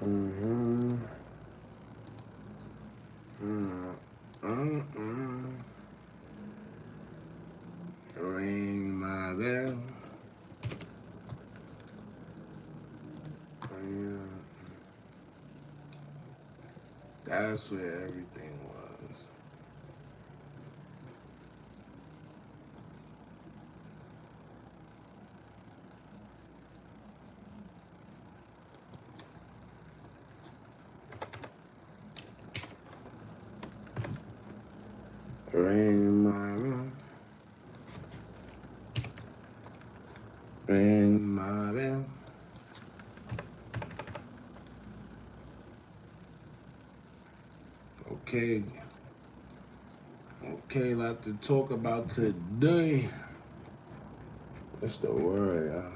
Mm-hmm. Mm-mm. Ring my bell. Yeah. That's where everything was. Ring my bell. Ring my bell. Okay. Okay, lot to talk about today. What's the word, y'all?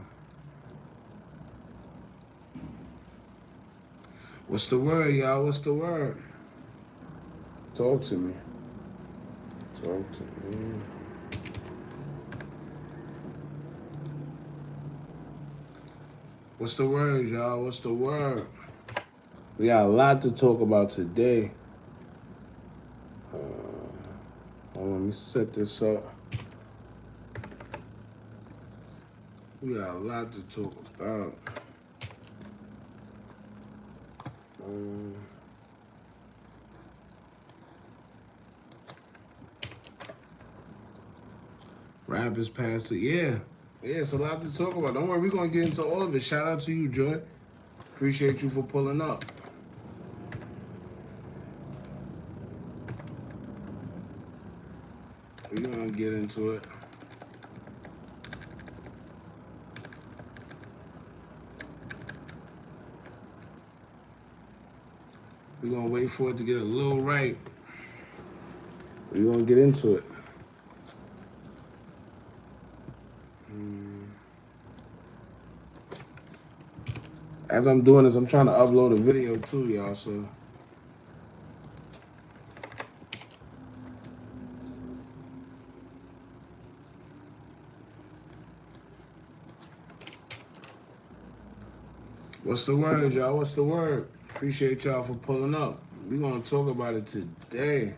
What's the word, y'all? What's the word? Talk to me. Talk to me. What's the word, y'all? What's the word? We got a lot to talk about today. Hold on, let me set this up. We got a lot to talk about. Um, Rappers past it. Yeah. Yeah, it's a lot to talk about. Don't worry, we're going to get into all of it. Shout out to you, Joy. Appreciate you for pulling up. We're going to get into it. We're going to wait for it to get a little right. We're going to get into it. As I'm doing this, I'm trying to upload a video too, y'all. So what's the word, y'all? What's the word? Appreciate y'all for pulling up. We're going to talk about it today.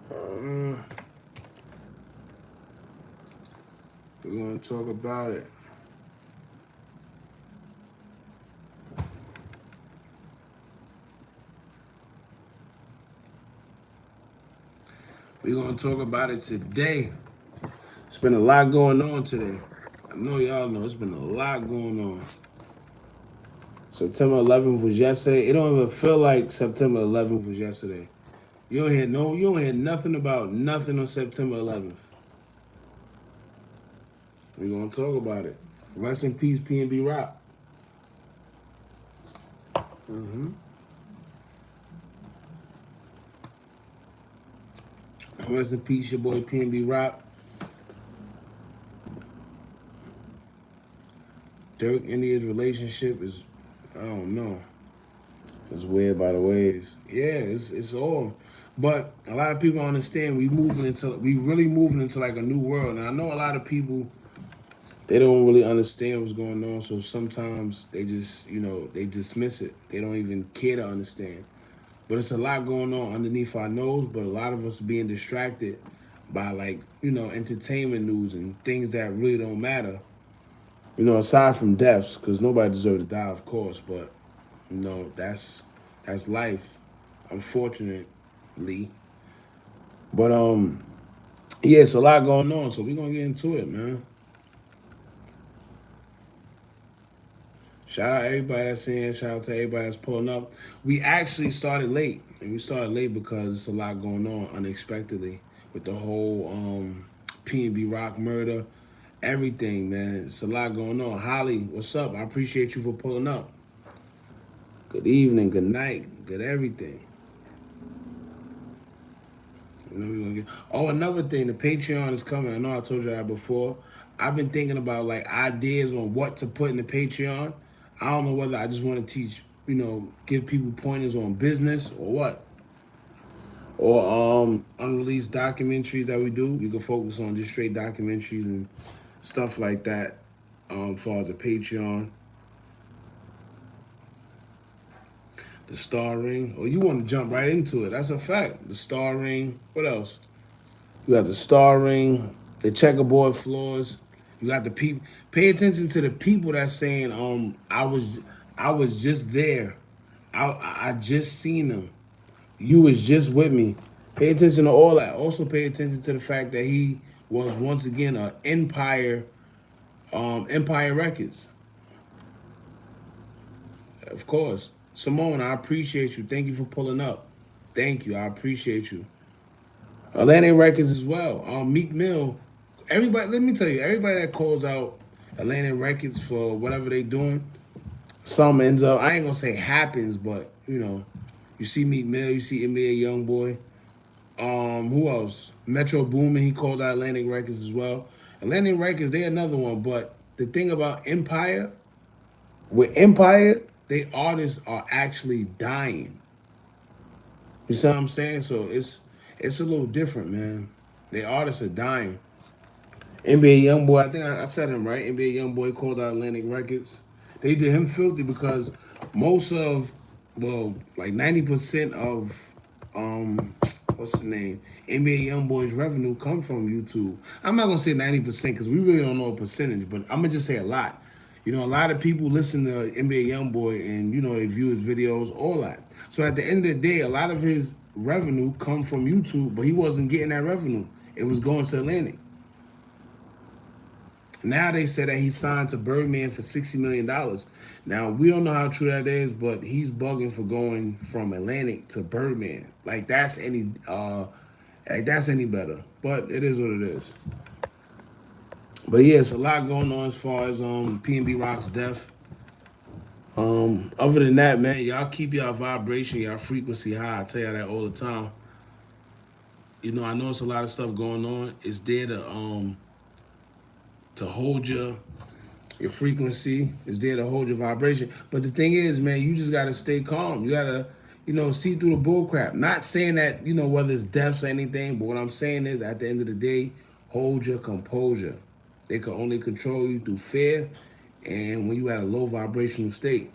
We're going to talk about it. We're going to talk about it today. It's been a lot going on today. I know y'all know it's been a lot going on. September 11th was yesterday. It don't even feel like September 11th was yesterday. You don't hear nothing about nothing on September 11th. We're going to talk about it. Rest in peace, PNB Rock. Rest in peace, your boy PNB Rock. Durk India's relationship is, I don't know. It's weird by the ways. Yeah, it's all. But a lot of people understand we really moving into like a new world. And I know a lot of people, they don't really understand what's going on. So sometimes they just, they dismiss it. They don't even care to understand. But it's a lot going on underneath our nose, but a lot of us being distracted by like, entertainment news and things that really don't matter. Aside from deaths, because nobody deserves to die, of course, but that's life, unfortunately. But yeah, it's a lot going on, so we're gonna get into it, man. Shout out everybody that's in. Shout out to everybody that's pulling up. We actually started late, and we started late because it's a lot going on unexpectedly with the whole PNB Rock murder, everything, man. It's a lot going on. Holly, what's up? I appreciate you for pulling up. Good evening, good night, good everything. We're gonna get. Oh, another thing, the Patreon is coming. I know I told you that before. I've been thinking about like ideas on what to put in the Patreon. I don't know whether I just want to teach, give people pointers on business or what. Or unreleased documentaries that we do. We can focus on just straight documentaries and stuff like that. As far as a Patreon. The star ring. Oh, you want to jump right into it. That's a fact. The star ring. What else? You got the star ring, the checkerboard floors. You got the people. Pay attention to the people that's saying, I was just there. I just seen them. You was just with me. Pay attention to all that. Also pay attention to the fact that he was once again a Empire Records. Of course. Simone, I appreciate you. Thank you for pulling up. Thank you. I appreciate you. Atlantic Records as well. Meek Mill. Everybody, let me tell you, everybody that calls out Atlantic Records for whatever they doing, some ends up. I ain't gonna say happens, but you see Meek Mill, you see NBA YoungBoy. Who else? Metro Boomin. He called out Atlantic Records as well. Atlantic Records, they another one. But the thing about Empire, with Empire, they artists are actually dying. You see what I'm saying? So it's a little different, man. The artists are dying. NBA YoungBoy, I think I said him right. NBA YoungBoy called out Atlantic Records. They did him filthy because most of, well, like 90% of, what's the name? NBA YoungBoy's revenue come from YouTube. I'm not gonna say 90% because we really don't know a percentage, but I'm gonna just say a lot. A lot of people listen to NBA YoungBoy and they view his videos, all that. So at the end of the day, a lot of his revenue come from YouTube, but he wasn't getting that revenue. It was going to Atlantic. Now they say that he signed to Birdman for $60 million. Now we don't know how true that is, but he's bugging for going from Atlantic to Birdman. Like that's any better. But it is what it is. But yeah, it's a lot going on as far as PNB Rock's death. Other than that, man, y'all keep y'all vibration, y'all frequency high. I tell y'all that all the time. I know it's a lot of stuff going on. It's there to hold your frequency. Is there to hold your vibration. But the thing is, man, you just gotta stay calm. You gotta, see through the bull crap. Not saying that, whether it's deaths or anything, but what I'm saying is at the end of the day, hold your composure. They can only control you through fear and when you at a low vibrational state.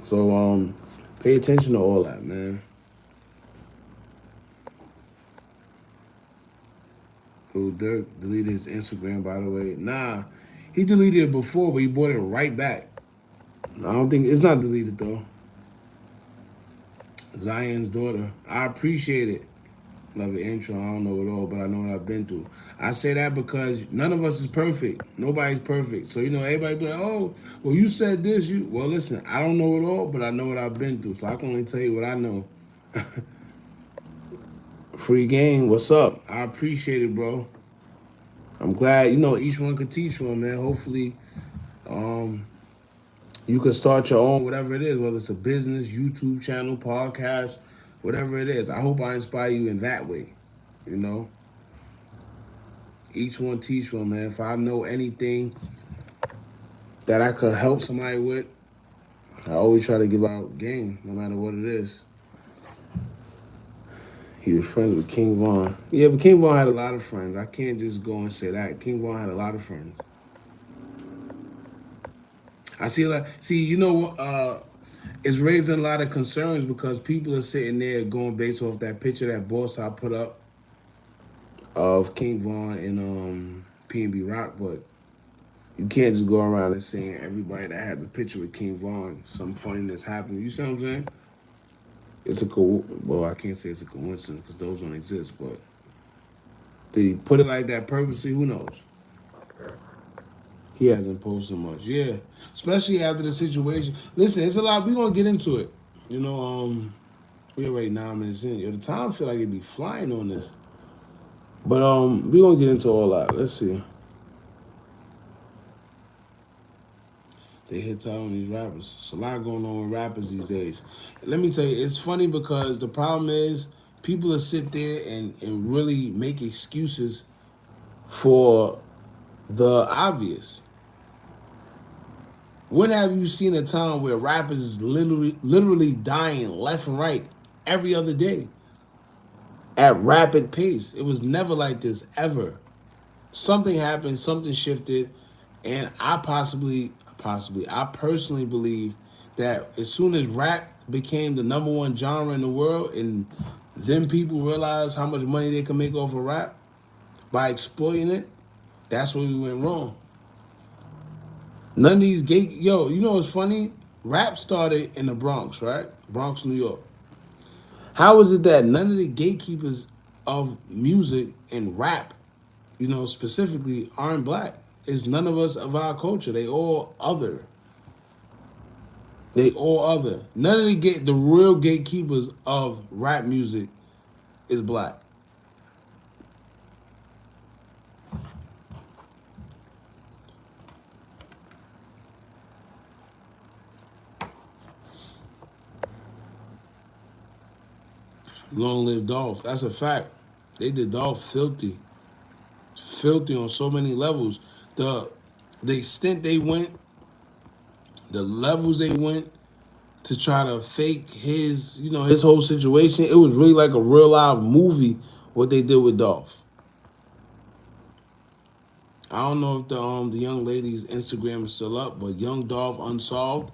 So pay attention to all that, man. Oh, Durk deleted his Instagram, by the way. Nah, he deleted it before, but he brought it right back. I don't think it's not deleted though. Zion's daughter. I appreciate it. Love the intro. I don't know it all, but I know what I've been through. I say that because none of us is perfect. Nobody's perfect. So everybody be like, "Oh, well, you said this." Well, listen, I don't know it all, but I know what I've been through. So I can only tell you what I know. Free game. What's up? I appreciate it, bro. I'm glad each one could teach one, man. Hopefully, you can start your own, whatever it is, whether it's a business, YouTube channel, podcast, whatever it is. I hope I inspire you in that way. You know, each one teach one, man. If I know anything that I could help somebody with, I always try to give out game, no matter what it is. He was friends with King Von. Yeah, but King Von had a lot of friends. I can't just go and say that. King Von had a lot of friends. I see it's raising a lot of concerns because people are sitting there going based off that picture that boss I put up of King Von and PNB Rock, but you can't just go around and saying everybody that has a picture with King Von, some funniness happened. You see what I'm saying? Well, I can't say it's a coincidence because those don't exist, but did he put it like that purposely? Who knows? He hasn't posted much. Yeah. Especially after the situation. Listen, it's a lot. We're going to get into it. We're already 9 minutes in. The time feel like it'd be flying on this. But we're going to get into all that. Let's see. They hit out on these rappers. It's a lot going on with rappers these days. Let me tell you, it's funny because the problem is people will sit there and really make excuses for the obvious. When have you seen a time where rappers is literally dying left and right every other day at rapid pace? It was never like this, ever. Something happened, something shifted, and I personally believe that as soon as rap became the number one genre in the world, and then people realized how much money they can make off of rap by exploiting it, that's where we went wrong. None of these you know what's funny? Rap started in the Bronx, right? Bronx, New York. How is it that none of the gatekeepers of music and rap, you know, specifically, aren't black? It's none of us of our culture. They all other. They all other. None of the real gatekeepers of rap music is black. Long live Dolph. That's a fact. They did Dolph filthy, filthy on so many levels. The the extent they went, the levels they went to try to fake his, you know, his whole situation. It was really like a real live movie what they did with Dolph. I don't know if the young lady's Instagram is still up, but Young Dolph Unsolved.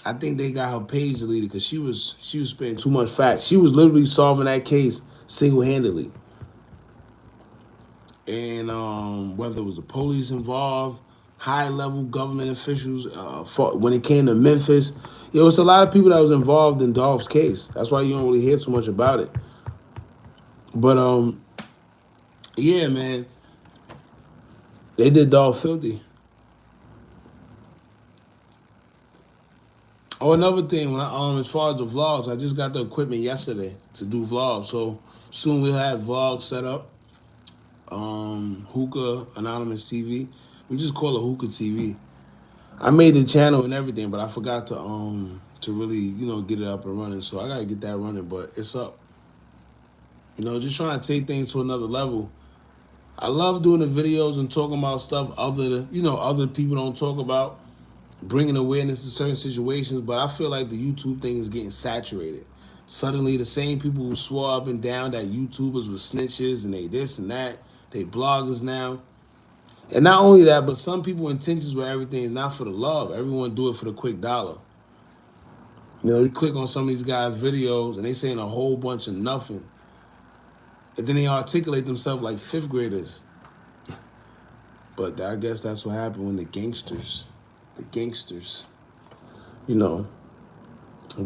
I think they got her page deleted because she was spitting too much facts. She was literally solving that case single handedly, and whether it was the police involved, high level government officials, when it came to Memphis, it was a lot of people that was involved in Dolph's case. That's why you don't really hear too much about it. But yeah, man, they did Dolph filthy. Oh, another thing, when as far as the vlogs, I just got the equipment yesterday to do vlogs. So soon we'll have vlogs set up. Hookah Anonymous TV. We just call it Hookah TV. I made the channel and everything, but I forgot to really, you know, get it up and running. So I gotta get that running, but it's up. You know, just trying to take things to another level. I love doing the videos and talking about stuff other people don't talk about, bringing awareness to certain situations. But I feel like the YouTube thing is getting saturated. Suddenly, the same people who swore up and down that YouTubers were snitches and they this and that, they bloggers now. And not only that, but some people intentions with everything is not for the love. Everyone do it for the quick dollar. You know, you click on some of these guys' videos and they saying a whole bunch of nothing. And then they articulate themselves like fifth graders. But I guess that's what happened when the gangsters, you know,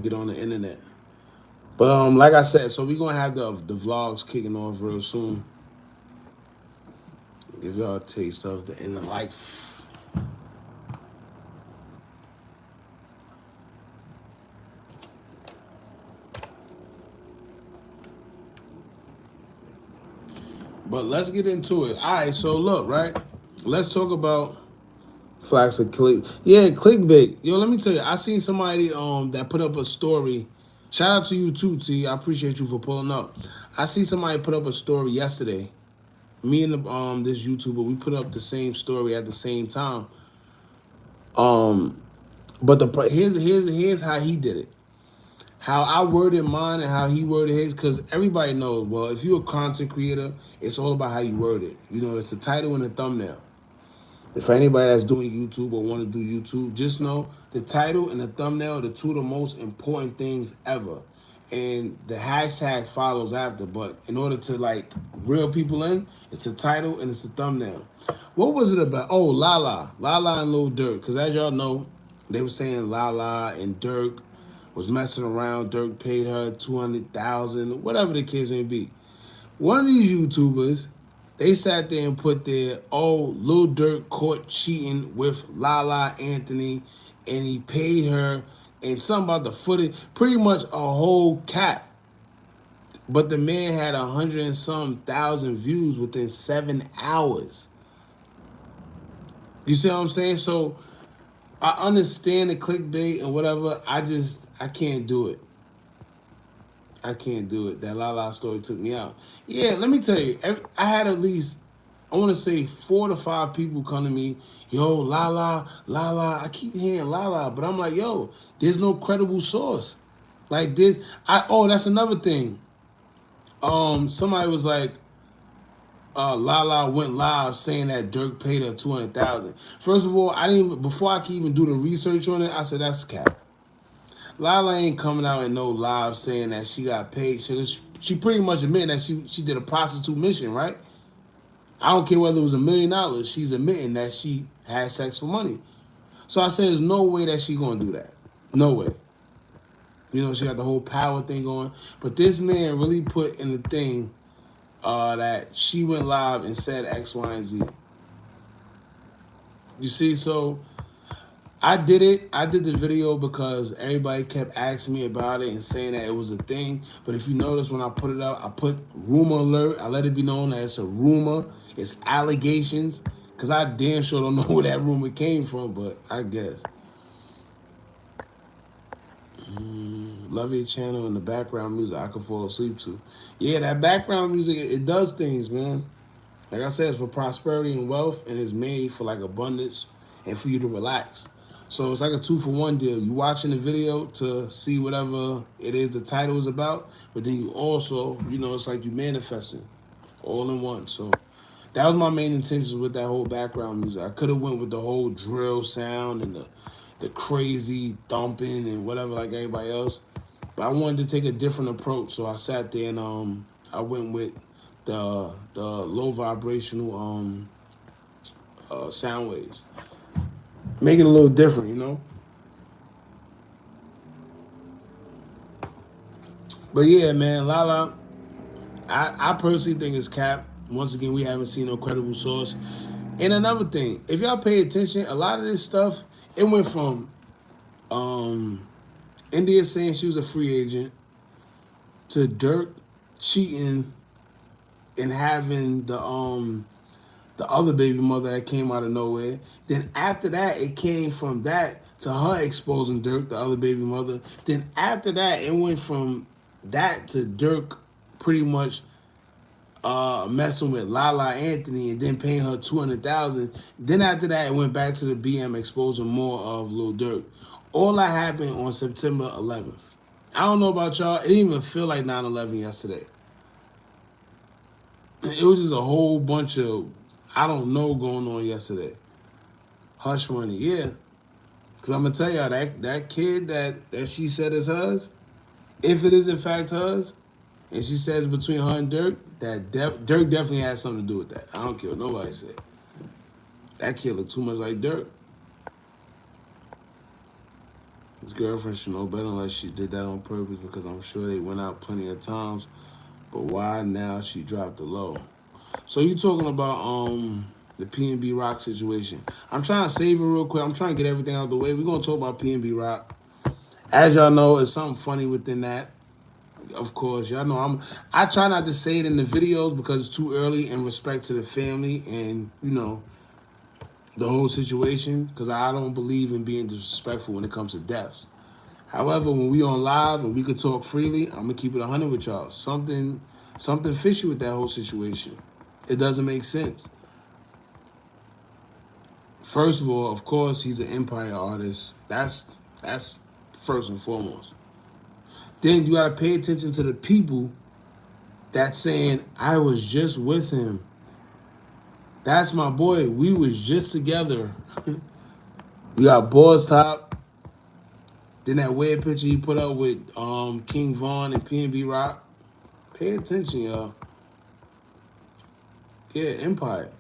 get on the internet. But like I said, so we're gonna have the vlogs kicking off real soon. Give y'all a taste of the inner life. But let's get into it. All right, so look, right? Let's talk about flax of click. Yeah, clickbait. Yo, let me tell you, I seen somebody that put up a story. Shout out to you too, T. I appreciate you for pulling up. I see somebody put up a story yesterday. Me and this YouTuber, we put up the same story at the same time. Um, but here's how he did it. How I worded mine and how he worded his, because everybody knows, well, if you're a content creator, it's all about how you word it. You know, it's the title and the thumbnail. If anybody that's doing YouTube or want to do YouTube, just know the title and the thumbnail are the two of the most important things ever. And the hashtag follows after. But in order to like reel people in, it's a title and it's a thumbnail. What was it about? Oh, Lala and Lil Durk. Because as y'all know, they were saying Lala and Durk was messing around. Durk paid her 200,000, whatever the case may be. One of these YouTubers, they sat there and put their, oh, Lil Durk caught cheating with Lala Anthony, and he paid her, and something about the footage, pretty much a whole cap. But the man had 100 and some thousand views within 7 hours. You see what I'm saying? So I understand the clickbait and whatever. I can't do it. I can't do it. That Lala story took me out. Yeah, let me tell you, I had at least, I want to say 4 to 5 people come to me, yo, Lala. I keep hearing Lala, but I'm like, yo, there's no credible source. Like this, that's another thing. Somebody was like, Lala went live saying that Durk paid her 200,000. First of all, I didn't even, before I could even do the research on it, I said that's cap. Lala ain't coming out in no live saying that she got paid. She pretty much admitting that she did a prostitute mission, right? I don't care whether it was $1 million. She's admitting that she had sex for money. So I said, there's no way that she gonna do that. No way. You know, she got the whole power thing going. But this man really put in the thing that she went live and said X, Y, and Z. You see, so I did it. I did the video because everybody kept asking me about it and saying that it was a thing. But if you notice, when I put it up, I put rumor alert. I let it be known that it's a rumor. It's allegations. Because I damn sure don't know where that rumor came from, but I guess. Love your channel and the background music I could fall asleep to. Yeah, that background music, it does things, man. Like I said, it's for prosperity and wealth, and it's made for like abundance and for you to relax. So it's like a 2-for-1 deal. You watching the video to see whatever it is the title is about, but then you also, you know, it's like you manifesting all in one. So that was my main intentions with that whole background music. I could have went with the whole drill sound and the crazy thumping and whatever like everybody else, but I wanted to take a different approach. So I sat there and I went with the low vibrational sound waves. Make it a little different, you know. But yeah, man, Lala, I personally think it's cap. Once again, we haven't seen no credible source. And another thing, if y'all pay attention, a lot of this stuff, it went from India saying she was a free agent to Durk cheating and having the other baby mother that came out of nowhere. Then after that, it came from that to her exposing Durk, the other baby mother. Then after that, it went from that to Durk pretty much messing with Lala Anthony and then paying her $200,000. Then after that, it went back to the BM exposing more of Lil Durk. All that happened on September 11th. I don't know about y'all. It didn't even feel like 9/11 yesterday. It was just a whole bunch of I don't know going on yesterday. Hush money, yeah. Cause I'm gonna tell y'all that kid that she said is hers, if it is in fact hers, and she says between her and Durk, Durk definitely has something to do with that. I don't care what nobody said. That kid looked too much like Durk. His girlfriend should know better unless she did that on purpose because I'm sure they went out plenty of times. But why now she dropped the low? So you talking about the PNB Rock situation. I'm trying to save it real quick. I'm trying to get everything out of the way. We're gonna talk about PNB Rock. As y'all know, it's something funny within that. Of course, y'all know I try not to say it in the videos because it's too early in respect to the family and, you know, the whole situation, because I don't believe in being disrespectful when it comes to deaths. However, when we on live and we could talk freely, I'm gonna keep it 100 with y'all. Something fishy with that whole situation. It doesn't make sense. First of all, of course, he's an empire artist. That's first and foremost. Then you gotta pay attention to the people that's saying, I was just with him. That's my boy. We was just together. We got Boss Top. Then that weird picture he put up with King Von and PNB Rock. Pay attention, y'all. Yeah, Empire.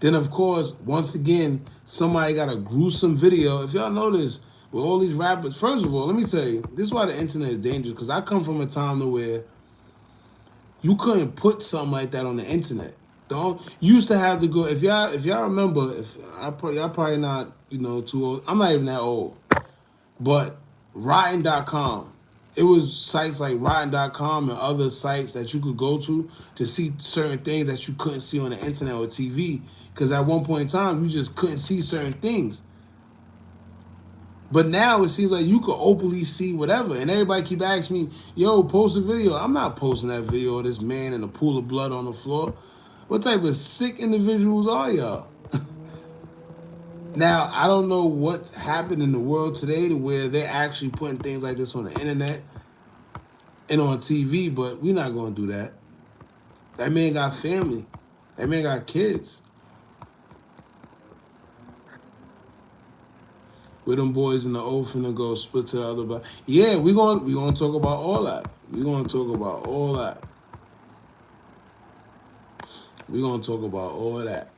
Then, of course, once again, somebody got a gruesome video. If y'all notice, with all these rappers, first of all, let me tell you, this is why the internet is dangerous, because I come from a time to where you couldn't put something like that on the internet. Don't you used to have to go, if y'all remember, y'all probably not, you know, too old. I'm not even that old. But Rotten.com, it was sites like Rotten.com and other sites that you could go to see certain things that you couldn't see on the internet or TV. Because at one point in time, you just couldn't see certain things. But now it seems like you could openly see whatever. And everybody keep asking me, yo, post a video. I'm not posting that video of this man in a pool of blood on the floor. What type of sick individuals are y'all? Now, I don't know what happened in the world today to where they're actually putting things like this on the internet and on TV, but we're not going to do that. That man got family. That man got kids. Where them boys in the old finna go split to the other block. Yeah, we gonna talk about all that. We gonna talk about all that. We gonna talk about all that.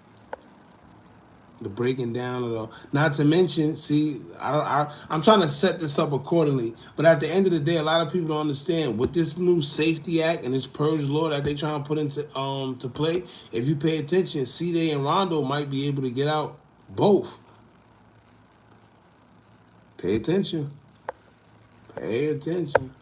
The breaking down of the, not to mention, see, I'm trying to set this up accordingly, but at the end of the day, a lot of people don't understand with this new safety act and this purge law that they trying to put into to play. If you pay attention, C-Day and Rondo might be able to get out both. Pay attention. Pay attention.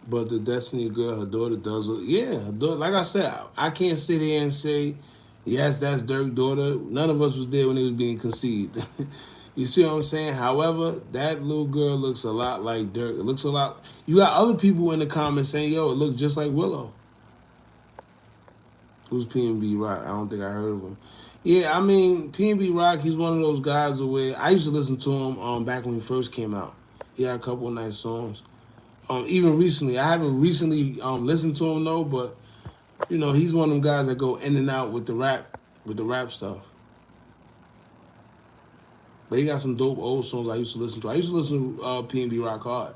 But the Destiny girl, her daughter does look, yeah, her daughter, like I said, I can't sit here and say, yes, that's Durk's daughter. None of us was there when it was being conceived. You see what I'm saying? However, that little girl looks a lot like Durk. It looks a lot. You got other people in the comments saying, yo, it looks just like Willow. Who's PNB Rock? I don't think I heard of him. Yeah, I mean, PNB Rock, he's one of those guys where I used to listen to him back when he first came out. He had a couple of nice songs. Even recently, I haven't recently listened to him though, but you know he's one of them guys that go in and out with the rap stuff. But he got some dope old songs I used to listen to. I used to listen to PNB Rock hard.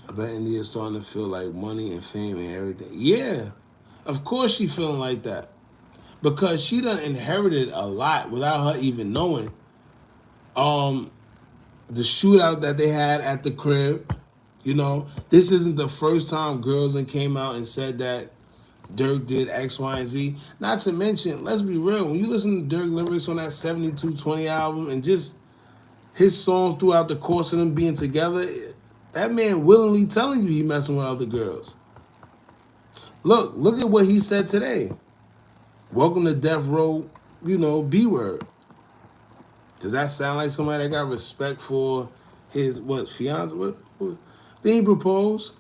I bet India's starting to feel like money and fame and everything. Yeah, of course she feeling like that because she done inherited a lot without her even knowing. Um, the shootout that they had at the crib. You know, this isn't the first time girls and came out and said that Durk did X, Y, and Z. Not to mention, let's be real, when you listen to Durk lyrics on that 7220 album and just his songs throughout the course of them being together, that man willingly telling you he messing with other girls. Look at what he said today. Welcome to Death Row, you know, B word. Does that sound like somebody that got respect for his fiance? What? They ain't proposed.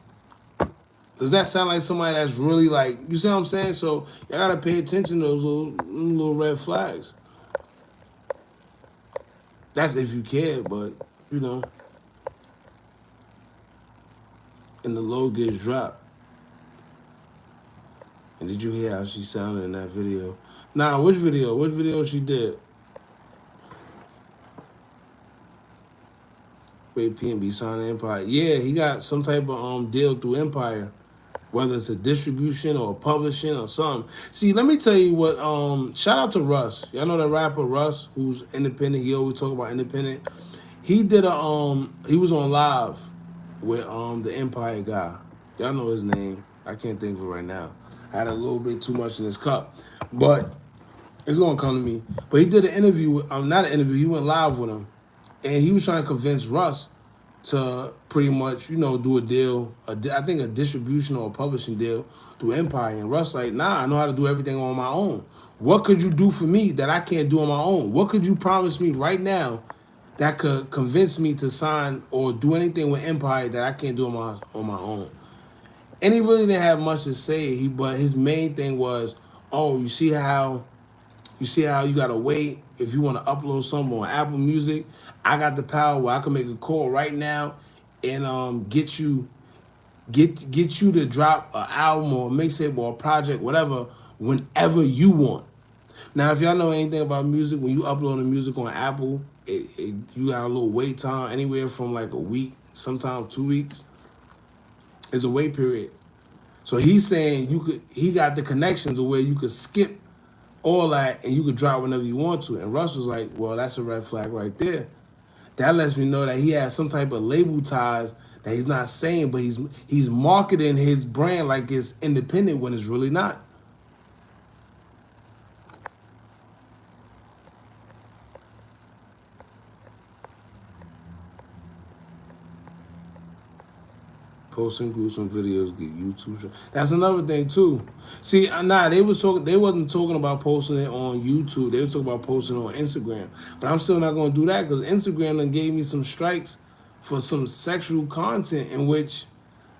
Does that sound like somebody that's really like, you see what I'm saying? So y'all gotta pay attention to those little red flags. That's if you care, but you know, and the low gets dropped. And did you hear how she sounded in that video? Nah, which video? Which video she did? Wait, PNB signed Empire. Yeah, he got some type of deal through Empire. Whether it's a distribution or a publishing or something. See, let me tell you what, shout out to Russ. Y'all know that rapper Russ, who's independent. He always talk about independent. He did he was on live with the Empire guy. Y'all know his name. I can't think of it right now. I had a little bit too much in his cup. But it's gonna come to me. But he did an interview with, not an interview, he went live with him. And he was trying to convince Russ to pretty much, you know, do a deal, I think a distribution or a publishing deal through Empire. And Russ like, nah, I know how to do everything on my own. What could you do for me that I can't do on my own? What could you promise me right now that could convince me to sign or do anything with Empire that I can't do on my own? And he really didn't have much to say. But his main thing was, oh, you see how you gotta wait if you want to upload something on Apple Music. I got the power where I can make a call right now and get you to drop an album or a mixtape or a project, whatever, whenever you want. Now, if y'all know anything about music, when you upload the music on Apple, you got a little wait time, anywhere from like a week, sometimes 2 weeks. Is a wait period. So he's saying he got the connections where you could skip all that and you could drop whenever you want to. And Russ was like, well, that's a red flag right there. That lets me know that he has some type of label ties that he's not saying, but he's marketing his brand like it's independent when it's really not. Posting gruesome videos get YouTube. That's another thing too. See, they wasn't talking about posting it on YouTube. They were talking about posting it on Instagram. But I'm still not gonna do that because Instagram done gave me some strikes for some sexual content in which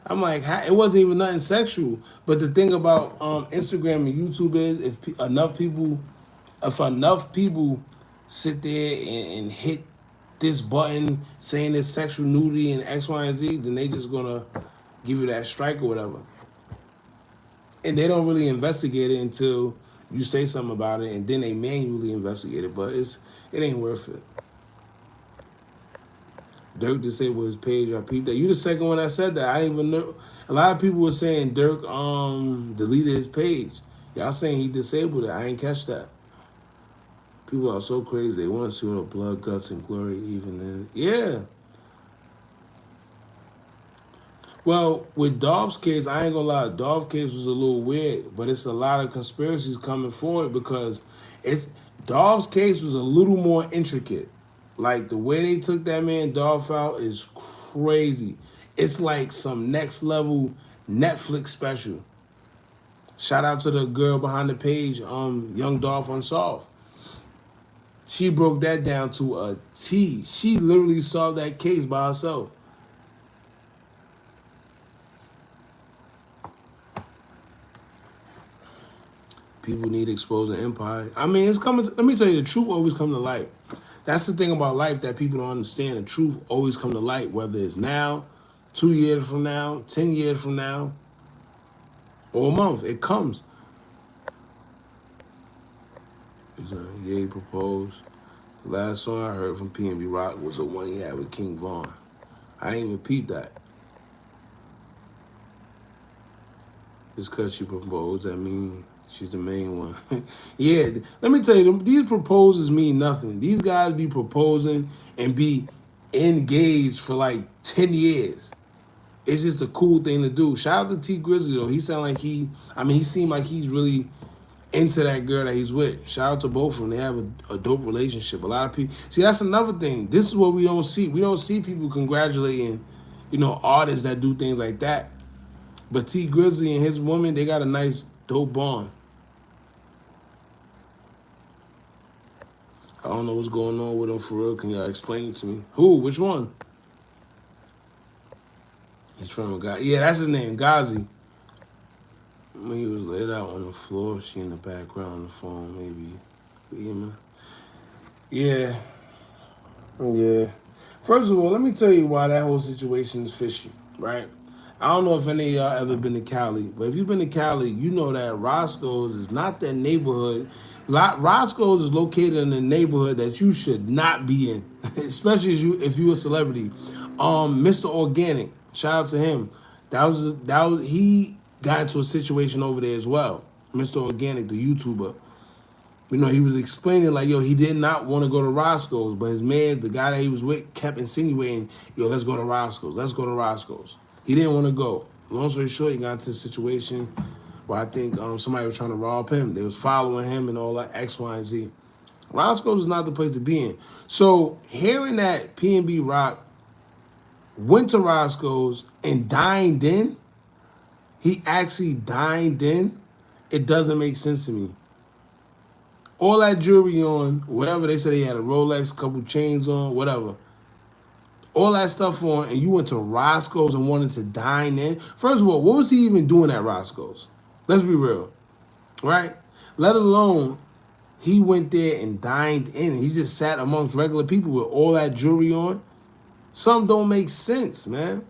I'm like, it wasn't even nothing sexual. But the thing about Instagram and YouTube is if enough people sit there and hit this button saying it's sexual nudity and X, Y, and Z, then they just gonna give you that strike or whatever. And they don't really investigate it until you say something about it, and then they manually investigate it. But it ain't worth it. Durk disabled his page. I peeped that. You the second one that said that. I didn't even know. A lot of people were saying Durk deleted his page. Y'all saying he disabled it. I ain't catch that. People are so crazy. They want to see all the blood, guts, and glory even in. Yeah. Well, with Dolph's case, I ain't gonna lie. Dolph's case was a little weird, but it's a lot of conspiracies coming forward because it's Dolph's case was a little more intricate. Like the way they took that man Dolph out is crazy. It's like some next level Netflix special. Shout out to the girl behind the page, Young Dolph Unsolved. She broke that down to a T. She literally solved that case by herself. People need exposing empire. I mean, it's coming. Let me tell you, the truth always come to light. That's the thing about life that people don't understand. The truth always come to light, whether it's now, 2 years from now, 10 years from now, or a month. It comes. Ye proposed. The last song I heard from PNB Rock was the one he had with King Von. I didn't even peep that. Just because she proposed, that mean she's the main one. Yeah, let me tell you, these proposals mean nothing. These guys be proposing and be engaged for like 10 years. It's just a cool thing to do. Shout out to T Grizzly though. He sound like he seemed like he's really into that girl that he's with. Shout out to both of them. They have a dope relationship. A lot of people see that's another thing. This is what we don't see. We don't see people congratulating, artists that do things like that. But T Grizzly and his woman, they got a nice dope bond. I don't know what's going on with him for real. Can y'all explain it to me? Who? Which one? He's from God. Yeah, that's his name, Ghazi. When he was laid out on the floor, she in the background on the phone, maybe. Yeah, man. Yeah. Yeah. First of all, let me tell you why that whole situation is fishy, right? I don't know if any of y'all ever been to Cali, but if you've been to Cali, you know that Roscoe's is not that neighborhood. Roscoe's is located in a neighborhood that you should not be in, especially if you a celebrity. Mr. Organic, shout out to him. He got into a situation over there as well. Mr. Organic, the YouTuber. He was explaining like, yo, he did not want to go to Roscoe's, but his man, the guy that he was with, kept insinuating, yo, let's go to Roscoe's. Let's go to Roscoe's. He didn't want to go. Long story short, he got into a situation where I think somebody was trying to rob him. They was following him and all that, X, Y, and Z. Roscoe's is not the place to be in. So hearing that PNB Rock went to Roscoe's and dined in, he actually dined in, it doesn't make sense to me. All that jewelry on, whatever they said, he had a Rolex, couple chains on, whatever. All that stuff on, and you went to Roscoe's and wanted to dine in. First of all, what was he even doing at Roscoe's? Let's be real, right? Let alone he went there and dined in. He just sat amongst regular people with all that jewelry on. Something don't make sense, man.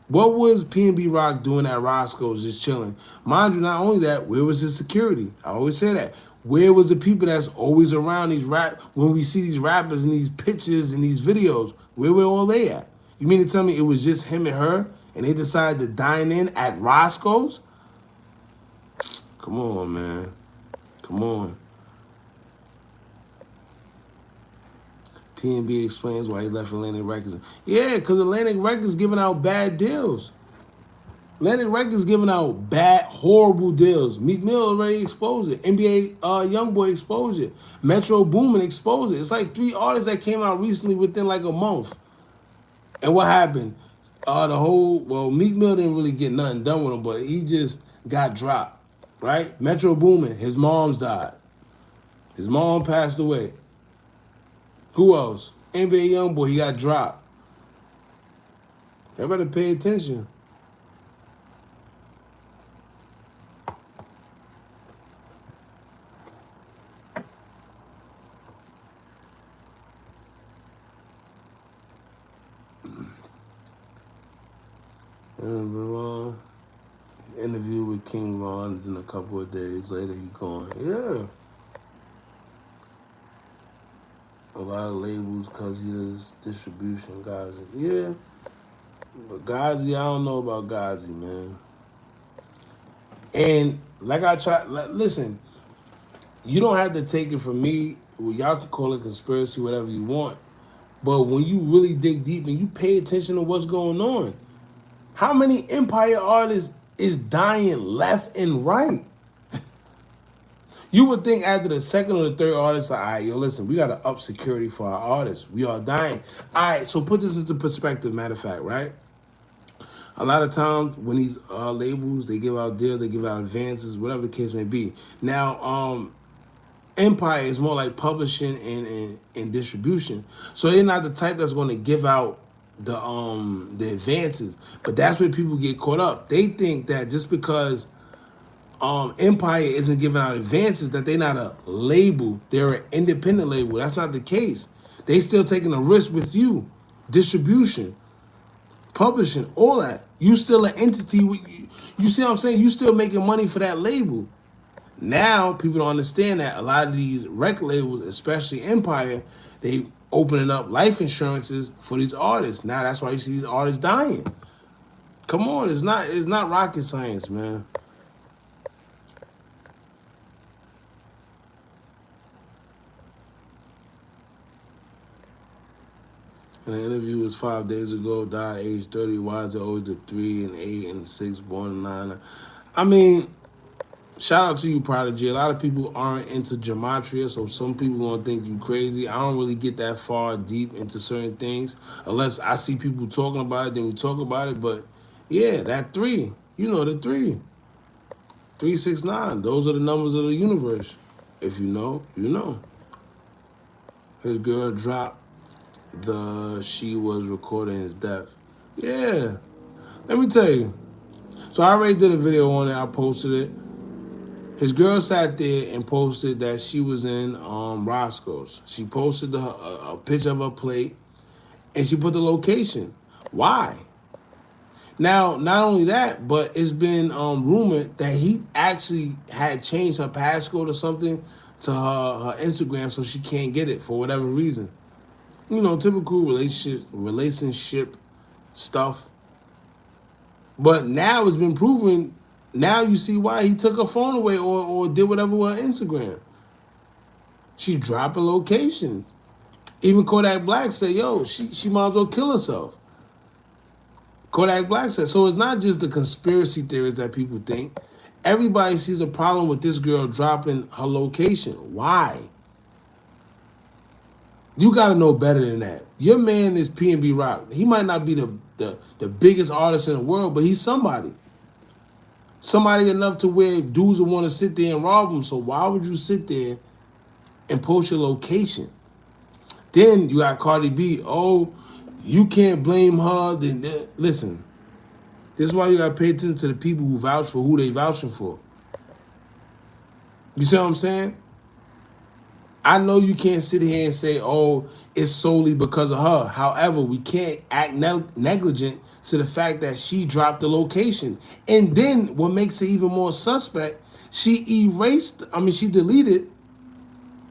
What was PNB Rock doing at Roscoe's just chilling? Mind you, not only that, where was his security? I always say that. Where was the people that's always around these when we see these rappers in these pictures and these videos? Where were all they at? You mean to tell me it was just him and her and they decided to dine in at Roscoe's? Come on, man. Come on. PNB explains why he left Atlantic Records. Yeah, because Atlantic Records giving out bad deals. Atlantic Records giving out bad, horrible deals. Meek Mill already exposed it. NBA Youngboy exposed it. Metro Boomin exposed it. It's like 3 artists that came out recently within like a month. And what happened? Meek Mill didn't really get nothing done with him, but he just got dropped, right? Metro Boomin, his mom's died. His mom passed away. Who else? NBA Youngboy, he got dropped. Everybody pay attention. And interview with King Von, and then a couple of days later he gone. Yeah. A lot of labels because he does distribution, guys. Yeah. But Ghazi, I don't know about Ghazi, man. And like I try, listen, you don't have to take it from me. Well, y'all can call it conspiracy, whatever you want. But when you really dig deep and you pay attention to what's going on, how many Empire artists is dying left and right? You would think after the second or the third artist, like, all right, yo, listen, we got to up security for our artists. We are dying. All right, so put this into perspective, matter of fact, right? A lot of times when these labels, they give out deals, they give out advances, whatever the case may be. Now, Empire is more like publishing and distribution. So they're not the type that's going to give out the advances. But that's where people get caught up. They think that just because Empire isn't giving out advances, that they're not a label. They're an independent label. That's not the case. They still taking a risk with you. Distribution, publishing, all that. You still an entity. You see what I'm saying? You still making money for that label. Now people don't understand that a lot of these record labels, especially Empire, they opening up life insurances for these artists. Now that's why you see these artists dying. Come on, it's not rocket science, man. And the interview was 5 days ago. Died at age 30. Why is there always the 3 and 8 and 6 born in 9? I mean, shout out to you, Prodigy. A lot of people aren't into gematria, so some people gonna think you crazy. I don't really get that far deep into certain things unless I see people talking about it. Then we talk about it. But yeah, that 3, you know the 3, 369. Those are the numbers of the universe. If you know, you know. His girl dropped she was recording his death. Yeah, let me tell you. So I already did a video on it. I posted it. His girl sat there and posted that she was in Roscoe's. She posted a picture of her plate, and she put the location. Why? Now, not only that, but it's been rumored that he actually had changed her passcode or something to her Instagram so she can't get it for whatever reason. You know, typical relationship stuff. But now it's been proven. Now you see why he took her phone away or did whatever with her Instagram. She's dropping locations. Even Kodak Black said, yo, she might as well kill herself. Kodak Black said. So it's not just the conspiracy theories that people think. Everybody sees a problem with this girl dropping her location. Why? You got to know better than that. Your man is PNB Rock. He might not be the biggest artist in the world, but he's somebody. Somebody enough to where dudes will want to sit there and rob him. So why would you sit there and post your location? Then you got Cardi B. Oh, you can't blame her. Listen, this is why you got to pay attention to the people who vouch for who they vouching for. You see what I'm saying? I know you can't sit here and say, oh, it's solely because of her. However, we can't act negligent to the fact that she dropped the location. And then what makes it even more suspect, she deleted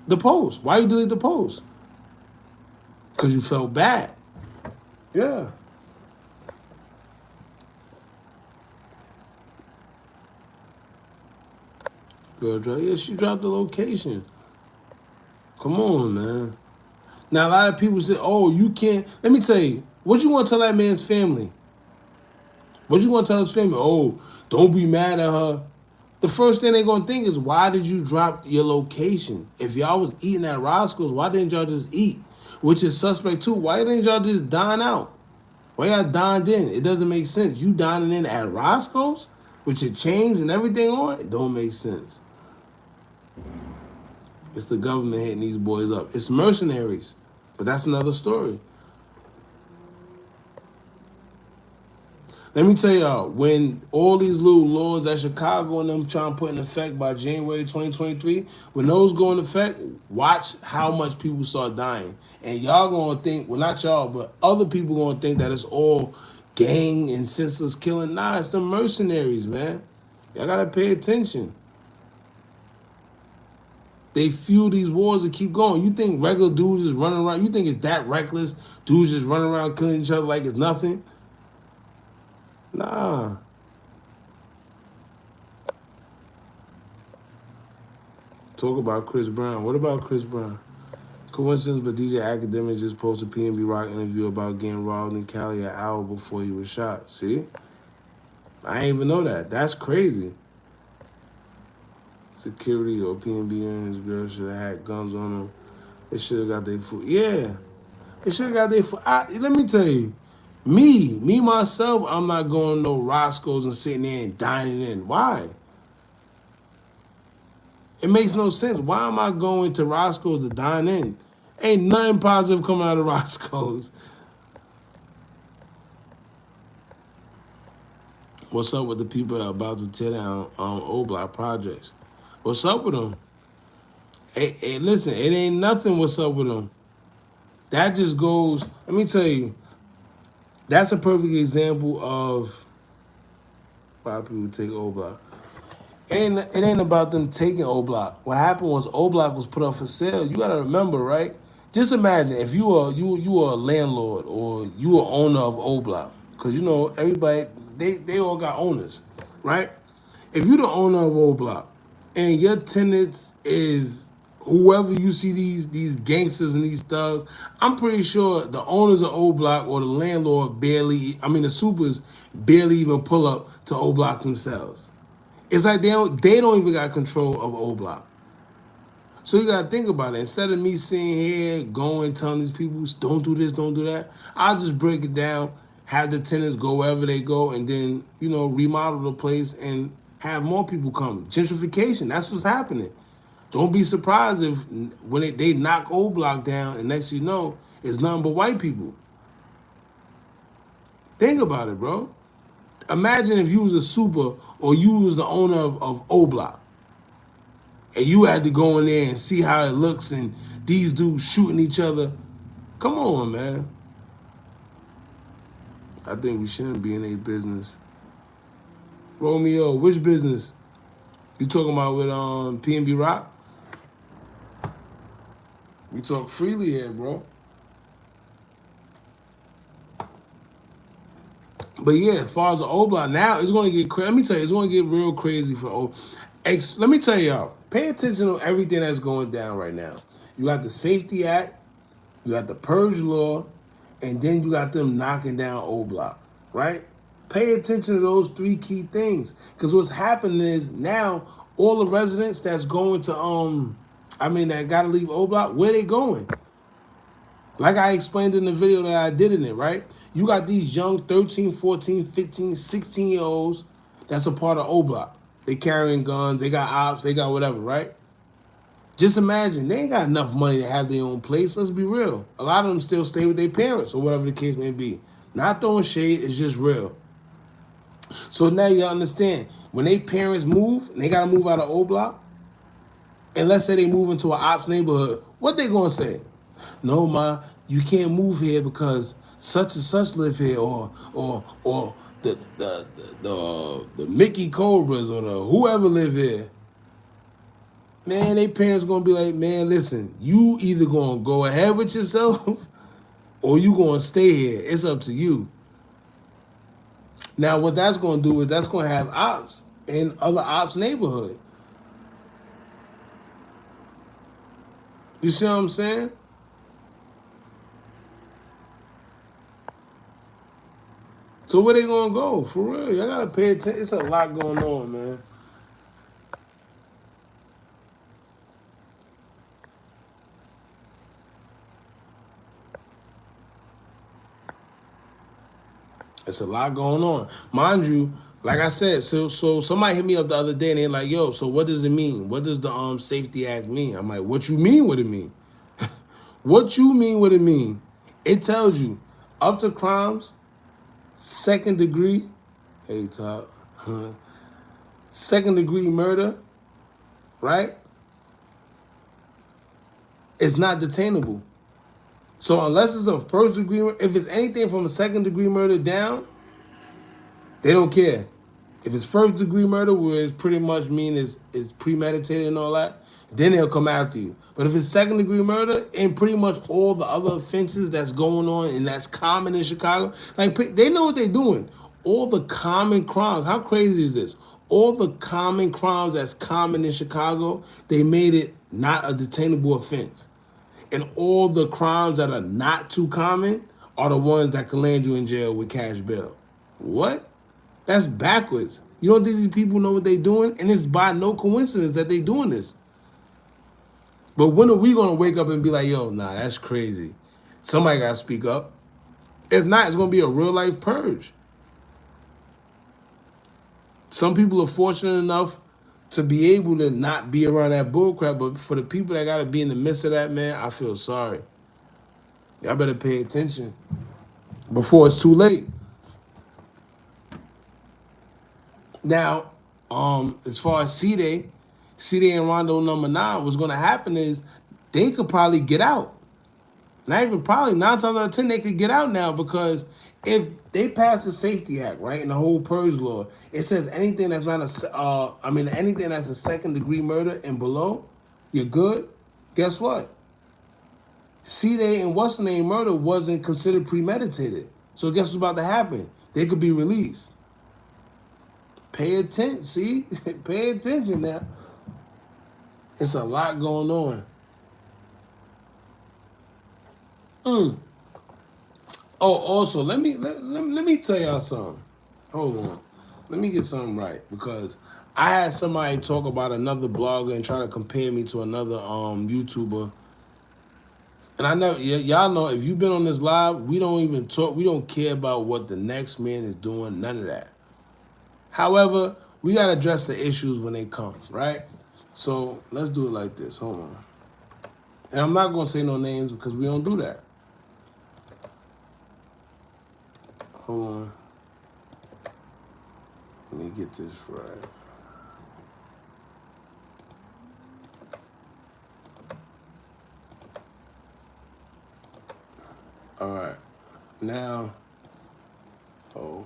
the post. Why you delete the post? Because you felt bad. Yeah. Girl, she dropped the location. Come on, man. Now, a lot of people say, oh, you can't. Let me tell you, what you want to tell that man's family? What you want to tell his family? Oh, don't be mad at her. The first thing they're going to think is, why did you drop your location? If y'all was eating at Roscoe's, why didn't y'all just eat? Which is suspect, too. Why didn't y'all just dine out? Why y'all dined in? It doesn't make sense. You dining in at Roscoe's with your chains and everything on? It don't make sense. It's the government hitting these boys up. It's mercenaries. But that's another story. Let me tell y'all, when all these little laws that Chicago and them trying to put in effect by January 2023, when those go in effect, watch how much people start dying. And y'all going to think, well, not y'all, but other people going to think that it's all gang and senseless killing. Nah, it's the mercenaries, man. Y'all gotta pay attention. They fuel these wars to keep going. You think regular dudes just running around? You think it's that reckless? Dudes just running around killing each other like it's nothing? Nah. Talk about Chris Brown. What about Chris Brown? Coincidence, but DJ Academic just posted a PNB Rock interview about getting robbed in Cali an hour before he was shot. See? I ain't even know that. That's crazy. Security or PNB earnings girl should have had guns on them. They should have got their food. Yeah. They should have got their food. Let me tell you. Me myself, I'm not going no Roscoe's and sitting there and dining in. Why? It makes no sense. Why am I going to Roscoe's to dine in? Ain't nothing positive coming out of Roscoe's. What's up with the people about to tear down O Block projects? What's up with them? Hey, listen, it ain't nothing what's up with them. That just goes, let me tell you, that's a perfect example of why people take O Block. It ain't about them taking O Block. What happened was O Block was put up for sale. You gotta remember, right? Just imagine if you are a landlord or you are owner of O Block, because you know everybody they all got owners, right? If you the owner of O Block and your tenants is whoever you see these gangsters and these thugs, I'm pretty sure the owners of O Block or the landlord the supers barely even pull up to O Block themselves. It's like they don't even got control of O Block. So you gotta think about it. Instead of me sitting here going telling these people don't do this, don't do that, I'll just break it down, have the tenants go wherever they go, and then remodel the place and have more people come. Gentrification, that's what's happening. Don't be surprised if when they knock O Block down and next you know it's nothing but white people. Think about it, bro. Imagine if you was a super or you was the owner of O Block. And you had to go in there and see how it looks and these dudes shooting each other. Come on, man. I think we shouldn't be in a business. Romeo, which business? You talking about with PNB Rock? We talk freely here, bro. But yeah, as far as the O Block, now it's going to get crazy. Let me tell you, it's going to get real crazy for O. Let me tell y'all, pay attention to everything that's going down right now. You got the Safety Act, you got the Purge Law, and then you got them knocking down O Block, right? Pay attention to those three key things. Because what's happening is now all the residents that's going to, that got to leave O Block, where they going? Like I explained in the video that I did in it, right? You got these young 13, 14, 15, 16-year-olds that's a part of O Block. They carrying guns, they got ops, they got whatever, right? Just imagine, they ain't got enough money to have their own place. Let's be real. A lot of them still stay with their parents or whatever the case may be. Not throwing shade, it's just real. So now you gotta understand, when they parents move, and they gotta move out of O Block, and let's say they move into an ops neighborhood, what they gonna say? No, ma, you can't move here because such and such live here, or the Mickey Cobras or the whoever live here. Man, they parents gonna be like, man, listen, you either gonna go ahead with yourself or you gonna stay here. It's up to you. Now, what that's gonna do is that's gonna have ops in other ops neighborhood. You see what I'm saying? So where they gonna go? For real, y'all gotta pay attention. It's a lot going on, man. It's a lot going on. Mind you, like I said, so somebody hit me up the other day and they're like, yo, so what does it mean? What does the Safety Act mean? I'm like, what you mean what it mean? What you mean what it mean? It tells you up to crimes, second degree, hey top, second degree murder, right? It's not detainable. So unless it's a first degree, if it's anything from a second degree murder down, They don't care. If it's first degree murder, where it's pretty much mean is premeditated and all that, then they'll come after you. But if it's second degree murder and pretty much all the other offenses that's going on and that's common in Chicago, like they know what they're doing. All the common crimes. How crazy is this? All the common crimes that's common in Chicago, they made it not a detainable offense. And all the crimes that are not too common are the ones that can land you in jail with cash bail. What? That's backwards. You don't think these people know what they're doing? And it's by no coincidence that they're doing this. But when are we going to wake up and be like, yo, nah, that's crazy. Somebody got to speak up. If not, it's going to be a real life purge. Some people are fortunate enough to be able to not be around that bullcrap, but for the people that got to be in the midst of that, man, I feel sorry. Y'all better pay attention before it's too late. Now, as far as C-Day and Rondo number 9, what's going to happen is they could probably get out. Not even probably, 9 times out of 10, they could get out now because if they pass the Safety Act, right, and the whole purge law, it says anything that's not anything that's a second degree murder and below, you're good. Guess what? C-Day and what's the name murder wasn't considered premeditated. So guess what's about to happen? They could be released. Pay attention, see? Pay attention now. It's a lot going on. Oh, also, let me tell y'all something. Hold on. Let me get something right because I had somebody talk about another blogger and try to compare me to another YouTuber. And I know y'all know if you've been on this live, we don't even talk. We don't care about what the next man is doing. None of that. However, we gotta address the issues when they come, right? So let's do it like this. Hold on. And I'm not gonna say no names because we don't do that. Hold on. Let me get this right. All right. Now, oh.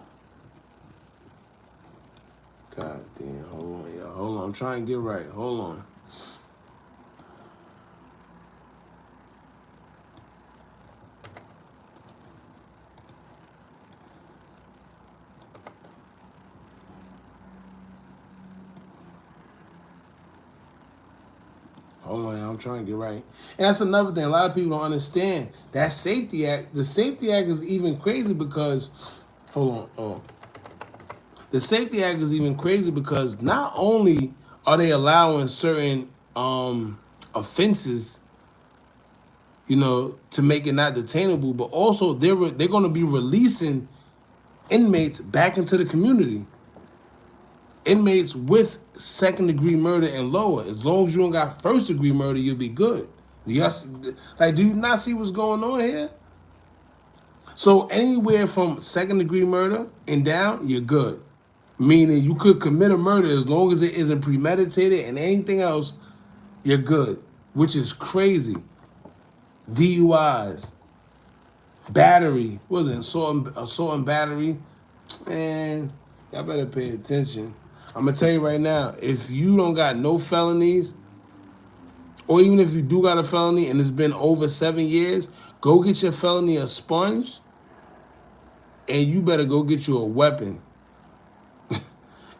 God damn, hold on, y'all. Hold on, I'm trying to get right. Hold on. Hold on, y'all. I'm trying to get right. And that's another thing. A lot of people don't understand. That Safety Act, the Safety Act is even crazy because, hold on, oh. The Safety Act is even crazy because not only are they allowing certain offenses, you know, to make it not detainable, but also they're going to be releasing inmates back into the community. Inmates with second degree murder and lower. As long as you don't got first degree murder, you'll be good. Yes, like, do you not see what's going on here? So anywhere from second degree murder and down, you're good. Meaning you could commit a murder as long as it isn't premeditated and anything else, you're good. Which is crazy. DUIs, battery, what was it, assault and battery? Man, y'all better pay attention. I'm going to tell you right now, if you don't got no felonies, or even if you do got a felony and it's been over 7 years, go get your felony expunged, and you better go get you a weapon.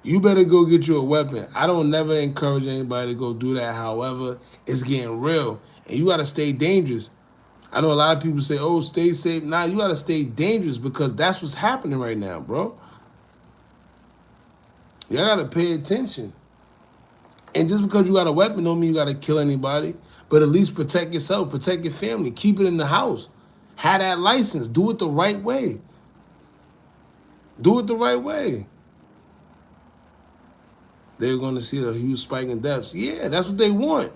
You better go get you a weapon. I don't never encourage anybody to go do that. However, it's getting real, and you got to stay dangerous. I know a lot of people say, oh, stay safe. Nah, you got to stay dangerous because that's what's happening right now, bro. Y'all got to pay attention. And just because you got a weapon don't mean you got to kill anybody, but at least protect yourself, protect your family, keep it in the house. Have that license. Do it the right way. Do it the right way. They're going to see a huge spike in deaths. Yeah, that's what they want.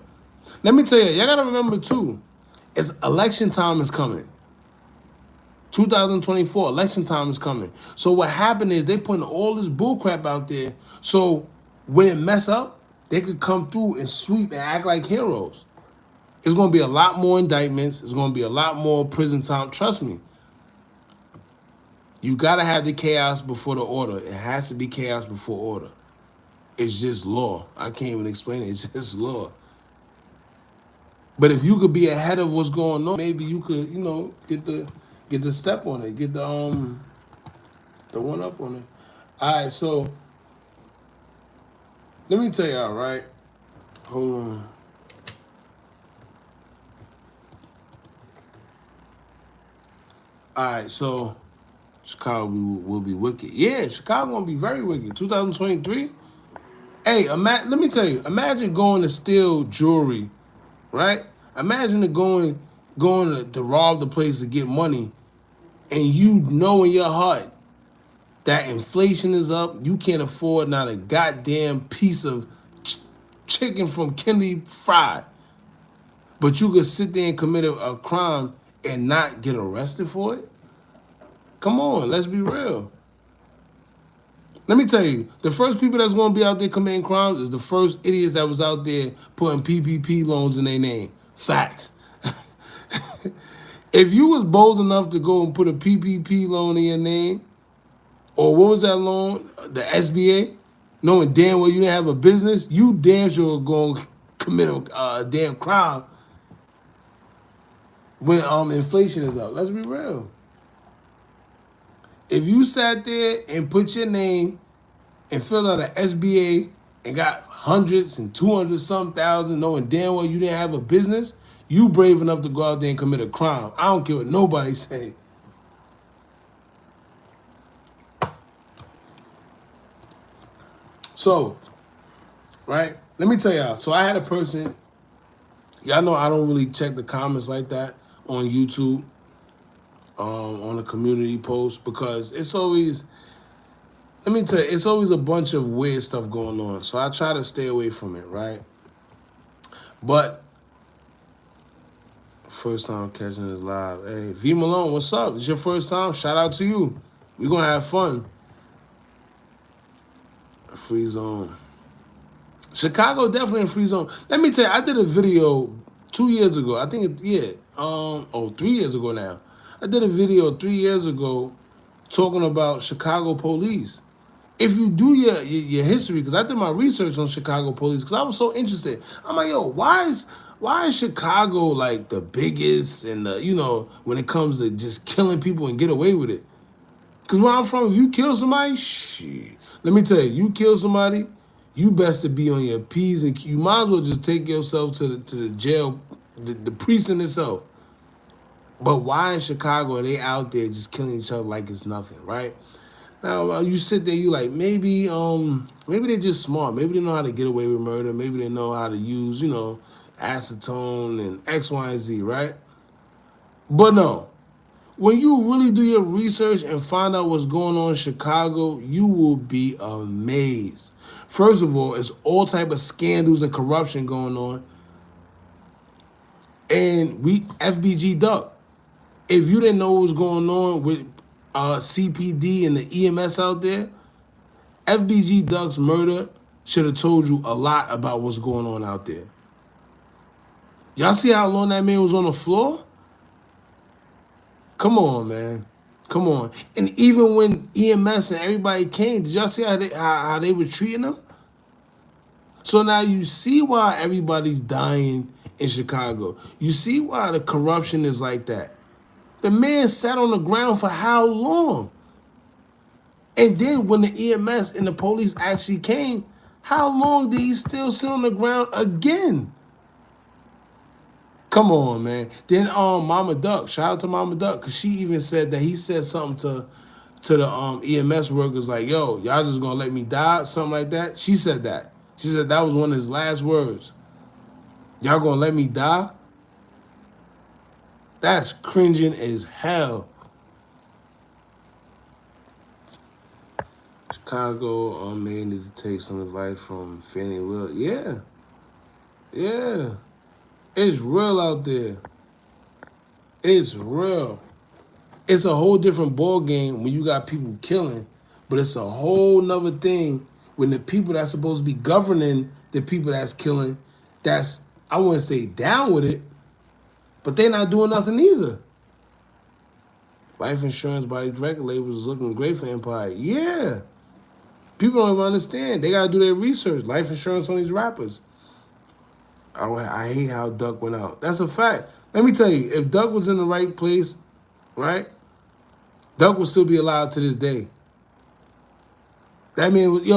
Let me tell you, y'all got to remember, too, it's election time is coming. 2024, election time is coming. So what happened is they putting all this bullcrap out there. So when it mess up, they could come through and sweep and act like heroes. It's going to be a lot more indictments. It's going to be a lot more prison time. Trust me. You gotta have the chaos before the order. It has to be chaos before order. It's just law. I can't even explain it. It's just law. But if you could be ahead of what's going on, maybe you could, get the step on it, get the one up on it. All right, so let me tell y'all, right? Hold on. All right, so Chicago will be wicked. Yeah, Chicago gonna be very wicked. 2023. Hey, let me tell you. Imagine going to steal jewelry, right? Imagine going to rob the place to get money, and you know in your heart that inflation is up. You can't afford not a goddamn piece of chicken from Kennedy Fried, but you could sit there and commit a crime and not get arrested for it. Come on, let's be real. Let me tell you, the first people that's going to be out there committing crimes is the first idiots that was out there putting PPP loans in their name. Facts. If you was bold enough to go and put a PPP loan in your name, or what was that loan, the SBA, knowing damn well you didn't have a business, you damn sure going to commit a damn crime when inflation is up. Let's be real. If you sat there and put your name and filled out an SBA and got hundreds and 200 some thousand, knowing damn well you didn't have a business, you brave enough to go out there and commit a crime. I don't care what nobody say. So, right, let me tell y'all. So I had a person, y'all know I don't really check the comments like that on YouTube, on a community post, because it's always, let me tell you, it's always a bunch of weird stuff going on. So I try to stay away from it, right? But first time catching this live. Hey, V Malone, what's up? It's your first time? Shout out to you. We're going to have fun. Free zone. Chicago definitely a free zone. Let me tell you, I did a video 2 years ago. I think 3 years ago now. I did a video 3 years ago talking about Chicago police. If you do your history, because I did my research on Chicago police, because I was so interested. I'm like, yo, why is Chicago like the biggest and when it comes to just killing people and get away with it? Because where I'm from, if you kill somebody, shit. Let me tell you, you kill somebody, you best to be on your P's and Q's. You might as well just take yourself to the jail, the precinct itself. But why in Chicago are they out there just killing each other like it's nothing, right? Now you sit there, you like maybe they're just smart. Maybe they know how to get away with murder. Maybe they know how to use acetone and X, Y, and Z, right? But no, when you really do your research and find out what's going on in Chicago, you will be amazed. First of all, it's all type of scandals and corruption going on, and we FBG Duck. If you didn't know what was going on with CPD and the EMS out there, FBG Duck's murder should have told you a lot about what's going on out there. Y'all see how long that man was on the floor? Come on, man. Come on. And even when EMS and everybody came, did y'all see how they were treating him? So now you see why everybody's dying in Chicago. You see why the corruption is like that. The man sat on the ground for how long? And then when the EMS and the police actually came, how long did he still sit on the ground again? Come on, man. Then Mama Duck, shout out to Mama Duck, because she even said that he said something to the EMS workers like, yo, y'all just gonna let me die? Something like that. She said that. She said that was one of his last words. Y'all gonna let me die? That's cringing as hell. Chicago man needs to take some advice from Fannie Will. Yeah. Yeah. It's real out there. It's real. It's a whole different ball game when you got people killing, but it's a whole nother thing when the people that's supposed to be governing the people that's killing, that's, I wouldn't say down with it, but they're not doing nothing either. Life insurance by these record labels is looking great for Empire. Yeah. People don't even understand. They gotta do their research. Life insurance on these rappers. I hate how Duck went out. That's a fact. Let me tell you, if Duck was in the right place, right, Duck would still be alive to this day. That man was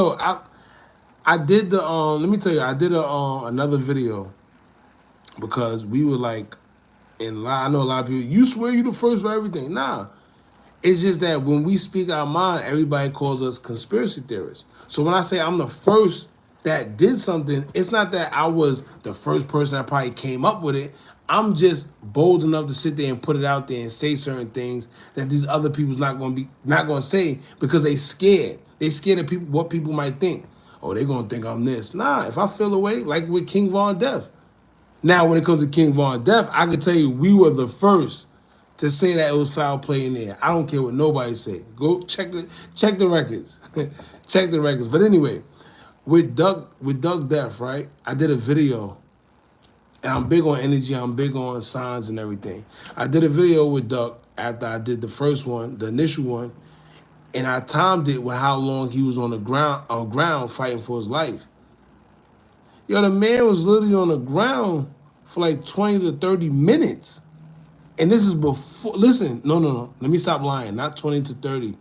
I did the let me tell you, I did another video because we were like in line. I know a lot of people, you swear you the first for everything. Nah. It's just that when we speak our mind, everybody calls us conspiracy theorists. So when I say I'm the first that did something, it's not that I was the first person that probably came up with it. I'm just bold enough to sit there and put it out there and say certain things that these other people's not gonna say because they scared. They scared of people what people might think. Oh, they gonna think I'm this. Nah, if I feel away, like with King Von Def. Now, when it comes to King Von Def, I can tell you we were the first to say that it was foul play in there. I don't care what nobody say. Go check the records. Check the records. But anyway, with Doug Def, right? I did a video, and I'm big on energy. I'm big on signs and everything. I did a video with Doug after I did the first one, the initial one, and I timed it with how long he was on the ground fighting for his life. Yo, the man was literally on the ground for like 20 to 30 minutes. And this is before, listen, no. Let me stop lying. Not 20 to 30.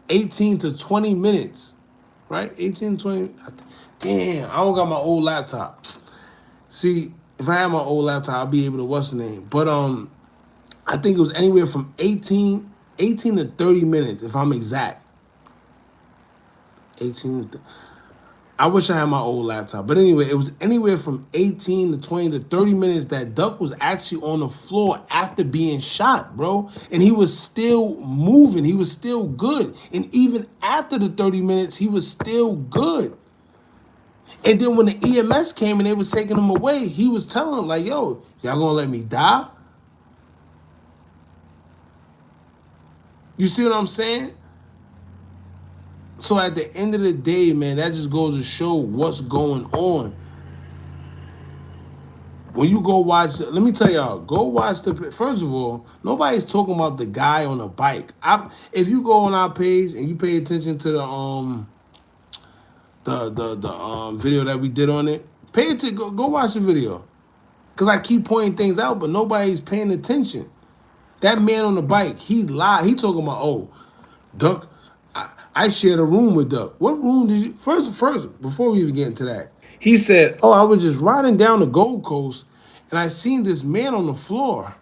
18 to 20 minutes, right? 18 to 20. Damn, I don't got my old laptop. See, if I had my old laptop, I'll be able to, what's the name? But I think it was anywhere from 18 to 30 minutes, if I'm exact. 18 to I wish I had my old laptop. But anyway, it was anywhere from 18 to 20 to 30 minutes that Duck was actually on the floor after being shot, bro. And he was still moving. He was still good. And even after the 30 minutes, he was still good. And then when the EMS came and they was taking him away, he was telling them, like, yo, y'all gonna let me die? You see what I'm saying? So at the end of the day, man, that just goes to show what's going on. When you go watch, let me tell y'all, go watch first of all, nobody's talking about the guy on a bike. If you go on our page and you pay attention to the video that we did on it, pay attention, go watch the video. Because I keep pointing things out, but nobody's paying attention. That man on the bike, he lied. He talking about, oh, Duck, I shared a room with Duck. What room did you first before we even get into that? He said, oh, I was just riding down the Gold Coast and I seen this man on the floor.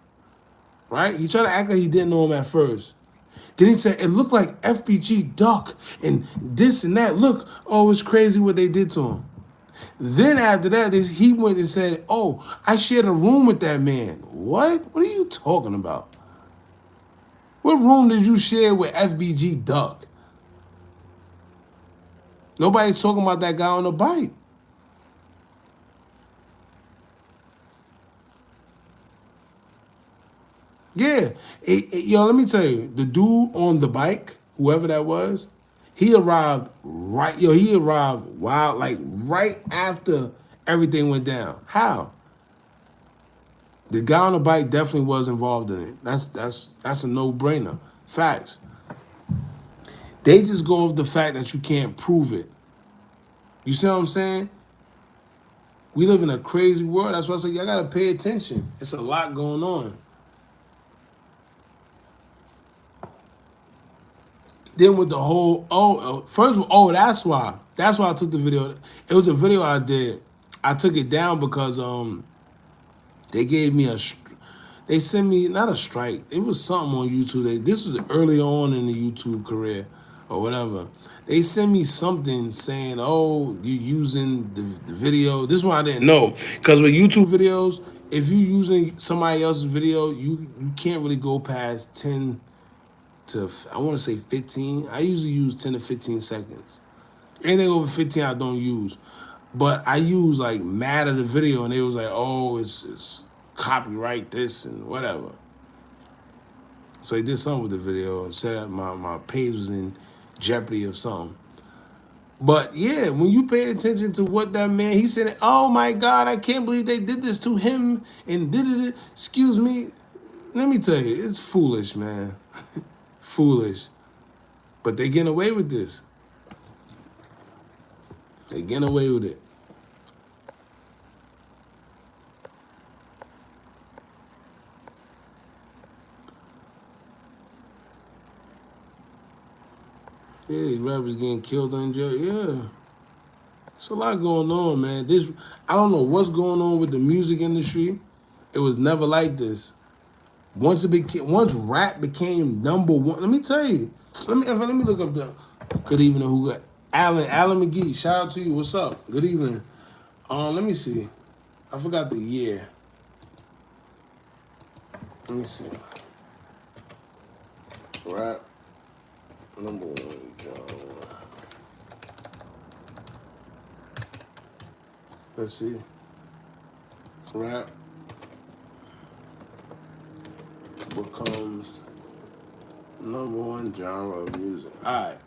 Right? He tried to act like he didn't know him at first. Then he said, it looked like FBG Duck and this and that. Look, oh, it's crazy what they did to him. Then after that, he went and said, oh, I shared a room with that man. What? What are you talking about? What room did you share with FBG Duck? Nobody's talking about that guy on the bike. Yeah. Yo, let me tell you, the dude on the bike, whoever that was, he arrived wild, like right after everything went down. How? The guy on the bike definitely was involved in it. That's a no-brainer. Facts. They just go off the fact that you can't prove it. You see what I'm saying? We live in a crazy world. That's why I say y'all gotta pay attention. It's a lot going on. Then with the whole first of all, that's why I took the video. It was a video I did. I took it down because they gave me they sent me not a strike. It was something on YouTube. This was early on in the YouTube career or whatever. They sent me something saying, "Oh, you using the video." This one I didn't know because with YouTube videos, if you using somebody else's video, you can't really go past 10 to I want to say 15. I usually use 10 to 15 seconds. Anything over 15, I don't use. But I use like mad at the video, and they was like, "Oh, it's copyright this and whatever." So they did something with the video and said that my page was in jeopardy of something. But yeah, when you pay attention to what that man, he said, "Oh my God, I can't believe they did this to him," and did it. Excuse me, let me tell you, it's foolish, man. Foolish. But they getting away with this. They getting away with it. Yeah, these rappers getting killed in jail. Yeah. There's a lot going on, man. I don't know what's going on with the music industry. It was never like this. Once rap became number one, let me tell you. Let me look up the good evening who got Alan McGee. Shout out to you. What's up? Good evening. Let me see. I forgot the year. Let me see. Rap number one genre. Let's see. Rap becomes number one genre of music. All right.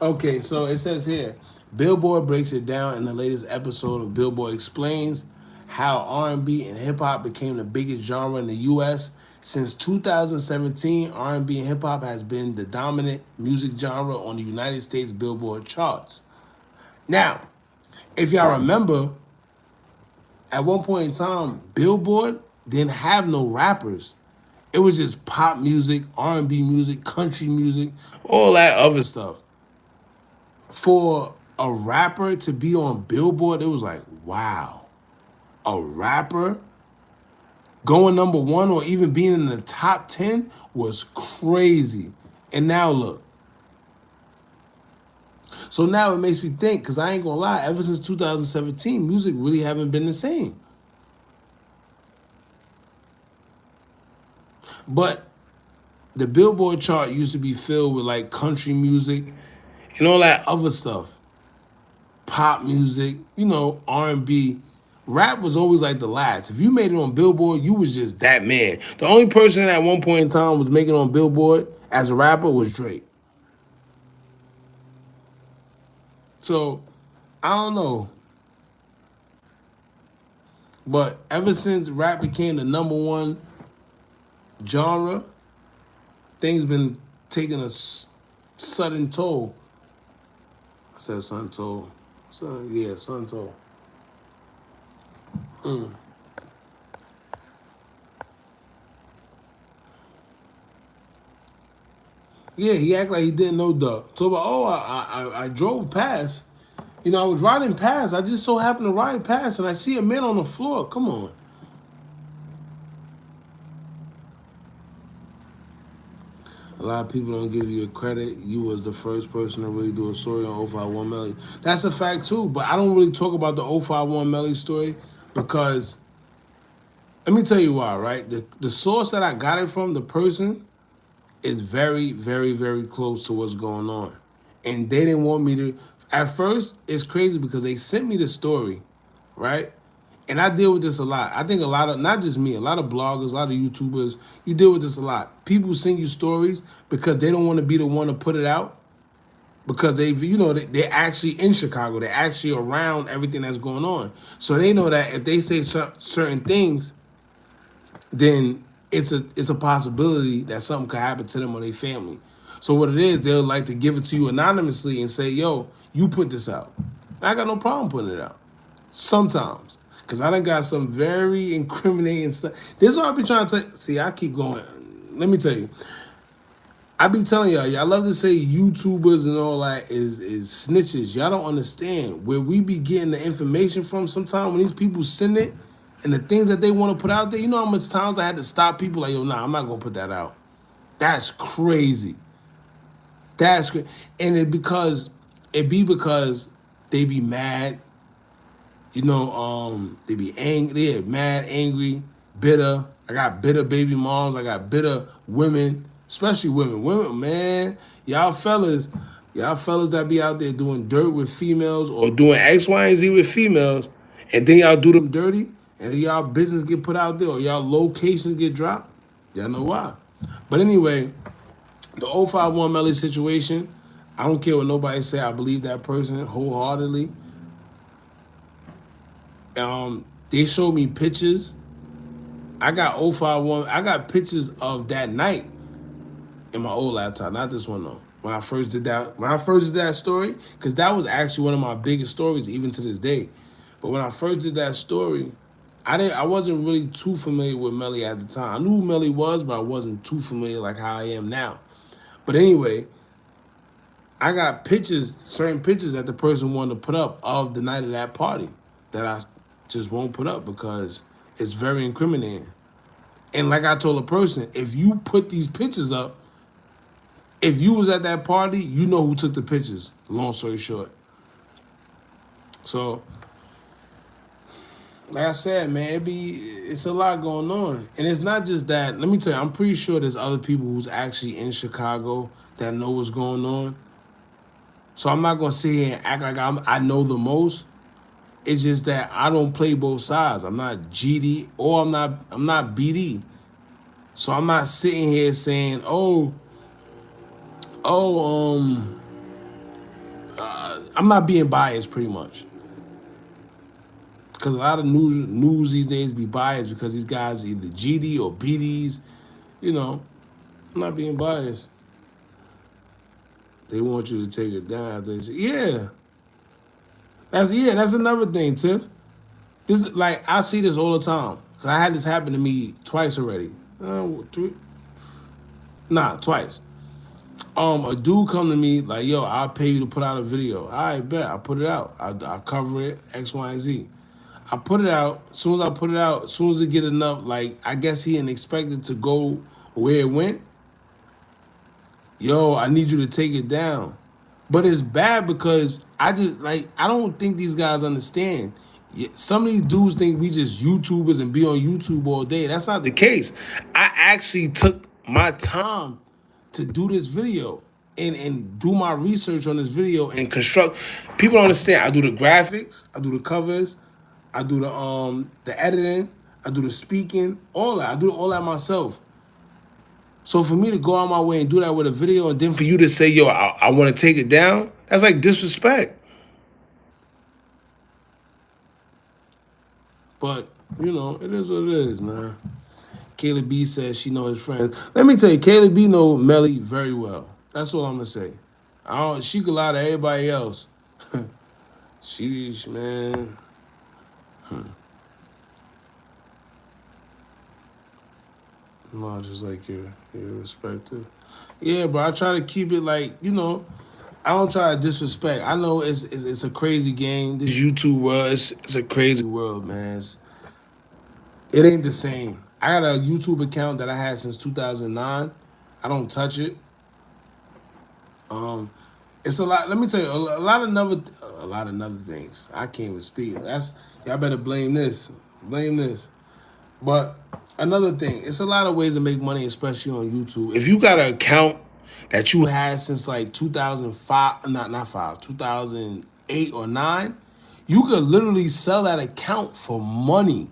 Okay, so it says here, Billboard breaks it down in the latest episode of Billboard Explains how R&B and hip hop became the biggest genre in the U.S. Since 2017, R&B and hip hop has been the dominant music genre on the United States Billboard charts. Now, if y'all remember, at one point in time, Billboard didn't have no rappers. It was just pop music, R&B music, country music, all that other stuff. For a rapper to be on Billboard, it was like, wow, a rapper going number one or even being in the top 10 was crazy. And now look. So now it makes me think, because I ain't gonna lie, ever since 2017, music really haven't been the same. But the Billboard chart used to be filled with like country music and all that other stuff. Pop music, R&B. Rap was always like the last. If you made it on Billboard, you was just that man. The only person at one point in time was making it on Billboard as a rapper was Drake. So, I don't know. But ever since rap became the number one genre, things been taking a sudden toll. I said sudden toll. Sudden toll. Yeah, he act like he didn't know Durk. So, I drove past. I was riding past. I just so happened to ride past, and I see a man on the floor. Come on. A lot of people don't give you a credit. You was the first person to really do a story on 051 Melly. That's a fact too, but I don't really talk about the 051 Melly story because let me tell you why, right? The source that I got it from, the person, is very, very, very close to what's going on. And they didn't want me to. At first, it's crazy because they sent me the story, right? And I deal with this a lot. I think a lot of, not just me, a lot of bloggers, a lot of YouTubers, you deal with this a lot. People send you stories because they don't want to be the one to put it out because they're actually in Chicago. They're actually around everything that's going on. So they know that if they say certain things, then it's a possibility that something could happen to them or their family. So what it is, they'll like to give it to you anonymously and say, yo, you put this out. I got no problem putting it out. Sometimes. Because I done got some very incriminating stuff. This is what I be trying to tell. See, I keep going. Let me tell you. I be telling y'all love to say YouTubers and all that is snitches. Y'all don't understand where we be getting the information from sometimes when these people send it and the things that they want to put out there. You know how much times I had to stop people like, yo, nah, I'm not going to put that out. That's crazy. That's crazy. And because they be mad. They be angry, yeah, mad, angry, bitter. I got bitter baby moms. I got bitter women, especially women. Women, man, y'all fellas that be out there doing dirt with females or doing X, Y, and Z with females, and then y'all do them dirty, and then y'all business get put out there or y'all locations get dropped. Y'all know why. But anyway, the 051 Melly situation, I don't care what nobody say. I believe that person wholeheartedly. They showed me pictures I got 051. I got pictures of that night in my old laptop, not this one though. When I first did that story, because that was actually one of my biggest stories, even to this day. But when I first did that story, I wasn't really too familiar with Melly at the time. I knew who Melly was, but I wasn't too familiar like how I am now. But anyway, I got pictures, certain pictures that the person wanted to put up of the night of that party that I just won't put up because it's very incriminating. And like I told a person, if you put these pictures up, if you was at that party, you know who took the pictures. Long story short. So, like I said, man, it's a lot going on. And it's not just that. Let me tell you, I'm pretty sure there's other people who's actually in Chicago that know what's going on. So I'm not gonna sit here and act like I know the most. It's just that I don't play both sides. I'm not GD or I'm not BD. So I'm not sitting here saying, oh, I'm not being biased pretty much. Because a lot of news these days be biased because these guys either GD or BDs. You know, I'm not being biased. They want you to take it down. They say, yeah, that's another thing, Tiff. This like I see this all the time. Cause I had this happen to me twice already. Three, nah, twice. A dude come to me like, yo, I'll pay you to put out a video. I bet I put it out. I cover it X, Y, and Z. I put it out. As soon as I put it out, as soon as it get enough, like I guess he didn't expect it to go where it went. Yo, I need you to take it down. But it's bad because I don't think these guys understand. Some of these dudes think we just YouTubers and be on YouTube all day. That's not the case. I actually took my time to do this video and do my research on this video and construct. People don't understand. I do the graphics, I do the covers, I do the editing, I do the speaking, all that. I do all that myself. So for me to go out my way and do that with a video, and then for you to say, "Yo, I want to take it down," that's like disrespect. But you know, it is what it is, man. Kayla B says she knows his friends. Let me tell you, Kayla B know Melly very well. That's what I'm gonna say. She could lie to everybody else. Sheesh, man. No, just like your perspective. Yeah, but I try to keep it like, I don't try to disrespect. I know it's a crazy game. This YouTube world, it's a crazy world, man. It ain't the same. I got a YouTube account that I had since 2009. I don't touch it. Um, it's a lot. Let me tell you, a lot of other things. I can't even speak. Y'all better blame this. But another thing, it's a lot of ways to make money, especially on YouTube. If you got an account that you had since like 2005, not five, 2008 or 9, you could literally sell that account for money.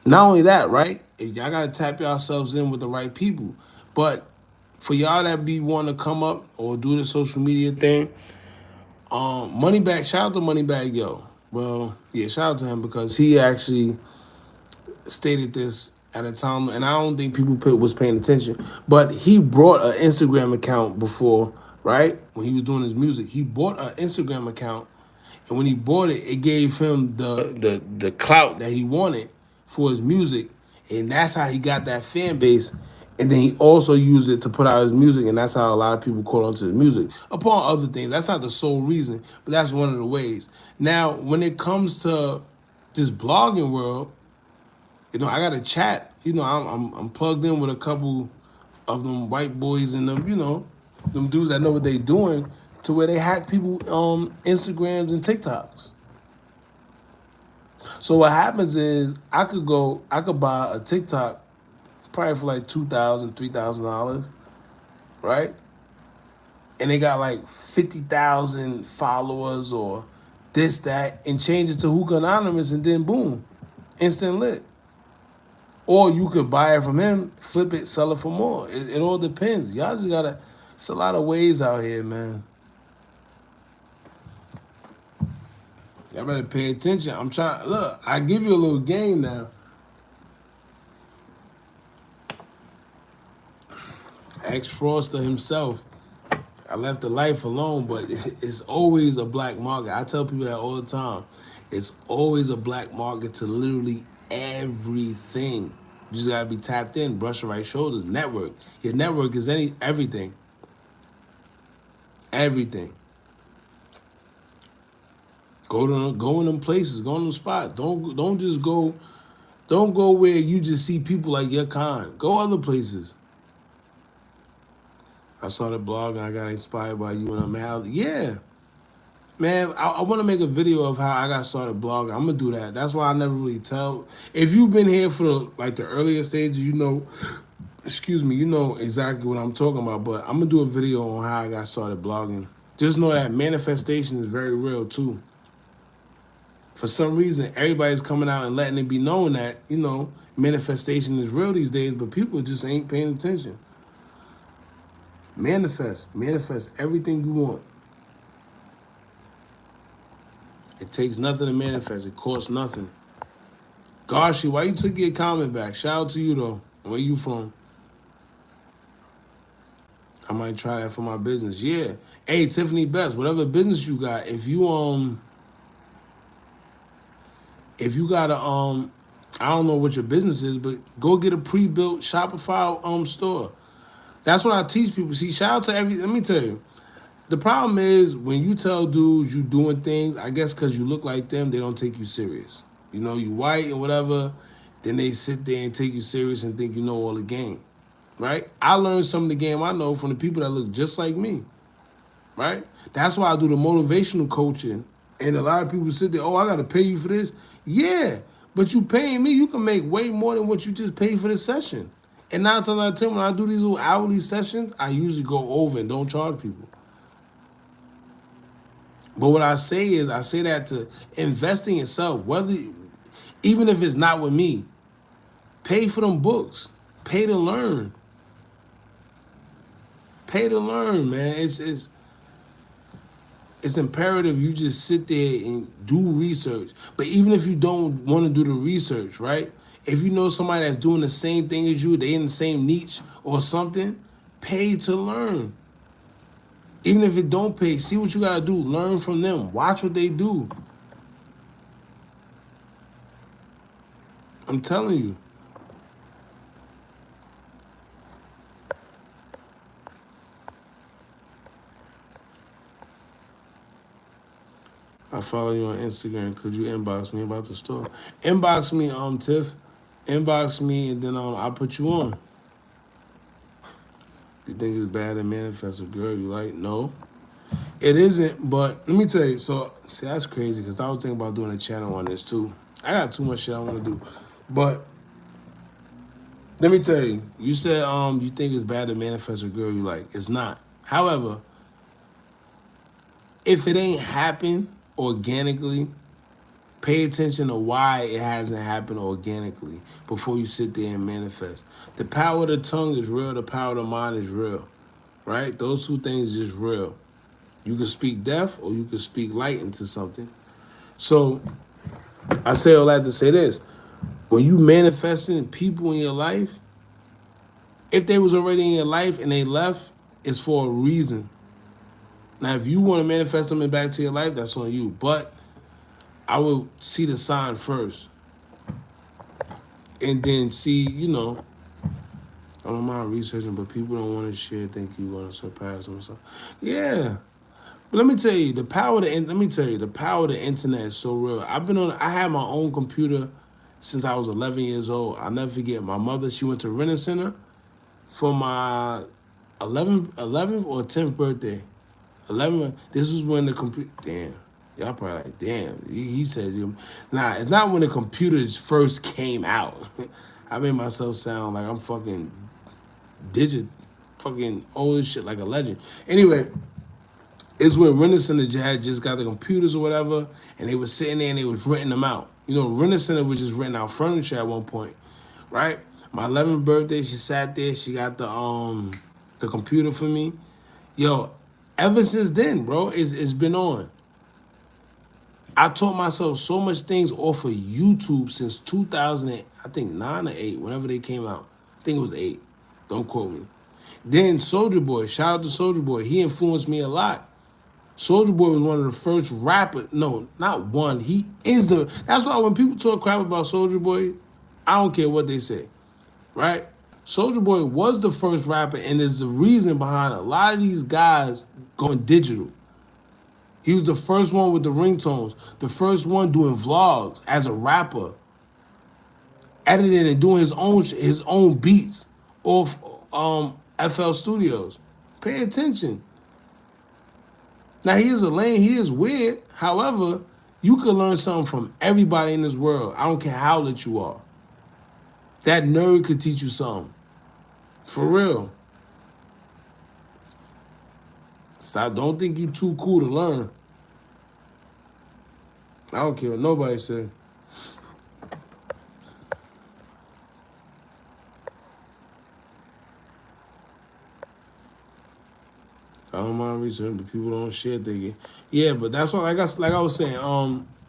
Not only that, right? If y'all gotta tap yourselves in with the right people. But for y'all that be wanting to come up or do the social media thing, Moneybag, shout out to Moneybag Yo. Well, yeah, shout out to him because he actually stated this at a time, and I don't think people was paying attention. But he brought an Instagram account before, right? When he was doing his music, he bought an Instagram account, and when he bought it, it gave him the clout that he wanted for his music, and that's how he got that fan base. And then he also used it to put out his music, and that's how a lot of people caught on to his music. Upon other things, that's not the sole reason, but that's one of the ways. Now, when it comes to this blogging world, I got a chat. I'm plugged in with a couple of them white boys and them dudes that know what they doing to where they hack people Instagrams and TikToks. So what happens is I could buy a TikTok probably for like $2,000, $3,000, right? And they got like 50,000 followers or this, that, and change it to Hookah Anonymous, and then boom, instant lit. Or you could buy it from him, flip it, sell it for more. It all depends. Y'all just gotta. It's a lot of ways out here, man. Y'all better pay attention. I'm trying. Look, I give you a little game now. Ask Froster himself. I left the life alone, but it's always a black market. I tell people that all the time. It's always a black market to literally everything. You just gotta be tapped in, brush the right shoulders, network. Your network is everything. Everything. Go in them places, go in them spots. Don't just go. Don't go where you just see people like your kind. Go other places. I started blogging. I got inspired by you, and I'm out. Yeah, man. I want to make a video of how I got started blogging. I'm gonna do that. That's why I never really tell. If you've been here for the earlier stages, you know. Excuse me, you know exactly what I'm talking about. But I'm gonna do a video on how I got started blogging. Just know that manifestation is very real too. For some reason, everybody's coming out and letting it be known that, you know, manifestation is real these days, but people just ain't paying attention. Manifest everything you want. It takes nothing to manifest. It costs nothing. Gashi, why you took your comment back? Shout out to you though. Where you from? I might try that for my business. Yeah. Hey, Tiffany Best, whatever business you got, if you got a I don't know what your business is, but go get a pre-built Shopify store. That's what I teach people. See, shout out to let me tell you. The problem is when you tell dudes you doing things, I guess because you look like them, they don't take you serious. You know, you white and whatever, then they sit there and take you serious and think you know all the game, right? I learned some of the game I know from the people that look just like me, right? That's why I do the motivational coaching. And a lot of people sit there, oh, I got to pay you for this. Yeah, but you paying me, you can make way more than what you just paid for this session. And 9 times out of 10, when I do these little hourly sessions, I usually go over and don't charge people. But what I say is, I say that to invest in yourself, even if it's not with me, pay for them books, pay to learn. Pay to learn, man. It's imperative you just sit there and do research. But even if you don't want to do the research, right? If you know somebody that's doing the same thing as you, they in the same niche or something, pay to learn. Even if it don't pay, see what you gotta do. Learn from them. Watch what they do. I'm telling you. I follow you on Instagram. Could you inbox me about the store? Inbox me, Tiff. Inbox me, and then I'll put you on. You think it's bad to manifest a girl you like? No, it isn't. But let me tell you. So, see, that's crazy because I was thinking about doing a channel on this too. I got too much shit I want to do. But let me tell you. You said you think it's bad to manifest a girl you like. It's not. However, if it ain't happened organically, pay attention to why it hasn't happened organically before you sit there and manifest. The power of the tongue is real. The power of the mind is real, right? Those two things is just real. You can speak death or you can speak light into something. So I say all that to say this. When you manifesting people in your life, if they was already in your life and they left, it's for a reason. Now, if you want to manifest them back to your life, that's on you. But I will see the sign first. And then see, you know, I don't mind researching, but people don't want to share, think you're going to surpass them or something. Yeah. But let me tell you, the power of the internet is so real. I had my own computer since I was 11 years old. I'll never forget, my mother, she went to Renner Center for my 11th or 10th birthday. 11, this is when the computer, damn. Y'all probably like, damn, he says, nah, it's not when the computers first came out. I made myself sound like I'm fucking fucking old as shit, like a legend. Anyway, it's when Renner Center had just got the computers or whatever, and they was sitting there and they was renting them out. You know, Renner Center was just renting out furniture at one point, right? My 11th birthday, she sat there, she got the computer for me. Yo, ever since then, bro, it's been on. I taught myself so much things off of YouTube since 2000, I think 9 or 8, whenever they came out. I think it was 8. Don't quote me. Then Soldier Boy, shout out to Soldier Boy. He influenced me a lot. Soldier Boy was one of the first rappers. No, not one. He is the. That's why when people talk crap about Soldier Boy, I don't care what they say, right? Soldier Boy was the first rapper, and is the reason behind a lot of these guys going digital. He was the first one with the ringtones, the first one doing vlogs as a rapper, editing and doing his own beats off FL Studios. Pay attention. Now he is a lame, he is weird. However, you could learn something from everybody in this world. I don't care how lit you are. That nerd could teach you something. For real. Stop. Don't think you too cool to learn. I don't care what nobody say. I don't mind research, but people don't share thinking. Yeah, but that's what like I was saying.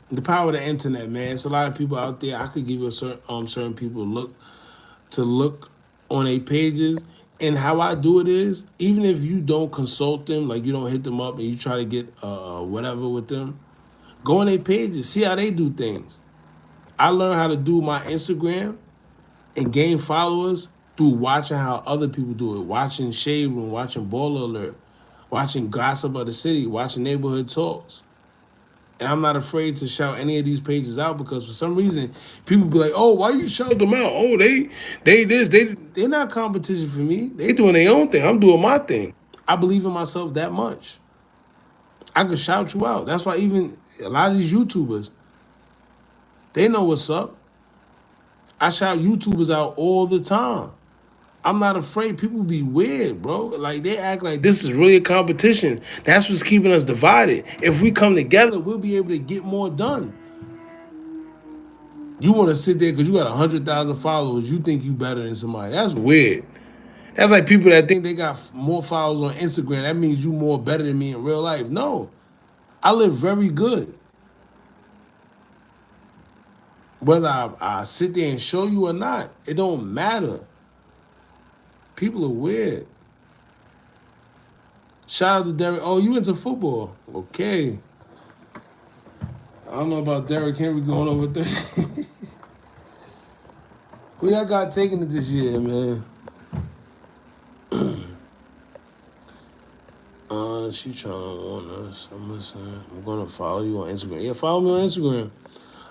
The power of the internet, man. It's a lot of people out there. I could give you a certain people to look on their pages. And how I do it is, even if you don't consult them, like you don't hit them up and you try to get whatever with them, go on their pages, see how they do things. I learned how to do my Instagram and gain followers through watching how other people do it, watching Shade Room, watching Baller Alert, watching Gossip of the City, watching Neighborhood Talks. And I'm not afraid to shout any of these pages out because for some reason people be like, "Oh, why you shout them out? Oh, they're not competition for me. They doing their own thing. I'm doing my thing. I believe in myself that much. I could shout you out. That's why even a lot of these YouTubers, they know what's up. I shout YouTubers out all the time. I'm not afraid. People be weird, bro. Like they act like this is really a competition. That's what's keeping us divided. If we come together, we'll be able to get more done. You want to sit there because you got 100,000 followers. You think you better than somebody. That's weird. That's like people that think they got more followers on Instagram. That means you more better than me in real life. No, I live very good. Whether I sit there and show you or not, it don't matter. People are weird. Shout out to Derek. Oh, you into football? Okay. I don't know about Derrick Henry going over there. Who y'all got taking it this year, man? She trying to warn us. I'm listening. I'm gonna follow you on Instagram. Yeah, follow me on Instagram.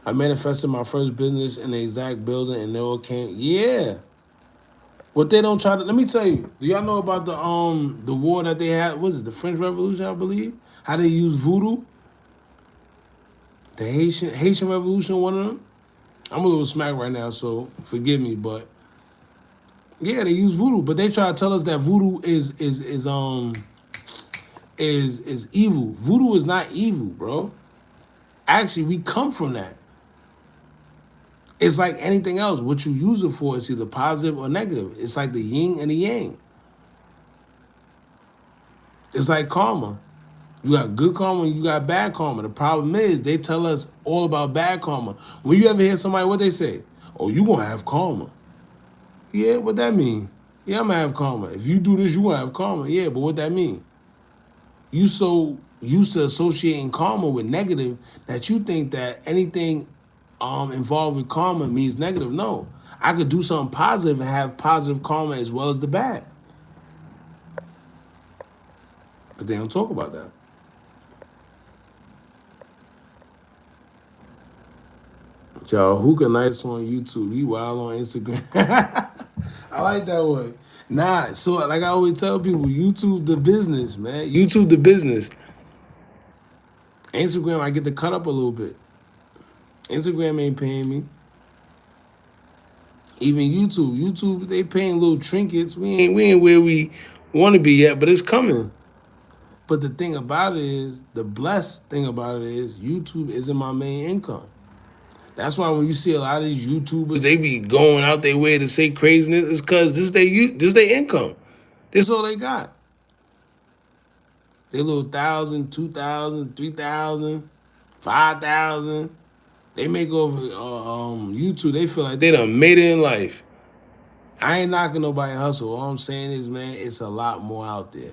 I manifested my first business in the exact building, and they all came. Yeah. What they don't try to let me tell you. Do y'all know about the war that they had? What is it? The French Revolution, I believe. How they use voodoo. The Haitian Revolution, one of them. I'm a little smacked right now, so forgive me, but yeah, they use voodoo, but they try to tell us that voodoo is evil. Voodoo is not evil, bro. Actually, we come from that. It's like anything else. What you use it for is either positive or negative. It's like the yin and the yang. It's like karma. You got good karma and you got bad karma. The problem is they tell us all about bad karma. When you ever hear somebody, what they say? Oh, you gonna have karma. Yeah, what that mean? Yeah, I'm gonna have karma. If you do this, you gonna have karma. Yeah, but what that mean? You so used to associating karma with negative that you think that anything involved with karma means negative. No. I could do something positive and have positive karma as well as the bad. But they don't talk about that. Y'all, Hookah Nights on YouTube. He wild on Instagram. I like that one. Nah, so like I always tell people, YouTube the business, man. YouTube the business. Instagram, I get to cut up a little bit. Instagram ain't paying me. Even YouTube, they paying little trinkets. We ain't where we want to be yet, but it's coming. But the thing about it is, the blessed thing about it is, YouTube isn't my main income. That's why when you see a lot of these YouTubers, they be going out their way to say craziness. It's because this is their income. This all they got. They little 1,000, 2,000, 3,000 5,000. They make over YouTube. They feel like they done made it in life. I ain't knocking nobody hustle. All I'm saying is, man, it's a lot more out there.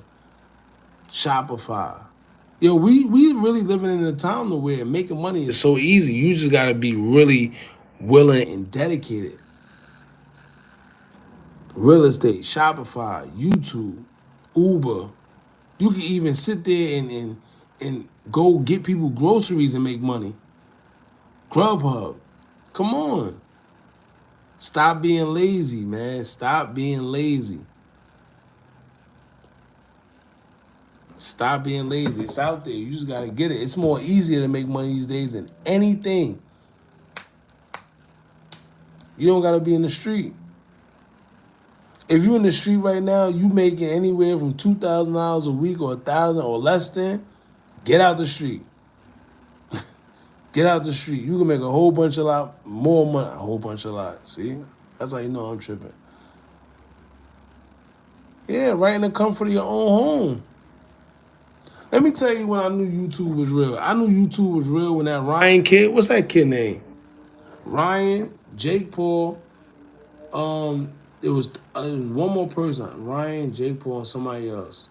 Shopify. Yo, we really living in a time where making money is so easy. You just gotta be really willing and dedicated. Real estate, Shopify, YouTube, Uber. You can even sit there and go get people groceries and make money. Grubhub. Come on. Stop being lazy, man. Stop being lazy. Stop being lazy. It's out there. You just gotta get it. It's more easier to make money these days than anything. You don't gotta be in the street. If you're in the street right now, you making anywhere from $2,000 a week or 1,000 or less than, get out the street. Get out the street. You can make a whole bunch of lot more money. A whole bunch of lot. See? That's how you know I'm tripping. Yeah, right in the comfort of your own home. Let me tell you when I knew YouTube was real. I knew YouTube was real when that Ryan kid, what's that kid name? Ryan, Jake Paul, it was one more person. Ryan, Jake Paul, and somebody else.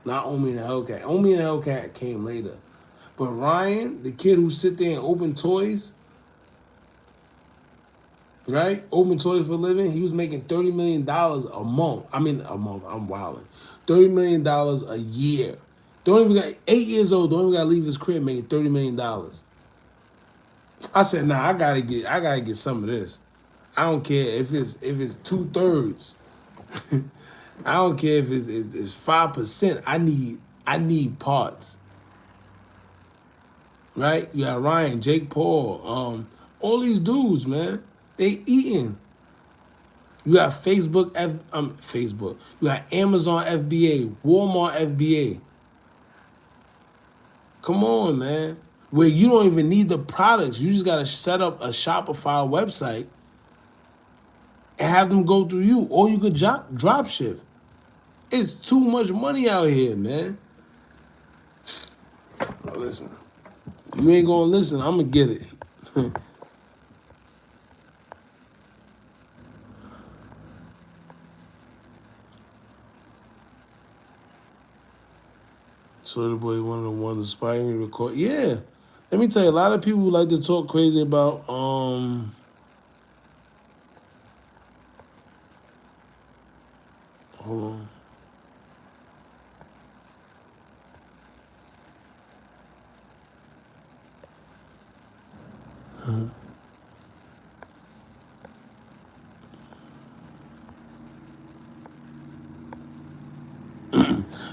Not Omi and the Hellcat. Omi and the Hellcat came later. But Ryan, the kid who sit there and open toys, right? Open toys for a living. He was making $30 million a month. I mean, a month. I'm wilding. $30 million a year. Don't even got 8 years old. Don't even got to leave his crib making $30 million. I said, nah, I gotta get some of this. I don't care if it's 2/3. I don't care if it's 5%. I need parts. Right? You got Ryan, Jake Paul, all these dudes, man. They eating. You got Facebook. You got Amazon FBA, Walmart FBA. Come on, man. Where you don't even need the products. You just gotta set up a Shopify website and have them go through you. Or you could drop ship. It's too much money out here, man. Now listen. You ain't gonna listen, I'm gonna get it. Soulja Boy, one of the ones inspiring me to record. Yeah. Let me tell you, a lot of people like to talk crazy about hold on.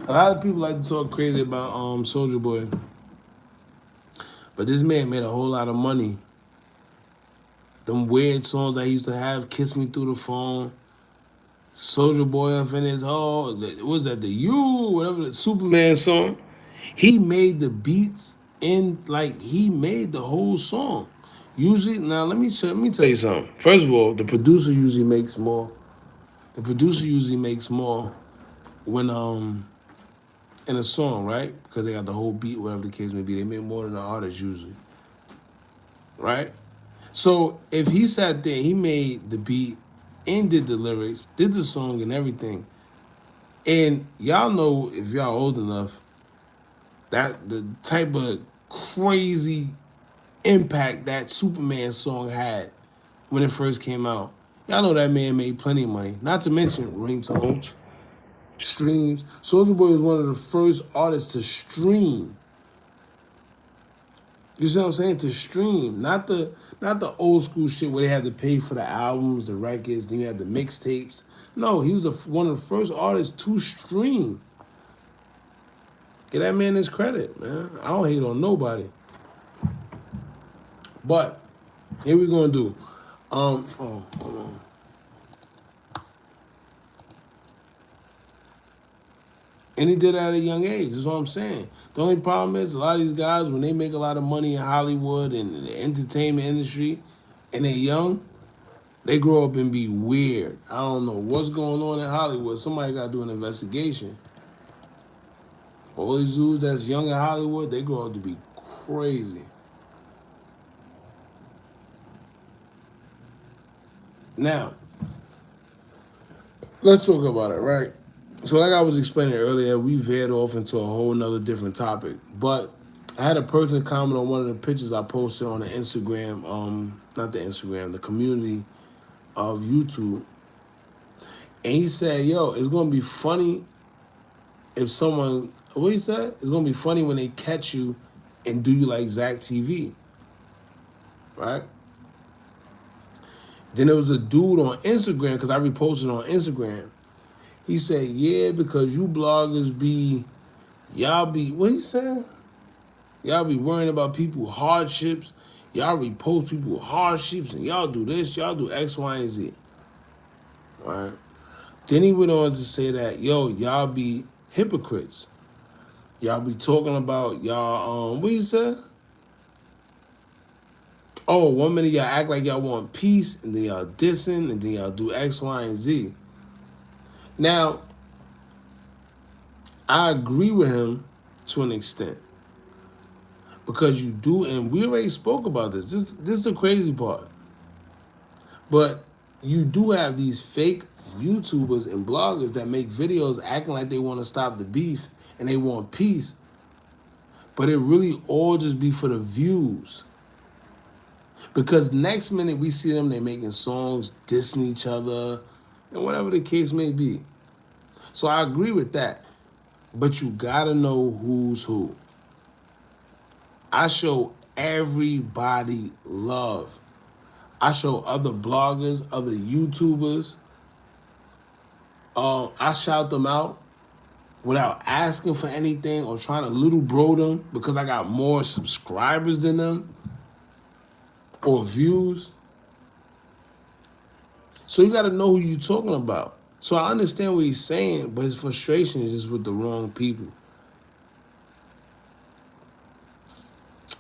A lot of people like to talk crazy about Soulja Boy. But this man made a whole lot of money. Them weird songs I used to have, Kiss Me Through the Phone, Soulja Boy up in his hall, what was that, the You, whatever, the Superman song. He made the beats and like he made the whole song. Usually, now let me tell you something. First of all, the producer usually makes more. The producer usually makes more when in a song, right? Because they got the whole beat, whatever the case may be. They make more than the artist usually, right? So if he sat there, he made the beat and did the lyrics, did the song and everything. And y'all know, if y'all old enough, that the type of crazy impact that Superman song had when it first came out. Y'all know that man made plenty of money. Not to mention ringtones, streams. Soulja Boy was one of the first artists to stream. You see what I'm saying? To stream, not the old school shit where they had to pay for the albums, the records, then you had the mixtapes. No, he was one of the first artists to stream. Get that man his credit, man. I don't hate on nobody. But here we gonna do. Hold on. And he did it at a young age. That's what I'm saying. The only problem is a lot of these guys, when they make a lot of money in Hollywood and the entertainment industry, and they're young, they grow up and be weird. I don't know what's going on in Hollywood. Somebody got to do an investigation. All these dudes that's young in Hollywood, they grow up to be crazy. Now, let's talk about it, right? So, like I was explaining earlier, we veered off into a whole nother different topic. But I had a person comment on one of the pictures I posted on the Instagram, not the Instagram, the community of YouTube. And he said, yo, it's gonna be funny if someone, what he said? It's gonna be funny when they catch you and do you like Zach TV, right? Then there was a dude on Instagram, because I reposted on Instagram. He said, yeah, because you bloggers y'all be, what he said? Y'all be worrying about people hardships. Y'all repost people hardships and y'all do this, y'all do X, Y, and Z. Right? Then he went on to say that, yo, y'all be hypocrites. Y'all be talking about y'all, what you said? Oh, 1 minute y'all act like y'all want peace, and then y'all dissing, and then y'all do X, Y, and Z. Now, I agree with him to an extent. Because you do, and we already spoke about this. This is the crazy part. But you do have these fake YouTubers and bloggers that make videos acting like they want to stop the beef and they want peace. But it really all just be for the views. Because next minute we see them, they making songs, dissing each other, and whatever the case may be. So I agree with that. But you gotta know who's who. I show everybody love. I show other bloggers, other YouTubers. I shout them out without asking for anything or trying to little bro them because I got more subscribers than them or views. So you got to know who you're talking about. So I understand what he's saying, but his frustration is just with the wrong people.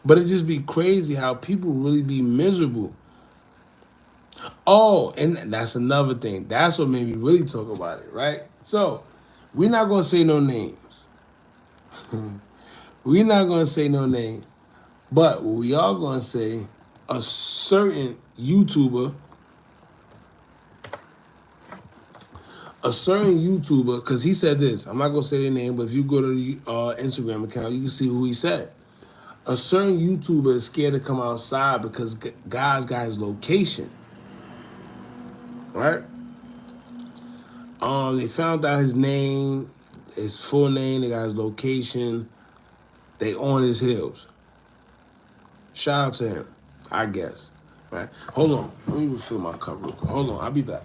But it just be crazy how people really be miserable. Oh, and that's another thing. That's what made me really talk about it, right? So we're not going to say no names. We're not going to say no names. But what we are going to say, a certain YouTuber, because he said this. I'm not going to say their name, but if you go to the Instagram account, you can see who he said. A certain YouTuber is scared to come outside because God's got his location. Right? They found out his name, his full name, they got his location. They on his heels. Shout out to him, I guess. Right? Hold on. Let me refill my cup real quick. Hold on, I'll be back.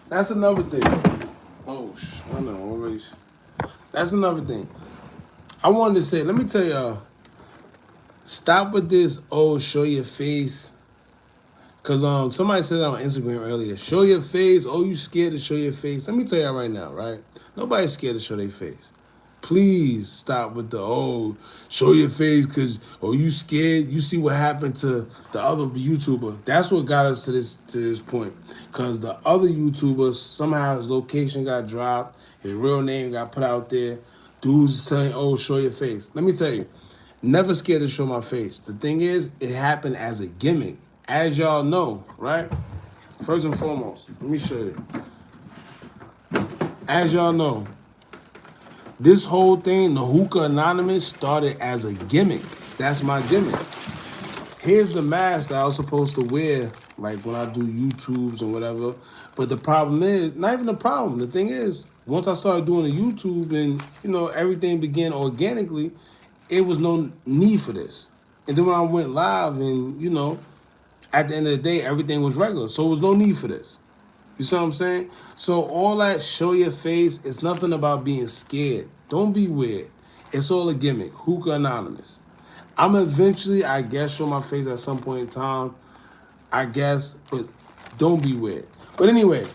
That's another thing. Oh, I know already. That's another thing. I wanted to say, let me tell y'all, stop with this, oh, show your face. Cause somebody said that on Instagram earlier. Show your face. Oh, you scared to show your face? Let me tell y'all right now, right? Nobody's scared to show their face. Please stop with the show your face because you scared. You see what happened to the other YouTuber. That's what got us to this point. Cause the other YouTubers somehow his location got dropped, his real name got put out there. Dudes saying, "Oh, show your face." Let me tell you, never scared to show my face. The thing is, it happened as a gimmick, as y'all know, right? First and foremost, let me show you. As y'all know, this whole thing, the Hookah Anonymous, started as a gimmick. That's my gimmick. Here's the mask that I was supposed to wear, like when I do YouTubes and whatever. But the problem is, not even the problem. The thing is, once I started doing the YouTube and, everything began organically, it was no need for this. And then when I went live and, at the end of the day, everything was regular. So it was no need for this. You see what I'm saying? So all that show your face, it's nothing about being scared. Don't be weird. It's all a gimmick. Hookah Anonymous. I'm eventually, I guess, show my face at some point in time. I guess, but don't be weird. But anyway,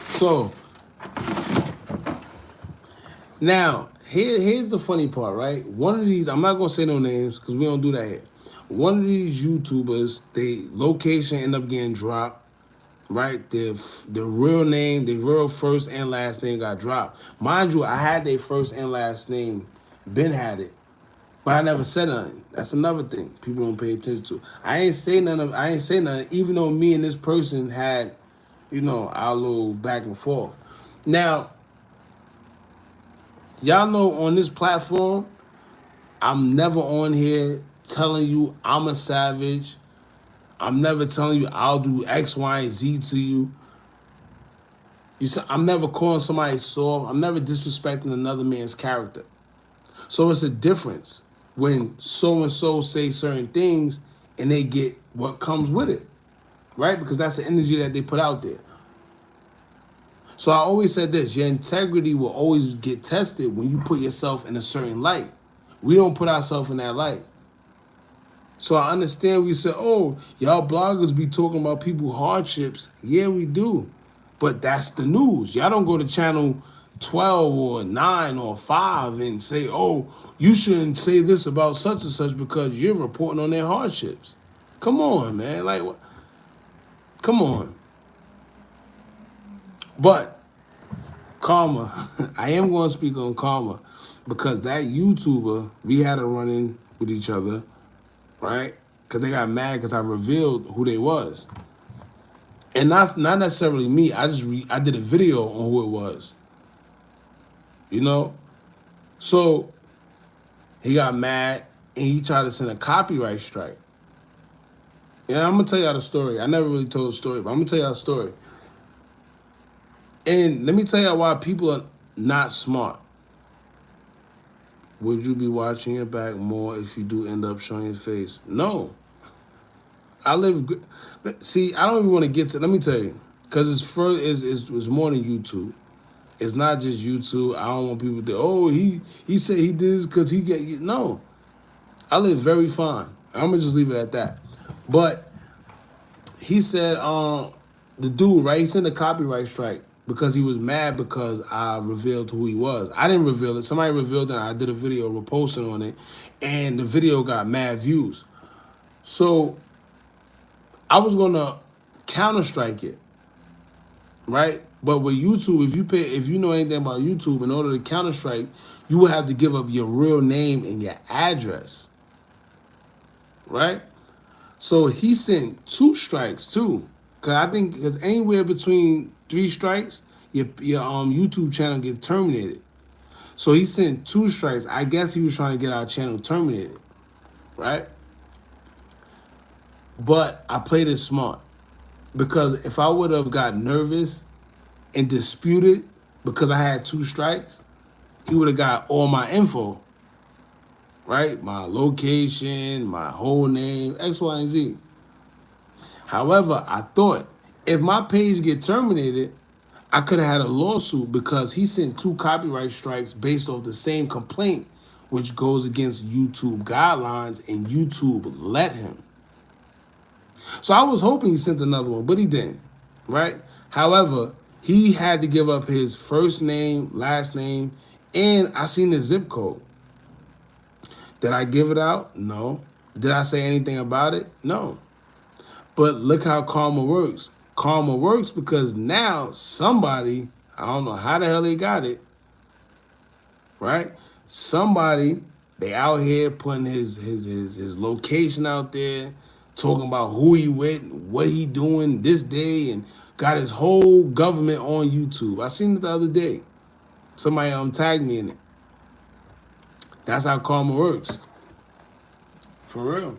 so now here's the funny part, right? One of these, I'm not gonna say no names because we don't do that here. One of these YouTubers, they location end up getting dropped. Right, the real name, the real first and last name got dropped. Mind you, I had their first and last name, Ben had it, but I never said nothing. That's another thing people don't pay attention to. I ain't say nothing, even though me and this person had, our little back and forth. Now, y'all know on this platform, I'm never on here telling you I'm a savage. I'm never telling you I'll do X, Y, and Z to you. I'm never calling somebody soft. I'm never disrespecting another man's character. So it's a difference when so-and-so say certain things and they get what comes with it, right? Because that's the energy that they put out there. So I always said this, your integrity will always get tested when you put yourself in a certain light. We don't put ourselves in that light. So I understand we say, oh, y'all bloggers be talking about people hardships. Yeah, we do. But that's the news. Y'all don't go to channel 12 or 9 or 5 and say, oh, you shouldn't say this about such and such because you're reporting on their hardships. Come on, man. Like, what? Come on. But karma, I am going to speak on karma because that YouTuber, we had a run-in with each other. Right? Because they got mad because I revealed who they was. And that's not necessarily me. I did a video on who it was. So he got mad and he tried to send a copyright strike. Yeah, I'm going to tell y'all the story. I never really told the story, but I'm going to tell y'all the story. And let me tell y'all why people are not smart. Would you be watching it back more if you do end up showing your face? No. See, I don't even want to get to, let me tell you, because it's more than YouTube. It's not just YouTube. I don't want people to, oh, he said he did this because he get, no. I live very fine. I'm going to just leave it at that. But he said, the dude, right, he sent a copyright strike because he was mad because I revealed who he was. I didn't reveal it. Somebody revealed it, and I did a video reposting on it, and the video got mad views. So I was gonna counter-strike it, right? But with YouTube, if you know anything about YouTube, in order to counter-strike, you will have to give up your real name and your address, right? So he sent 2 strikes too, cause I think because anywhere between 3 strikes, your YouTube channel get terminated. So he sent 2 strikes. I guess he was trying to get our channel terminated, right? But I played it smart because if I would have got nervous and disputed because I had 2 strikes, he would have got all my info, right? My location, my whole name, X, Y, and Z. However, I thought if my page get terminated, I could have had a lawsuit because he sent 2 copyright strikes based off the same complaint, which goes against YouTube guidelines, and YouTube let him. So I was hoping he sent another one, but he didn't, right? However, he had to give up his first name, last name, and I seen the zip code. Did I give it out? No. Did I say anything about it? No. But look how karma works. Karma works because now somebody, I don't know how the hell they got it, right? Somebody, they out here putting his location out there, talking about who he with, what he doing this day, and got his whole government on YouTube. I seen it the other day. Somebody tagged me in it. That's how karma works. For real.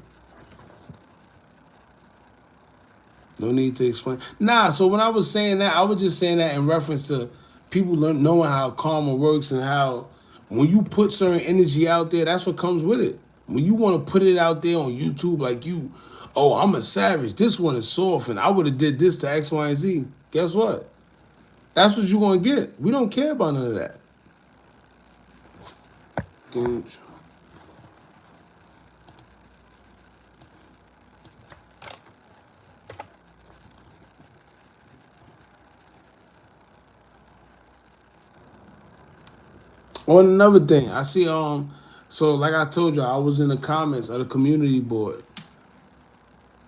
No need to explain. Nah, so when I was saying that, I was just saying that in reference to people knowing how karma works and how when you put certain energy out there, that's what comes with it. When you want to put it out there on YouTube like you, oh, I'm a savage. This one is soft and I would have did this to X, Y, and Z. Guess what? That's what you're going to get. We don't care about none of that. On another thing, I see so like I told you, I was in the comments of the community board,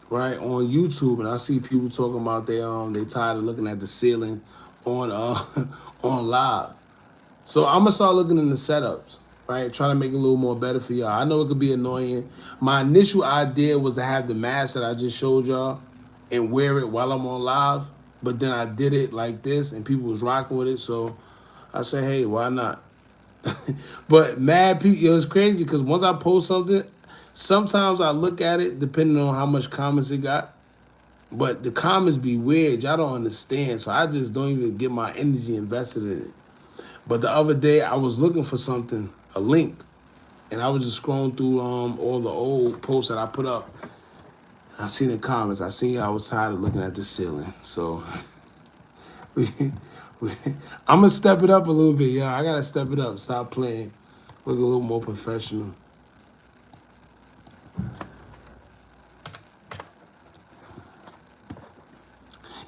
right, on YouTube, and I see people talking about they tired of looking at the ceiling on on live. So I'm gonna start looking in the setups, right? Trying to make it a little more better for y'all. I know it could be annoying. My initial idea was to have the mask that I just showed y'all and wear it while I'm on live, but then I did it like this and people was rocking with it, so I said, hey, why not? But mad people, it's crazy because once I post something, sometimes I look at it depending on how much comments it got. But the comments be weird. Y'all don't understand. So I just don't even get my energy invested in it. But the other day I was looking for something, a link, and I was just scrolling through all the old posts that I put up. I seen the comments. I seen I was tired of looking at the ceiling. So I'm gonna step it up a little bit, y'all. I gotta step it up. Stop playing. Look a little more professional.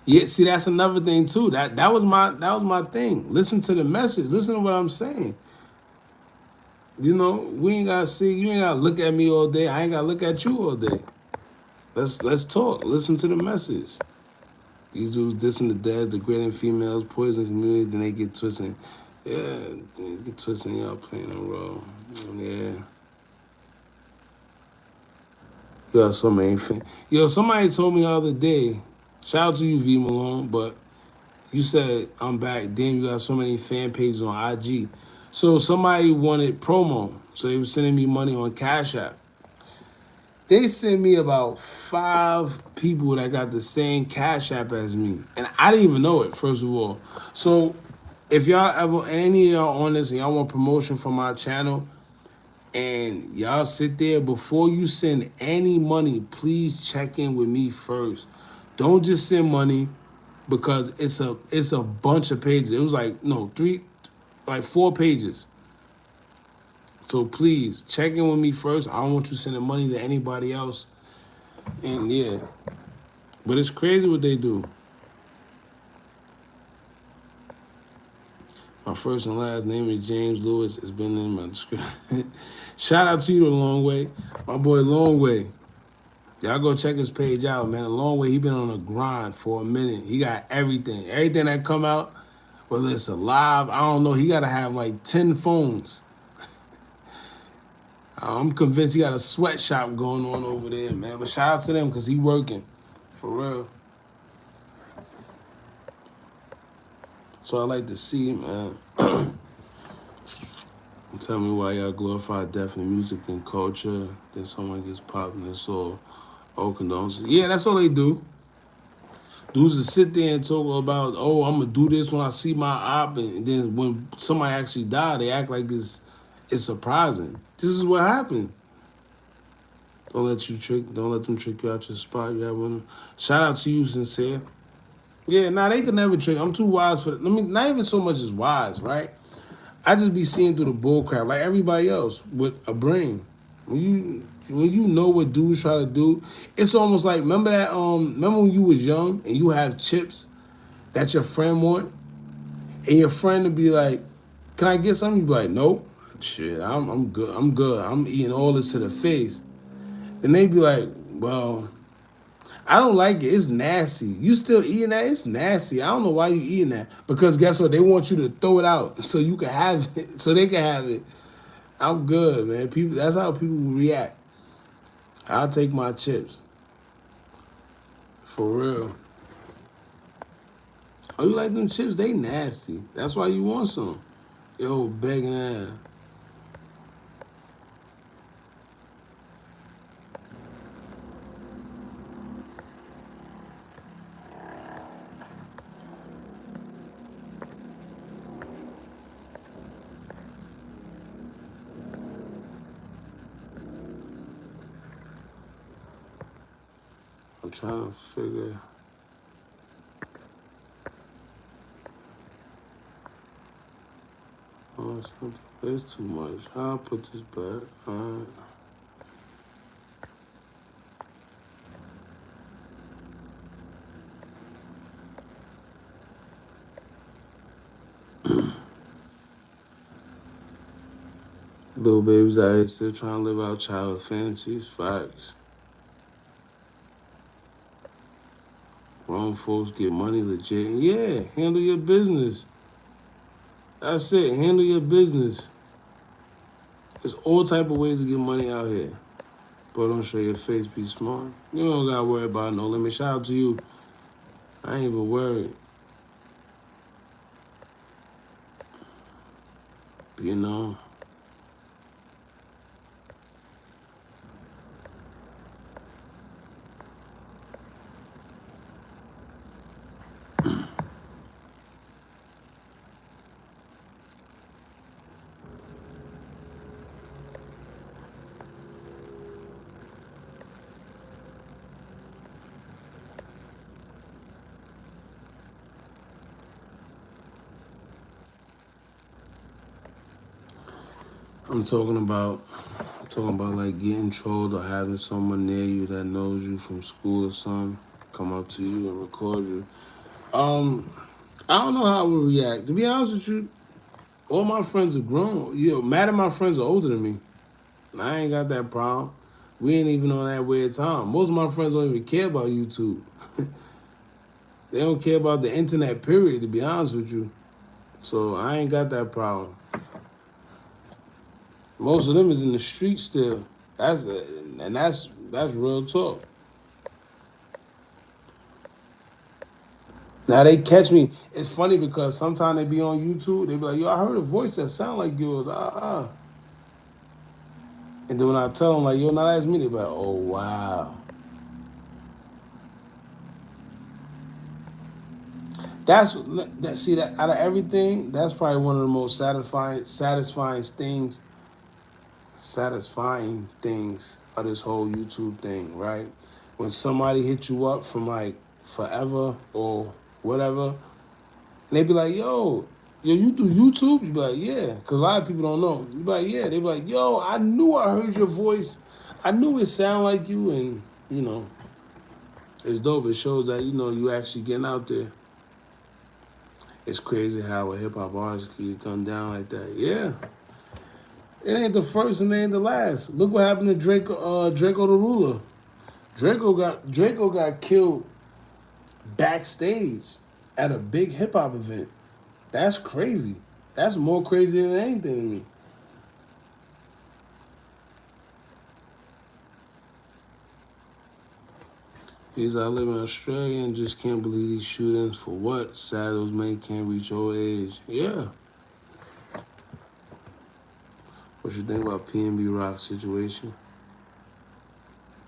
Yeah, see, that's another thing too. That was my thing. Listen to the message. Listen to what I'm saying. You know, we ain't gotta see. You ain't gotta look at me all day. I ain't gotta look at you all day. Let's talk. Listen to the message. These dudes dissing the dads, degrading females, poison the community, then they get twisting. Yeah, they get twisting. Y'all playing a role. Yeah. Yo, so many fans. Yo, somebody told me the other day. Shout out to you, V Malone, but you said I'm back. Damn, you got so many fan pages on IG. So somebody wanted promo, so they were sending me money on Cash App. They sent me about 5 people that got the same Cash App as me. And I didn't even know it, first of all. So if y'all ever, any of y'all on this and y'all want promotion from my channel, and y'all sit there, before you send any money, please check in with me first. Don't just send money because it's a bunch of pages. It was like, no, 4 pages. So please check in with me first. I don't want you sending money to anybody else. And yeah, but it's crazy what they do. My first and last name is James Lewis. It's been in my description. Shout out to you, The Long Way. My boy Long Way. Y'all go check his page out, man. The Long Way, he been on a grind for a minute. He got everything. Everything that come out, whether it's a live, I don't know. He got to have like 10 phones. I'm convinced he got a sweatshop going on over there, man. But shout out to them because he working. For real. So I like to see, man. Tell me why y'all glorify death in music and culture. Then someone gets popped in their soul. Oh, condolences. Yeah, that's all they do. Dudes just sit there and talk about, oh, I'm going to do this when I see my op. And then when somebody actually die, they act like it's surprising. This is what happened. Don't let them trick you out your spot. You have one. Shout out to you, Sincere. Yeah, they can never trick. I'm too wise for that. I mean, not even so much as wise, right? I just be seeing through the bull crap like everybody else with a brain, When you know what dudes try to do, it's almost like remember when you was young and you have chips that your friend want, and your friend would be like, "Can I get something?" You be like, "Nope, shit, I'm good. I'm good. I'm eating all this to the face." Then they be like, "Well, I don't like it. It's nasty. You still eating that? It's nasty. I don't know why you eating that." Because guess what? They want you to throw it out so you can have it, so they can have it. I'm good, man. People, that's how people react. I'll take my chips for real. Oh, you like them chips? They nasty. That's why you want some. Yo, begging ass. I'm trying to figure. Oh, it's too much. I'll put this back. Alright. Little babies out here still trying to live out childhood fantasies. Facts. Grown folks get money legit. Yeah, handle your business. That's it. Handle your business. There's all type of ways to get money out here. But don't show your face. Be smart. You don't gotta worry about no limit. Shout out to you. I ain't even worried. You know. I'm talking about like getting trolled or having someone near you that knows you from school or something come up to you and record you. Um, I don't know how I would react. To be honest with you, all my friends are grown. Mad at my friends are older than me. I ain't got that problem. We ain't even on that weird time. Most of my friends don't even care about YouTube. They don't care about the internet, period, to be honest with you. So I ain't got that problem. Most of them is in the street still. That's real talk. Now they catch me. It's funny because sometimes they be on YouTube. They be like, "Yo, I heard a voice that sound like yours." And then when I tell them like, "Yo, now that's me," they be like, "Oh wow." See that out of everything, that's probably one of the most satisfying things of this whole YouTube thing, right? When somebody hit you up from like forever or whatever, and they be like, yo, you do YouTube?" You be like, "Yeah," because a lot of people don't know. You be like, "Yeah." They be like, "Yo, I knew I heard your voice. I knew it sound like you," and it's dope. It shows that you actually getting out there. It's crazy how a hip hop artist can come down like that. Yeah, it ain't the first and it ain't the last. Look what happened to Draco the Ruler. Draco got killed backstage at a big hip hop event. That's crazy. That's more crazy than anything to me. I live in Australia and just can't believe these shootings. For what? Sad those men can't reach old age. Yeah. What you think about PNB Rock situation?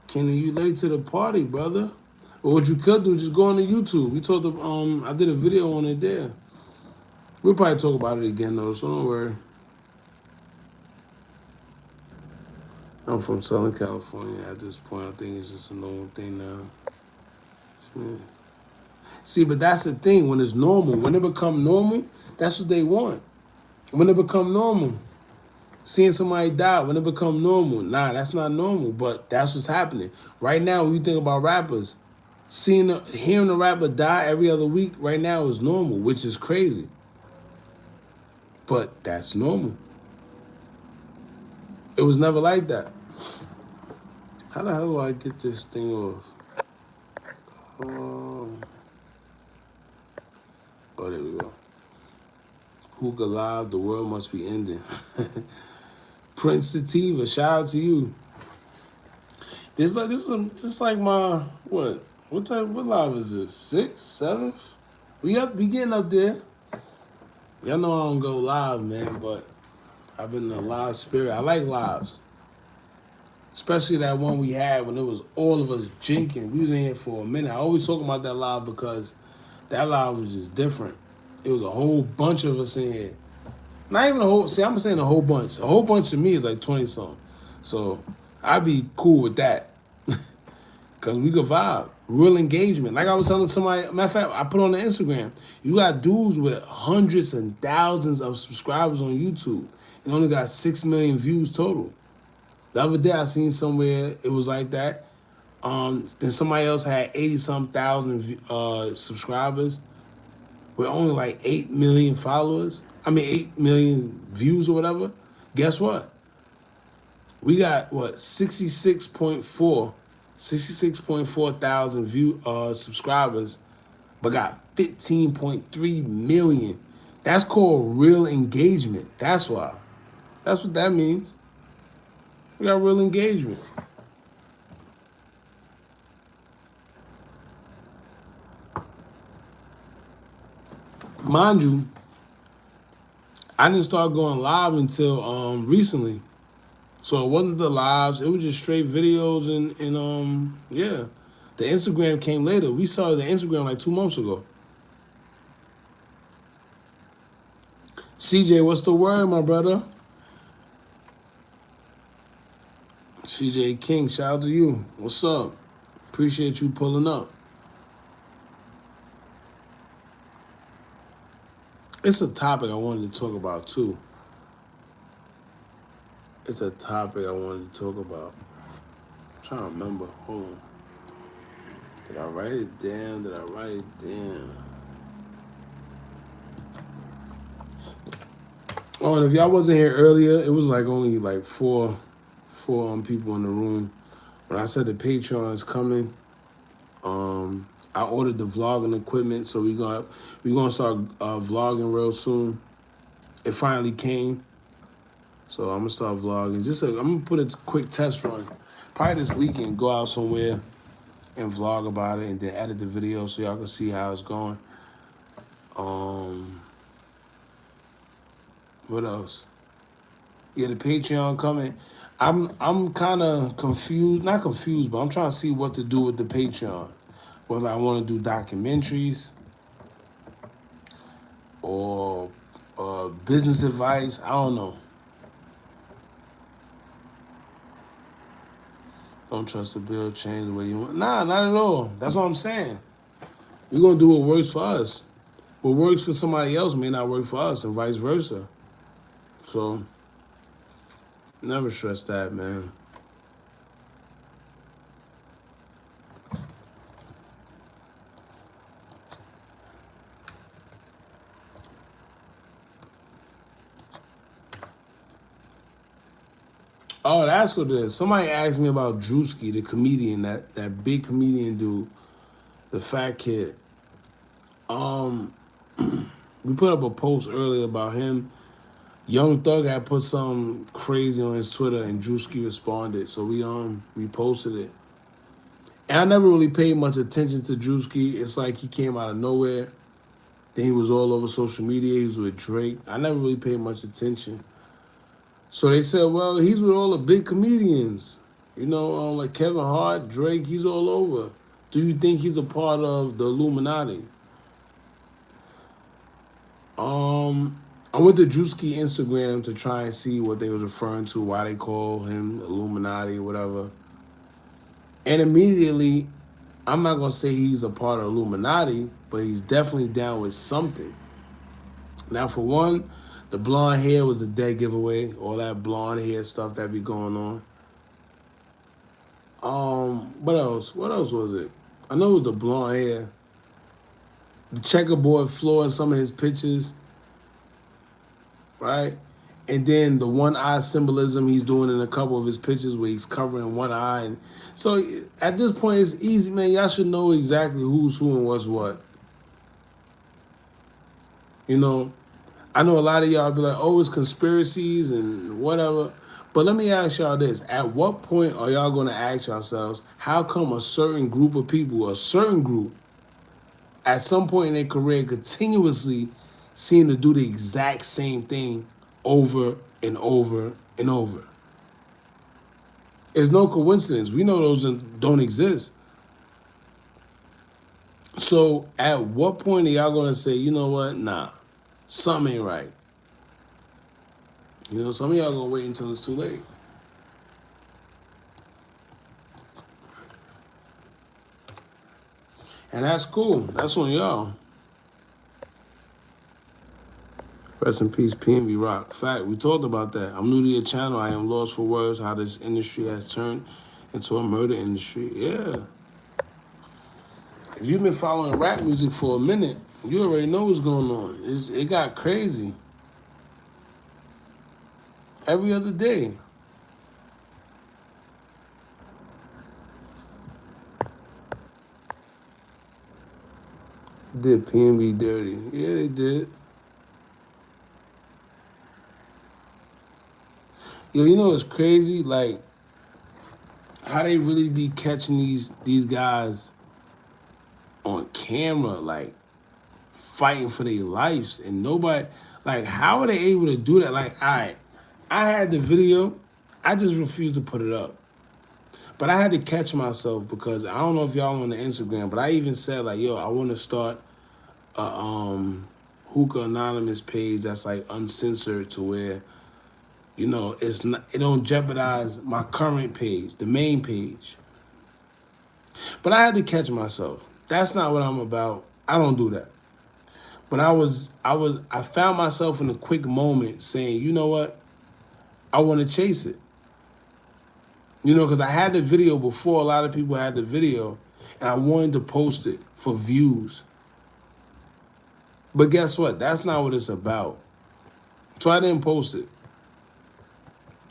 Kenny, you late to the party, brother. Or what you could do, just go on to YouTube. I did a video on it there. We'll probably talk about it again though, so don't worry. I'm from Southern California at this point. I think it's just a normal thing now. Yeah. See, but that's the thing. When it's normal, when it become normal, that's what they want. When it become normal. Seeing somebody die when it become normal. Nah, that's not normal, but that's what's happening. Right now, when you think about rappers, hearing a rapper die every other week right now is normal, which is crazy. But that's normal. It was never like that. How the hell do I get this thing off? Um, oh, there we go. Hookah Live, the world must be ending. Prince Sativa, shout out to you. This is like my what live is this? 6th, 7th? We getting up there. Y'all know I don't go live, man, but I've been in a live spirit. I like lives. Especially that one we had when it was all of us jinking. We was in here for a minute. I always talk about that live because that live was just different. It was a whole bunch of us in here. Not even a whole, see, I'm saying a whole bunch. A whole bunch to me is like 20 something. So I'd be cool with that. Because we could vibe. Real engagement. Like I was telling somebody, matter of fact, I put on the Instagram, you got dudes with hundreds and thousands of subscribers on YouTube and only got 6 million views total. The other day I seen somewhere it was like that. Then somebody else had 80-some thousand subscribers with only like 8 million followers. 8 million views or whatever. Guess what? We got what 66.4 thousand subscribers, but got 15.3 million. That's called real engagement. That's why. That's what that means. We got real engagement. Mind you, I didn't start going live until recently. So it wasn't the lives, it was just straight videos and yeah. The Instagram came later. We saw the Instagram like 2 months ago. CJ, what's the word, my brother? CJ King, shout out to you. What's up? Appreciate you pulling up. It's a topic I wanted to talk about too. It's a topic I wanted to talk about. I'm trying to remember. Hold on. Did I write it down? Oh, and if y'all wasn't here earlier, it was like only like four people in the room. When I said the Patreon is coming, I ordered the vlogging equipment, so we gonna start vlogging real soon. It finally came, so I'm gonna start vlogging. I'm gonna put a quick test run, probably this weekend. Go out somewhere and vlog about it, and then edit the video so y'all can see how it's going. What else? Yeah, the Patreon coming. I'm kind of confused, not confused, but I'm trying to see what to do with the Patreon. Whether I want to do documentaries or business advice, I don't know. Don't trust the bill, change the way you want. Nah, not at all. That's what I'm saying. We're gonna do what works for us. What works for somebody else may not work for us, and vice versa. So never stress that, man. Oh, that's what it is. Somebody asked me about Drewski, the comedian, that big comedian dude, the fat kid. We put up a post earlier about him. Young Thug had put something crazy on his Twitter, and Drewski responded. So we posted it. And I never really paid much attention to Drewski. It's like he came out of nowhere. Then he was all over social media. He was with Drake. I never really paid much attention. So they said, well, he's with all the big comedians. You know, like Kevin Hart, Drake, he's all over. Do you think he's a part of the Illuminati? I went to Drewski Instagram to try and see what they was referring to, why they call him Illuminati or whatever. And immediately, I'm not going to say he's a part of Illuminati, but he's definitely down with something. Now, for one, The blonde hair was a dead giveaway. All that blonde hair stuff that be going on. What else? What else was it? I know it was the blonde hair. The checkerboard floor in some of his pictures, right? And then the one eye symbolism he's doing in a couple of his pictures where he's covering one eye. And so at this point, it's easy, man. Y'all should know exactly who's who and what's what. You know, I know a lot of y'all be like, oh, it's conspiracies and whatever. But let me ask y'all this. At what point are y'all going to ask yourselves, how come a certain group of people, a certain group, at some point in their career continuously seem to do the exact same thing over and over and over? It's no coincidence. We know those don't exist. So at what point are y'all going to say, you know what? Nah, something ain't right. You know, some of y'all going to wait until it's too late. And that's cool. That's on y'all. Rest in peace, PNB Rock. Fact, we talked about that. I'm new to your channel. I am lost for words how this industry has turned into a murder industry. Yeah. If you've been following rap music for a minute, you already know what's going on. It got crazy. Every other day. Did PNB dirty. Yeah, they did. Yo, you know what's crazy? Like, how they really be catching these guys on camera, like, fighting for their lives. And nobody, like, how are they able to do that? Like, all right, I had the video. I just refused to put it up. But I had to catch myself because I don't know if y'all on the Instagram, but I even said, like, yo, I want to start a Hookah Anonymous page that's, like, uncensored to where, you know, it don't jeopardize my current page, the main page. But I had to catch myself. That's not what I'm about. I don't do that. But I found myself in a quick moment saying, you know what? I want to chase it. You know, because I had the video before a lot of people had the video, and I wanted to post it for views. But guess what? That's not what it's about. So I didn't post it.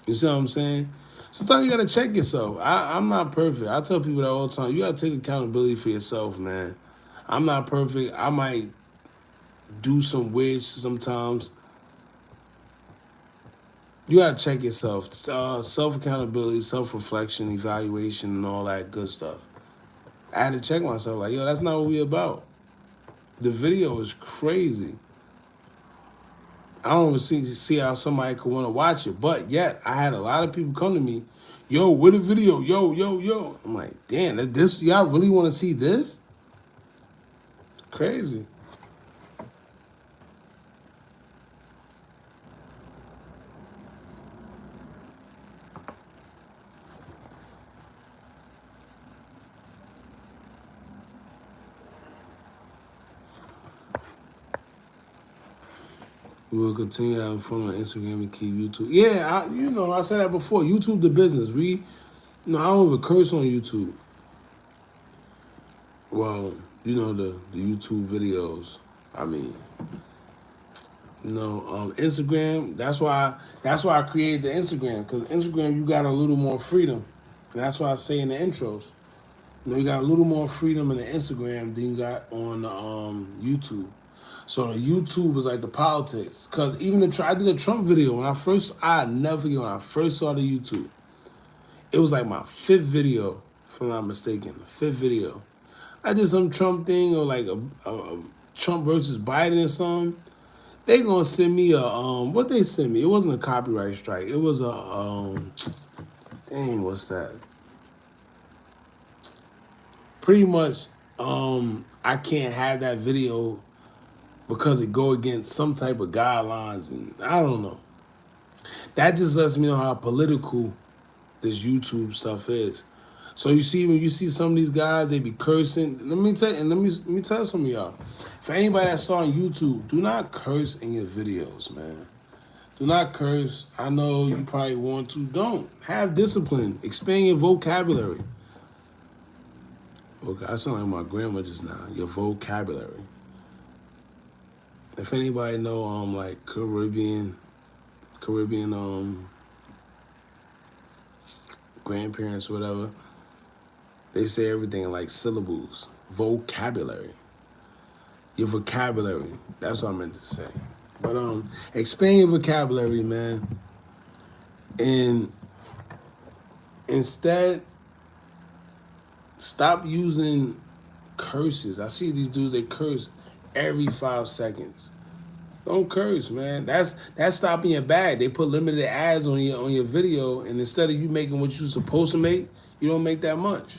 You see what I'm saying? Sometimes you got to check yourself. I'm not perfect. I tell people that all the time. You got to take accountability for yourself, man. I'm not perfect. I might do some weird sometimes. You got to check yourself. Self-accountability, self-reflection, evaluation, and all that good stuff. I had to check myself. Like, yo, that's not what we about. The video is crazy. I don't even see how somebody could want to watch it. But yet, I had a lot of people come to me, yo, where the video? Yo. I'm like, damn, y'all really want to see this? Crazy. We will continue having fun on Instagram and keep YouTube. Yeah, I said that before. YouTube the business. I don't even curse on YouTube. Well, the YouTube videos. I mean, Instagram. That's why I created the Instagram, because Instagram you got a little more freedom. And that's why I say in the intros. You got a little more freedom in the Instagram than you got on YouTube. So the YouTube was like the politics. Because even I did a Trump video I never forget when I first saw the YouTube. It was like my fifth video, if I'm not mistaken. The fifth video. I did some Trump thing or like a Trump versus Biden or something. They gonna send me what they sent me? It wasn't a copyright strike. It was what's that? Pretty much, I can't have that video because it go against some type of guidelines, and I don't know. That just lets me know how political this YouTube stuff is. So you see, when you see some of these guys, they be cursing. Let me tell some of y'all. For anybody that saw on YouTube, do not curse in your videos, man. Do not curse. I know you probably want to. Don't. Have discipline. Expand your vocabulary. Okay, I sound like my grandma just now. Your vocabulary. If anybody know like Caribbean grandparents or whatever, they say everything in like syllables. Vocabulary. Your vocabulary. That's what I meant to say. But expand your vocabulary, man. And instead, stop using curses. I see these dudes, they curse every 5 seconds. Don't curse, man. That's stopping your bag. They put limited ads on your video, and instead of you making what you're supposed to make, you don't make that much.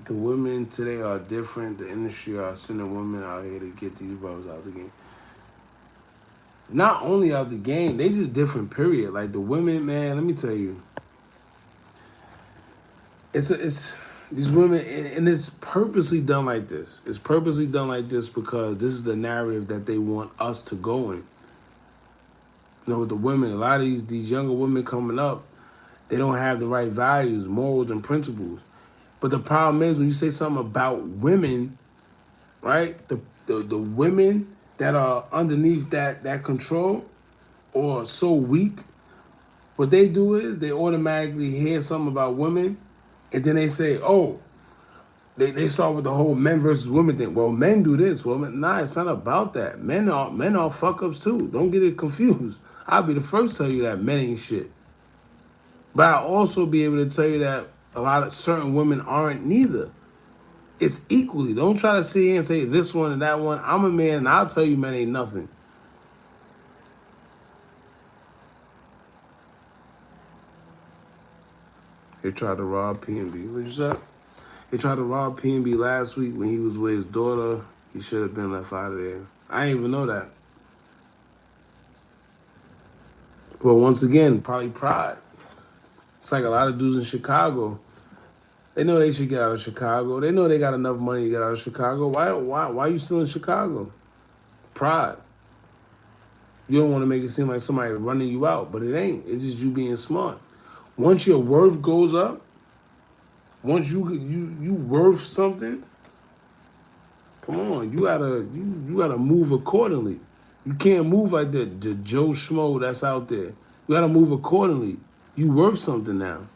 The women today are different. The industry are sending women out here to get these brothers out the game. Not only out the game, they just different. Period. Like the women, man. Let me tell you, it's these women, and it's purposely done like this. It's purposely done like this because this is the narrative that they want us to go in. You know, with the women, a lot of these younger women coming up, they don't have the right values, morals, and principles. But the problem is when you say something about women, right? The women that are underneath that control or so weak, what they do is they automatically hear something about women, and then they say, oh, they start with the whole men versus women thing. Well, men do this. Well, nah, it's not about that. Men are fuck ups too. Don't get it confused. I'll be the first to tell you that men ain't shit. But I'll also be able to tell you that a lot of certain women aren't neither. It's equally. Don't try to sit here and say this one and that one. I'm a man, and I'll tell you men ain't nothing. They tried to rob PNB. What you said? They tried to rob PNB last week when he was with his daughter. He should have been left out of there. I didn't even know that. But once again, probably pride. It's like a lot of dudes in Chicago. They know they should get out of Chicago. They know they got enough money to get out of Chicago. Why are you still in Chicago? Pride. You don't want to make it seem like somebody running you out, but it ain't. It's just you being smart. Once your worth goes up, once you worth something, come on, you gotta move accordingly. You can't move like the Joe Schmo that's out there. You gotta move accordingly. You worth something now.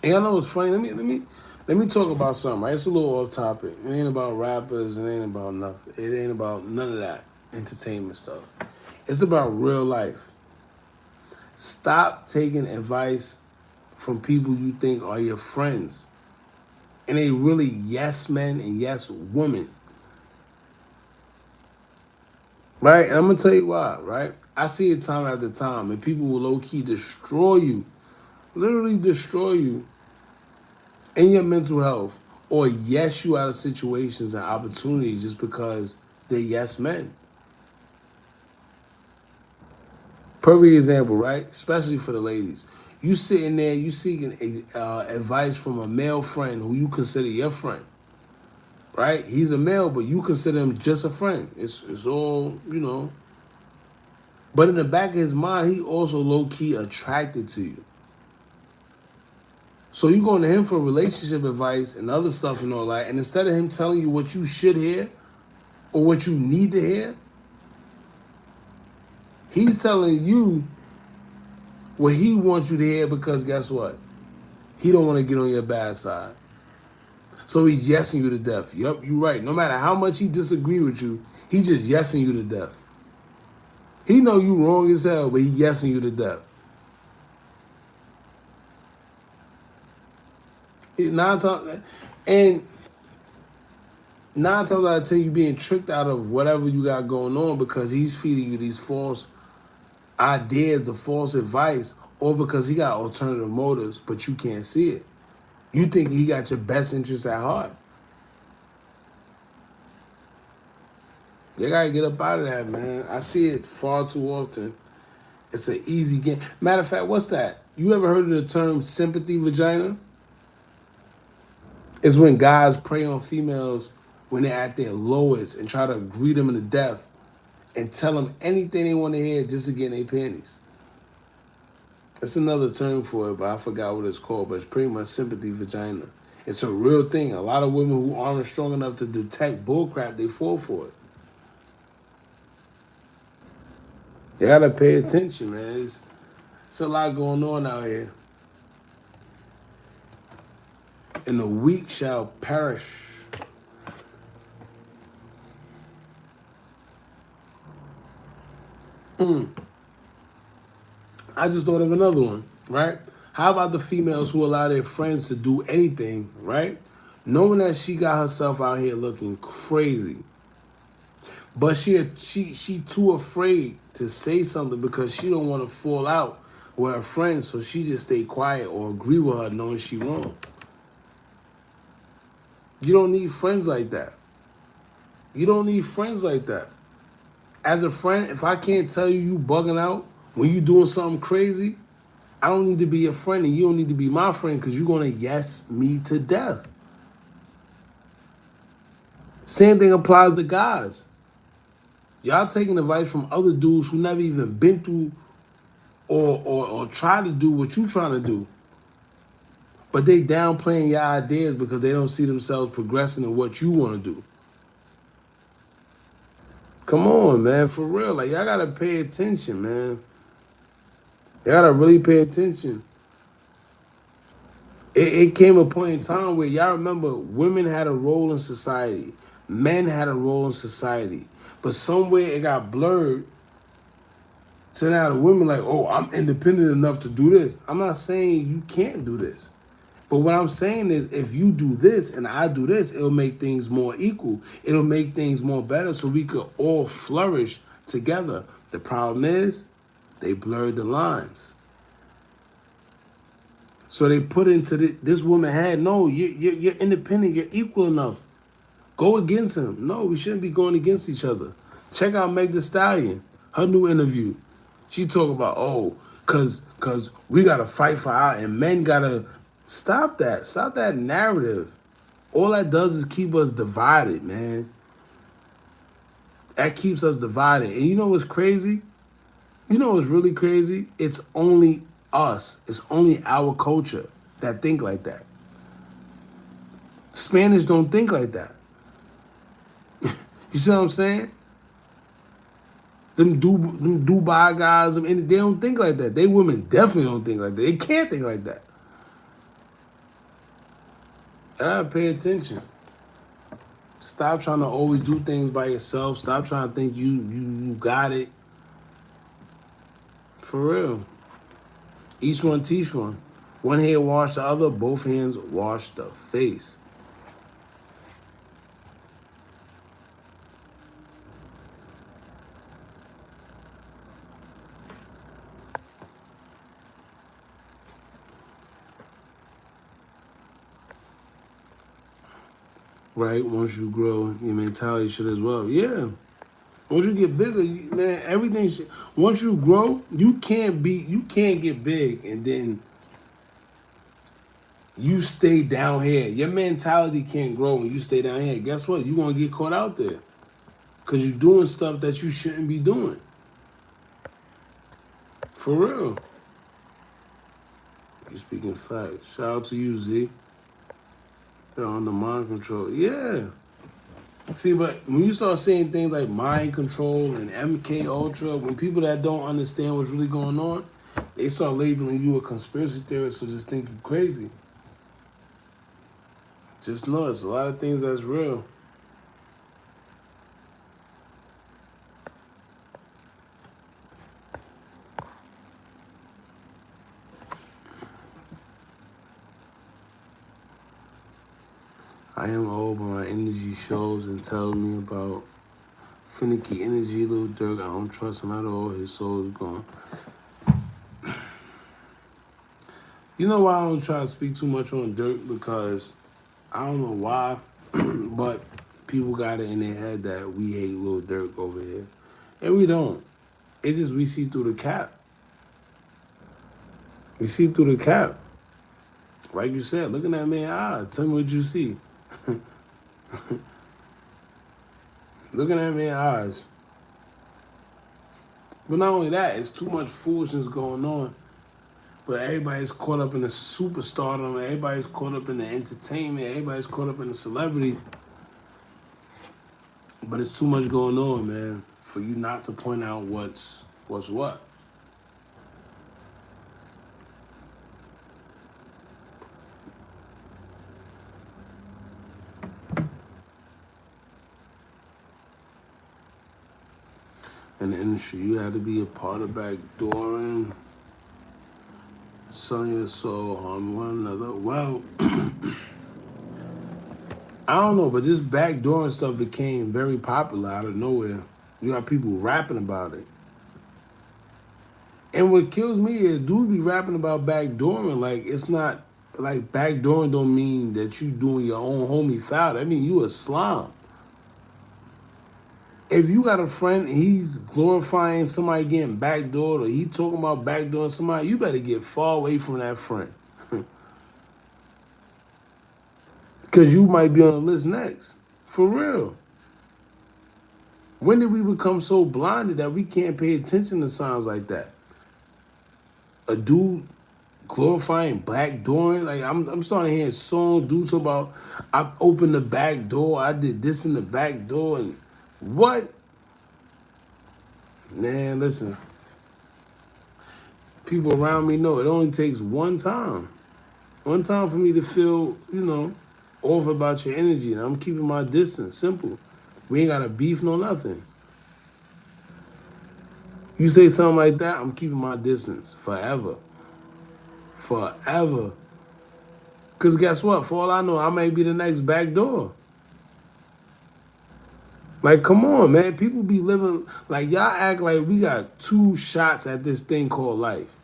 And I know it's funny. Let me talk about something. Right? It's a little off topic. It ain't about rappers. It ain't about nothing. It ain't about none of that entertainment stuff. It's about real life. Stop taking advice from people you think are your friends. And they really yes men and yes women. Right? And I'm going to tell you why, right? I see it time after time, and people will low-key destroy you, literally destroy you in your mental health, or yes you out of situations and opportunities just because they're yes men. Perfect example, right? Especially for the ladies. You sitting there, you seeking advice from a male friend who you consider your friend, right? He's a male, but you consider him just a friend. It's all, you know. But in the back of his mind, he also low-key attracted to you. So you going to him for relationship advice and other stuff and all that, and instead of him telling you what you should hear or what you need to hear, he's telling you what he wants you to hear because guess what? He don't want to get on your bad side. So he's yesing you to death. Yup, you're right. No matter how much he disagree with you, he just yesing you to death. He know you wrong as hell, but he yesing you to death. Nine times, and 9 times out of 10, you being tricked out of whatever you got going on because he's feeding you these false ideas, the false advice, or because he got alternative motives, but you can't see it. You think he got your best interest at heart. You gotta get up out of that, man. I see it far too often. It's an easy game. Matter of fact, what's that? You ever heard of the term sympathy vagina? It's when guys prey on females when they're at their lowest and try to greet them to death and tell them anything they want to hear just to get in their panties. That's another term for it, but I forgot what it's called. But it's pretty much sympathy vagina. It's a real thing. A lot of women who aren't strong enough to detect bullcrap, they fall for it. You gotta pay attention, man. It's a lot going on out here. And the weak shall perish. I just thought of another one, right? How about the females who allow their friends to do anything, right? Knowing that she got herself out here looking crazy. But she too afraid to say something because she don't want to fall out with her friends, so she just stay quiet or agree with her knowing she wrong. You don't need friends like that. You don't need friends like that. As a friend, if I can't tell you bugging out when you doing something crazy, I don't need to be your friend and you don't need to be my friend because you're going to yes me to death. Same thing applies to guys. Y'all taking advice from other dudes who never even been through or try to do what you trying to do. But they downplaying your ideas because they don't see themselves progressing in what you want to do. Come on, man, for real. Like, y'all gotta pay attention, man. You gotta really pay attention. It came a point in time where y'all remember women had a role in society, men had a role in society, but somewhere it got blurred. So now the women like, oh, I'm independent enough to do this. I'm not saying you can't do this. But what I'm saying is if you do this and I do this, it'll make things more equal. It'll make things more better so we could all flourish together. The problem is they blurred the lines. So they put into this woman had, no, you're independent, you're equal enough. Go against him. No, we shouldn't be going against each other. Check out Meg Thee Stallion, her new interview. She talk about, oh, cause we gotta fight for our and men gotta stop that. Stop that narrative. All that does is keep us divided, man. That keeps us divided. And you know what's crazy? You know what's really crazy? It's only us. It's only our culture that think like that. Spanish don't think like that. You see what I'm saying? Them Dubai guys, they don't think like that. They women definitely don't think like that. They can't think like that. I gotta pay attention. Stop trying to always do things by yourself. Stop trying to think you got it. For real. Each one teach one. One hand wash the other, both hands wash the face. Right? Once you grow, your mentality should as well. Yeah. Once you get bigger, man, everything should, once you grow, you can't get big and then you stay down here. Your mentality can't grow when you stay down here. Guess what? You're gonna get caught out there. Cause you're doing stuff that you shouldn't be doing. For real. You speaking facts. Shout out to you, Z. They're under mind control. Yeah. See, but when you start saying things like mind control and MK Ultra, when people that don't understand what's really going on, they start labeling you a conspiracy theorist or just think you crazy. Just know it's a lot of things that's real. I am old, but my energy shows and tells me about finicky energy, little Durk. I don't trust him at all. His soul is gone. You know why I don't try to speak too much on Durk? Because I don't know why, but people got it in their head that we hate Lil Durk over here. And we don't. It's just we see through the cap. You see through the cap. Like you said, look in that man's eyes. Tell me what you see. Look in that man's eyes. But not only that, it's too much foolishness going on. But everybody's caught up in the superstardom. Everybody's caught up in the entertainment. Everybody's caught up in the celebrity. But it's too much going on, man, for you not to point out what's what. In the industry, you had to be a part of backdooring, selling your soul, harming one another. Well, I don't know, but this backdooring stuff became very popular out of nowhere. You got people rapping about it. And what kills me is dudes be rapping about backdooring. Like, it's not, like, backdooring don't mean that you doing your own homie foul. I mean, you a slime. If you got a friend and he's glorifying somebody getting backdoored or he talking about backdooring somebody, you better get far away from that friend. Because you might be on the list next. For real. When did we become so blinded that we can't pay attention to signs like that? A dude glorifying backdooring. Like I'm starting to hear songs, dudes talk about I opened the back door, I did this in the back door, and what? Man, listen. People around me know it only takes one time. One time for me to feel, off about your energy. And I'm keeping my distance. Simple. We ain't got a beef, no nothing. You say something like that, I'm keeping my distance forever. Forever. Because guess what? For all I know, I may be the next back door. Like, come on, man. People be living, like, y'all act like we got two shots at this thing called life.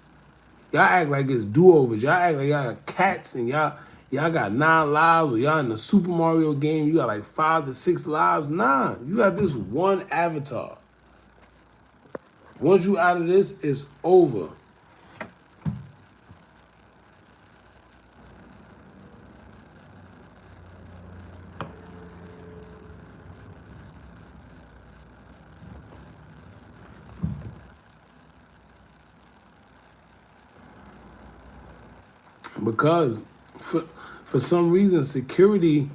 Y'all act like it's do-overs. Y'all act like y'all got cats and y'all got 9 lives, or y'all in the Super Mario game, you got like 5 to 6 lives. Nah, you got this one avatar. Once you out of this, it's over. Because for some reason, security,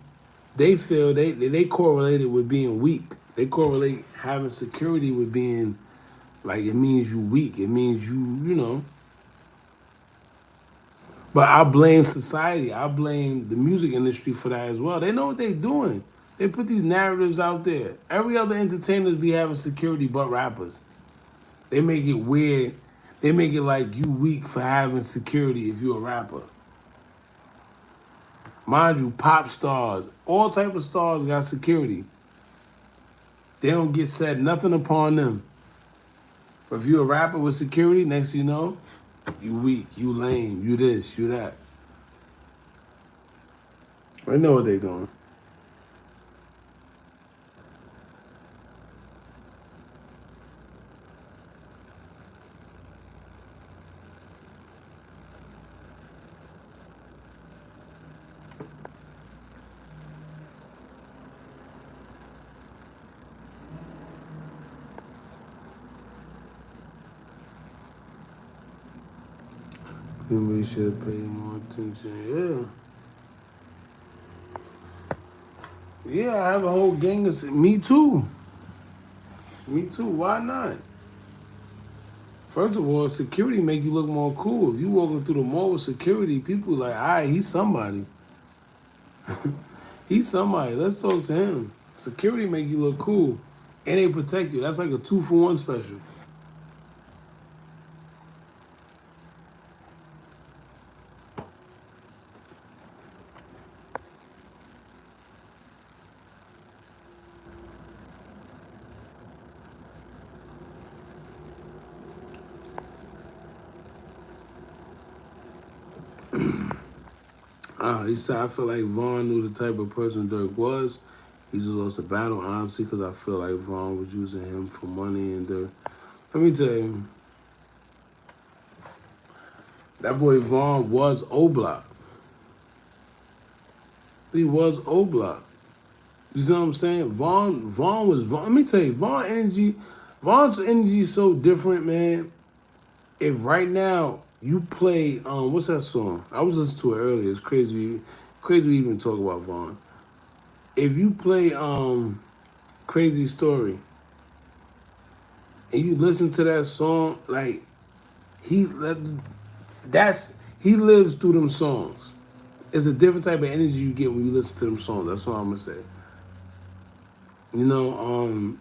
they feel they correlate it with being weak. They correlate having security with being like it means you weak. It means you. But I blame society. I blame the music industry for that as well. They know what they're doing. They put these narratives out there. Every other entertainers be having security but rappers. They make it weird. They make it like you weak for having security if you're a rapper. Mind you, pop stars, all type of stars got security. They don't get said nothing upon them. But if you're a rapper with security, next thing you know, you weak, you lame, you this, you that. They know what they doing. We should have paid more attention. Yeah. Yeah, I have a whole gang of... Me too. Me too. Why not? First of all, security make you look more cool. If you walking through the mall with security, people like, all right, he's somebody. He's somebody. Let's talk to him. Security make you look cool. And they protect you. That's like a 2-for-1 special. He said, I feel like Vaughn knew the type of person Durk was. He just lost the battle, honestly, because I feel like Vaughn was using him for money. And Let me tell you, That boy Vaughn was O Block. He was O Block. You see what I'm saying? Vaughn was Vaughn. Let me tell you, Vaughn's energy is so different, man. If right now you play, what's that song? I was listening to it earlier. It's crazy, crazy we even talk about Vaughn. If you play Crazy Story and you listen to that song, like he he lives through them songs. It's a different type of energy you get when you listen to them songs. That's what I'm gonna say. You know,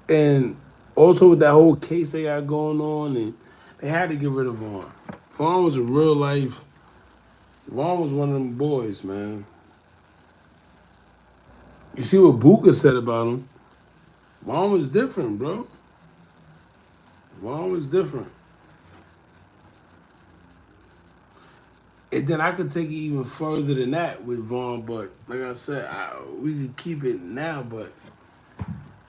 and also with that whole case they got going on, and they had to get rid of Vaughn. Vaughn was a real life. Vaughn was one of them boys, man. You see what Booker said about him? Vaughn was different, bro. Vaughn was different. And then I could take it even further than that with Vaughn, but like I said, we could keep it now, but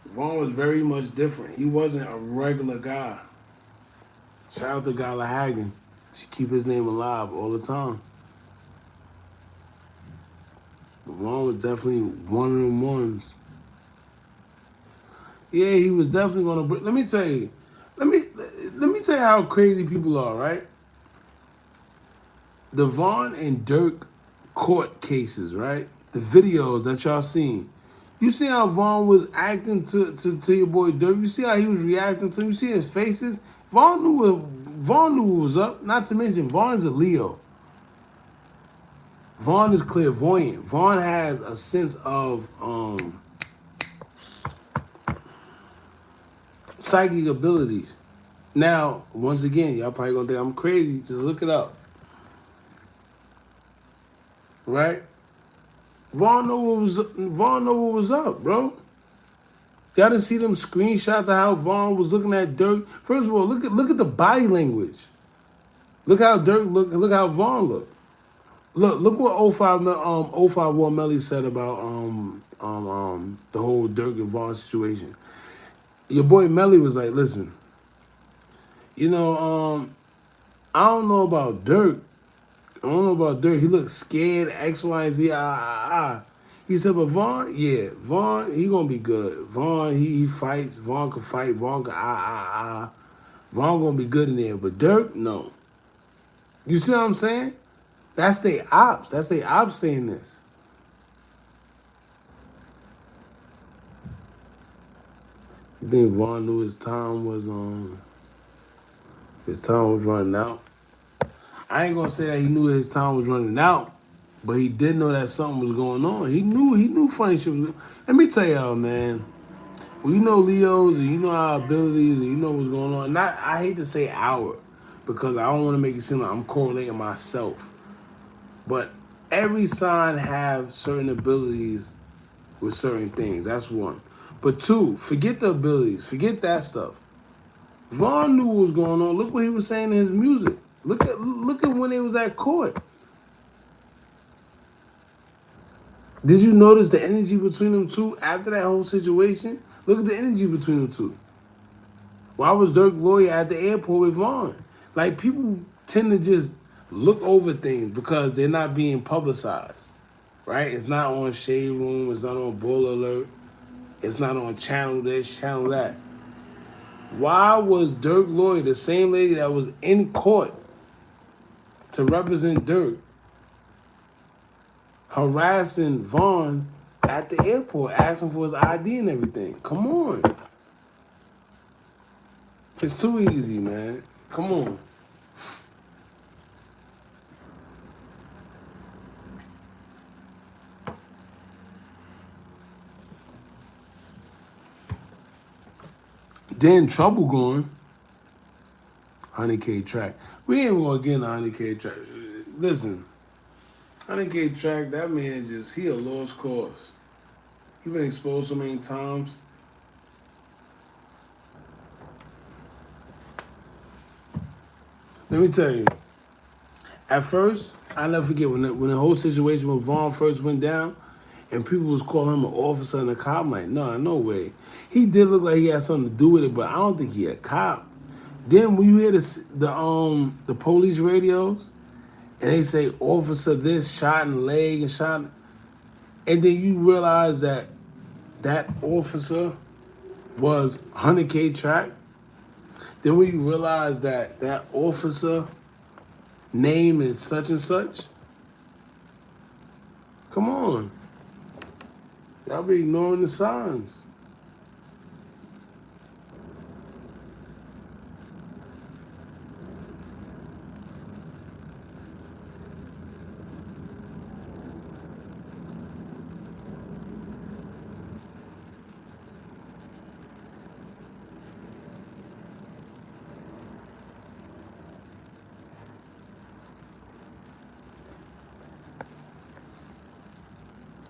Vaughn was very much different. He wasn't a regular guy. Shout out to Gala Hagen. She keep his name alive all the time. But Vaughn was definitely one of them ones. Yeah, he was definitely gonna bring. Let me tell you. Let me tell you how crazy people are, right? The Vaughn and Durk court cases, right? The videos that y'all seen. You see how Vaughn was acting to your boy Durk? You see how he was reacting to him? You see his faces? Vaughn knew what was up. Not to mention, Vaughn is a Leo. Vaughn is clairvoyant. Vaughn has a sense of psychic abilities. Now, once again, y'all probably gonna think I'm crazy. Just look it up. Right? Vaughn know what was up, bro. Y'all didn't see them screenshots of how Vaughn was looking at Durk. First of all, look at the body language. Look how Durk look how Vaughn looked. Look what 051 Melly said about the whole Durk and Vaughn situation. Your boy Melly was like, listen, you know, I don't know about Durk. I don't know about Durk. He looked scared, X, Y, Z, He said, but Vaughn, yeah, Vaughn, he gonna be good. Vaughn, he fights. Vaughn can fight. Vaughn can Vaughn gonna be good in there. But Durk, no. You see what I'm saying? That's they ops. That's they ops saying this. You think Vaughn knew his time was running out? I ain't gonna say that he knew his time was running out, but he did know that something was going on. He knew funny shit was going. Let me tell y'all, man. Well, you know Leos and you know our abilities and you know what's going on. Not I hate to say our, because I don't want to make it seem like I'm correlating myself. But every sign have certain abilities with certain things. That's one. But two, forget the abilities. Forget that stuff. Vaughn knew what was going on. Look what he was saying in his music. Look at when they was at court. Did you notice the energy between them two after that whole situation? Look at the energy between them two. Why was Durk lawyer at the airport with Vaughn? Like, people tend to just look over things because they're not being publicized, right? It's not on Shade Room. It's not on Bull Alert. It's not on channel this, channel that. Why was Durk lawyer, the same lady that was in court to represent Durk, harassing Vaughn at the airport, asking for his ID and everything? Come on. It's too easy, man. Come on. Then Trouble going, 100K track. We ain't gonna get in a 100K track. Listen, 100K track, that man he a lost cause. He been exposed so many times. Let me tell you, at first, I never forget when the whole situation with Vaughn first went down, and people was calling him an officer and a cop. I'm like, no way. He did look like he had something to do with it, but I don't think he a cop. Then when you hear the police radios and they say officer this shot in the leg and shot, and then you realize that that officer was 100K track. Then when you realize that that officer name is such and such, come on, y'all be ignoring the signs.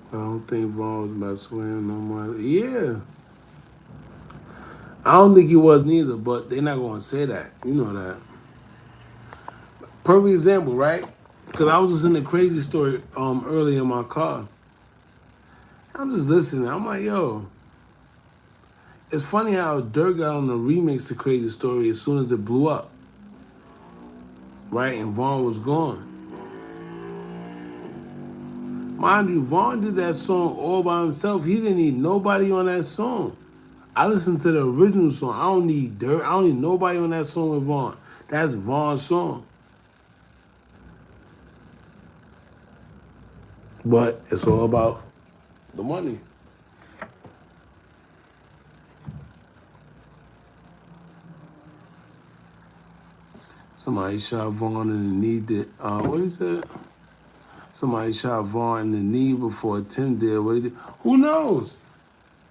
I don't think Vaughn was about to swim no more. Yeah, I don't think he was neither, but they're not gonna say that. You know that. Perfect example, right? Because I was listening to Crazy Story early in my car. I'm just listening. I'm like, yo, it's funny how Durk got on the remix to Crazy Story as soon as it blew up, right? And Vaughn was gone. Mind you, Vaughn did that song all by himself. He didn't need nobody on that song. I listened to the original song. I don't need Durk. I don't need nobody on that song with Vaughn. That's Vaughn's song. But it's all about the money. Somebody shot Vaughn in the knee. What is that? Somebody shot Vaughn in the knee before Tim did what he did. Who knows?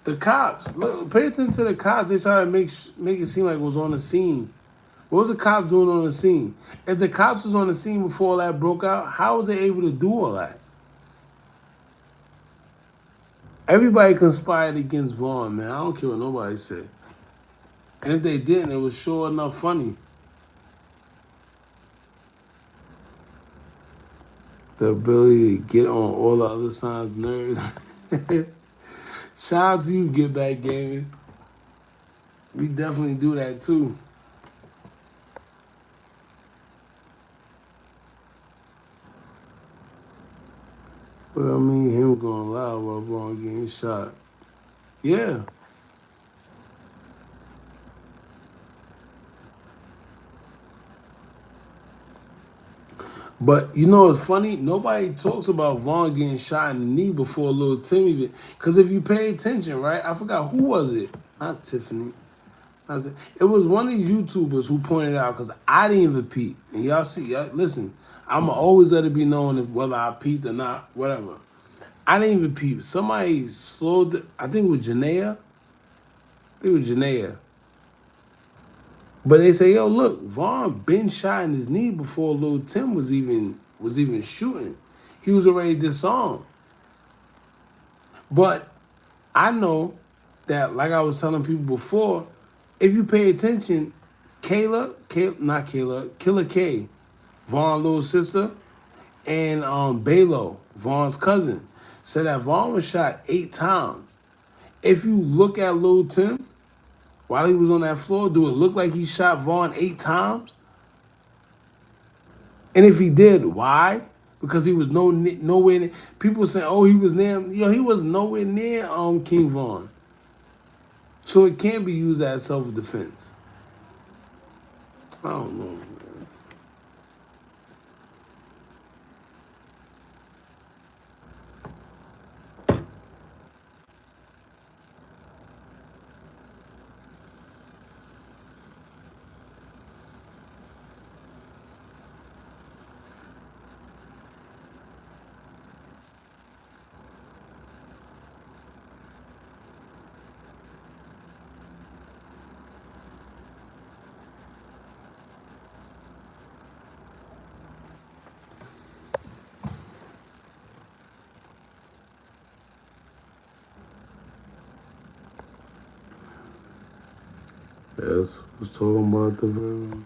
The cops. Look, pay attention to the cops. They try to make it seem like it was on the scene. What was the cops doing on the scene? If the cops was on the scene before all that broke out, how was they able to do all that? Everybody conspired against Vaughn, man. I don't care what nobody said. And if they didn't, it was sure enough funny. The ability to get on all the other side's nerves. Shout out to you, Get Back Gaming. We definitely do that too. But I mean, him going loud while Vaughn getting shot. Yeah. But you know what's funny? Nobody talks about Vaughn getting shot in the knee before little Timmy. Because if you pay attention, right? I forgot who was it? Not Tiffany. It was one of these YouTubers who pointed out because I didn't even peep. And y'all see, listen, I'ma always let it be known if whether I peeped or not, whatever. I didn't even peep. Somebody slowed. I think it was Janaea. I think it was Janaea. But they say, yo, look, Vaughn been shot in his knee before Lil Tim was even shooting. He was already disarmed. But I know that, like I was telling people before, if you pay attention, not Kayla, Killer K, Vaughn's little sister, and Balo, Vaughn's cousin, said that Vaughn was shot 8 times. If you look at Lil Tim, while he was on that floor, do it look like he shot Vaughn 8 times? And if he did, why? Because he was nowhere near. People saying, oh, he was near. Yo, he was nowhere near King Vaughn. So it can't be used as self-defense. I don't know, man. Yes, was talking about the.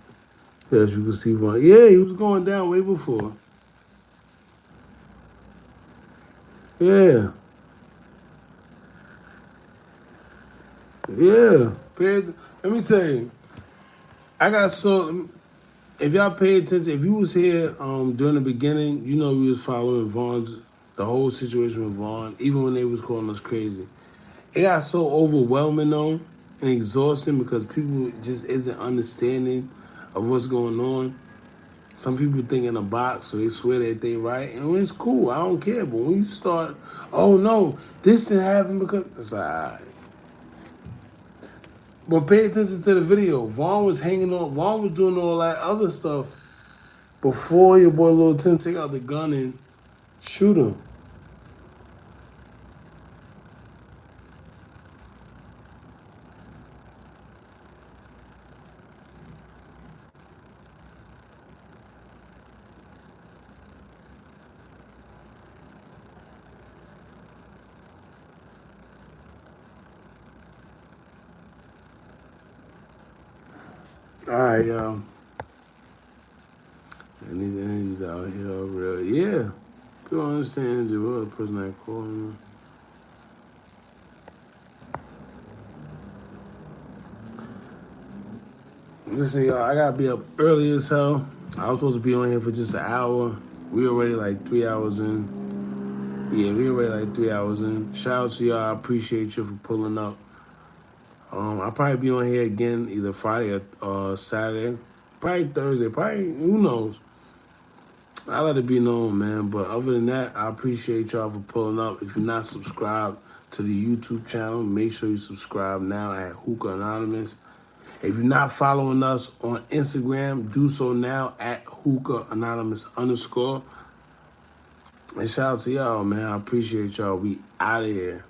Yes, you can see Vaughn. Yeah, he was going down way before. Yeah, yeah. Let me tell you. I got so. If y'all pay attention, if you was here during the beginning, you know we was following Vaughn's the whole situation with Vaughn, even when they was calling us crazy. It got so overwhelming though and exhausting because people just isn't understanding of what's going on. Some people think in a box, so they swear that they right, and it's cool. I don't care. But when you start, oh no, this didn't happen because it's alright. But pay attention to the video. Vaughn was hanging on. Vaughn was doing all that other stuff before your boy Lil Tim take out the gun and shoot him. All right, y'all. And these energies out here are real. Yeah. People don't understand the real person that called me. Listen, y'all, I gotta be up early as hell. I was supposed to be on here for just an hour. We already like 3 hours in. Yeah, we already like 3 hours in. Shout out to y'all. I appreciate you for pulling up. I'll probably be on here again either Friday or Saturday. Probably Thursday. Probably, who knows? I let it be known, man. But other than that, I appreciate y'all for pulling up. If you're not subscribed to the YouTube channel, make sure you subscribe now at Hookah Anonymous. If you're not following us on Instagram, do so now at Hookah Anonymous _. And shout out to y'all, man. I appreciate y'all. We out of here.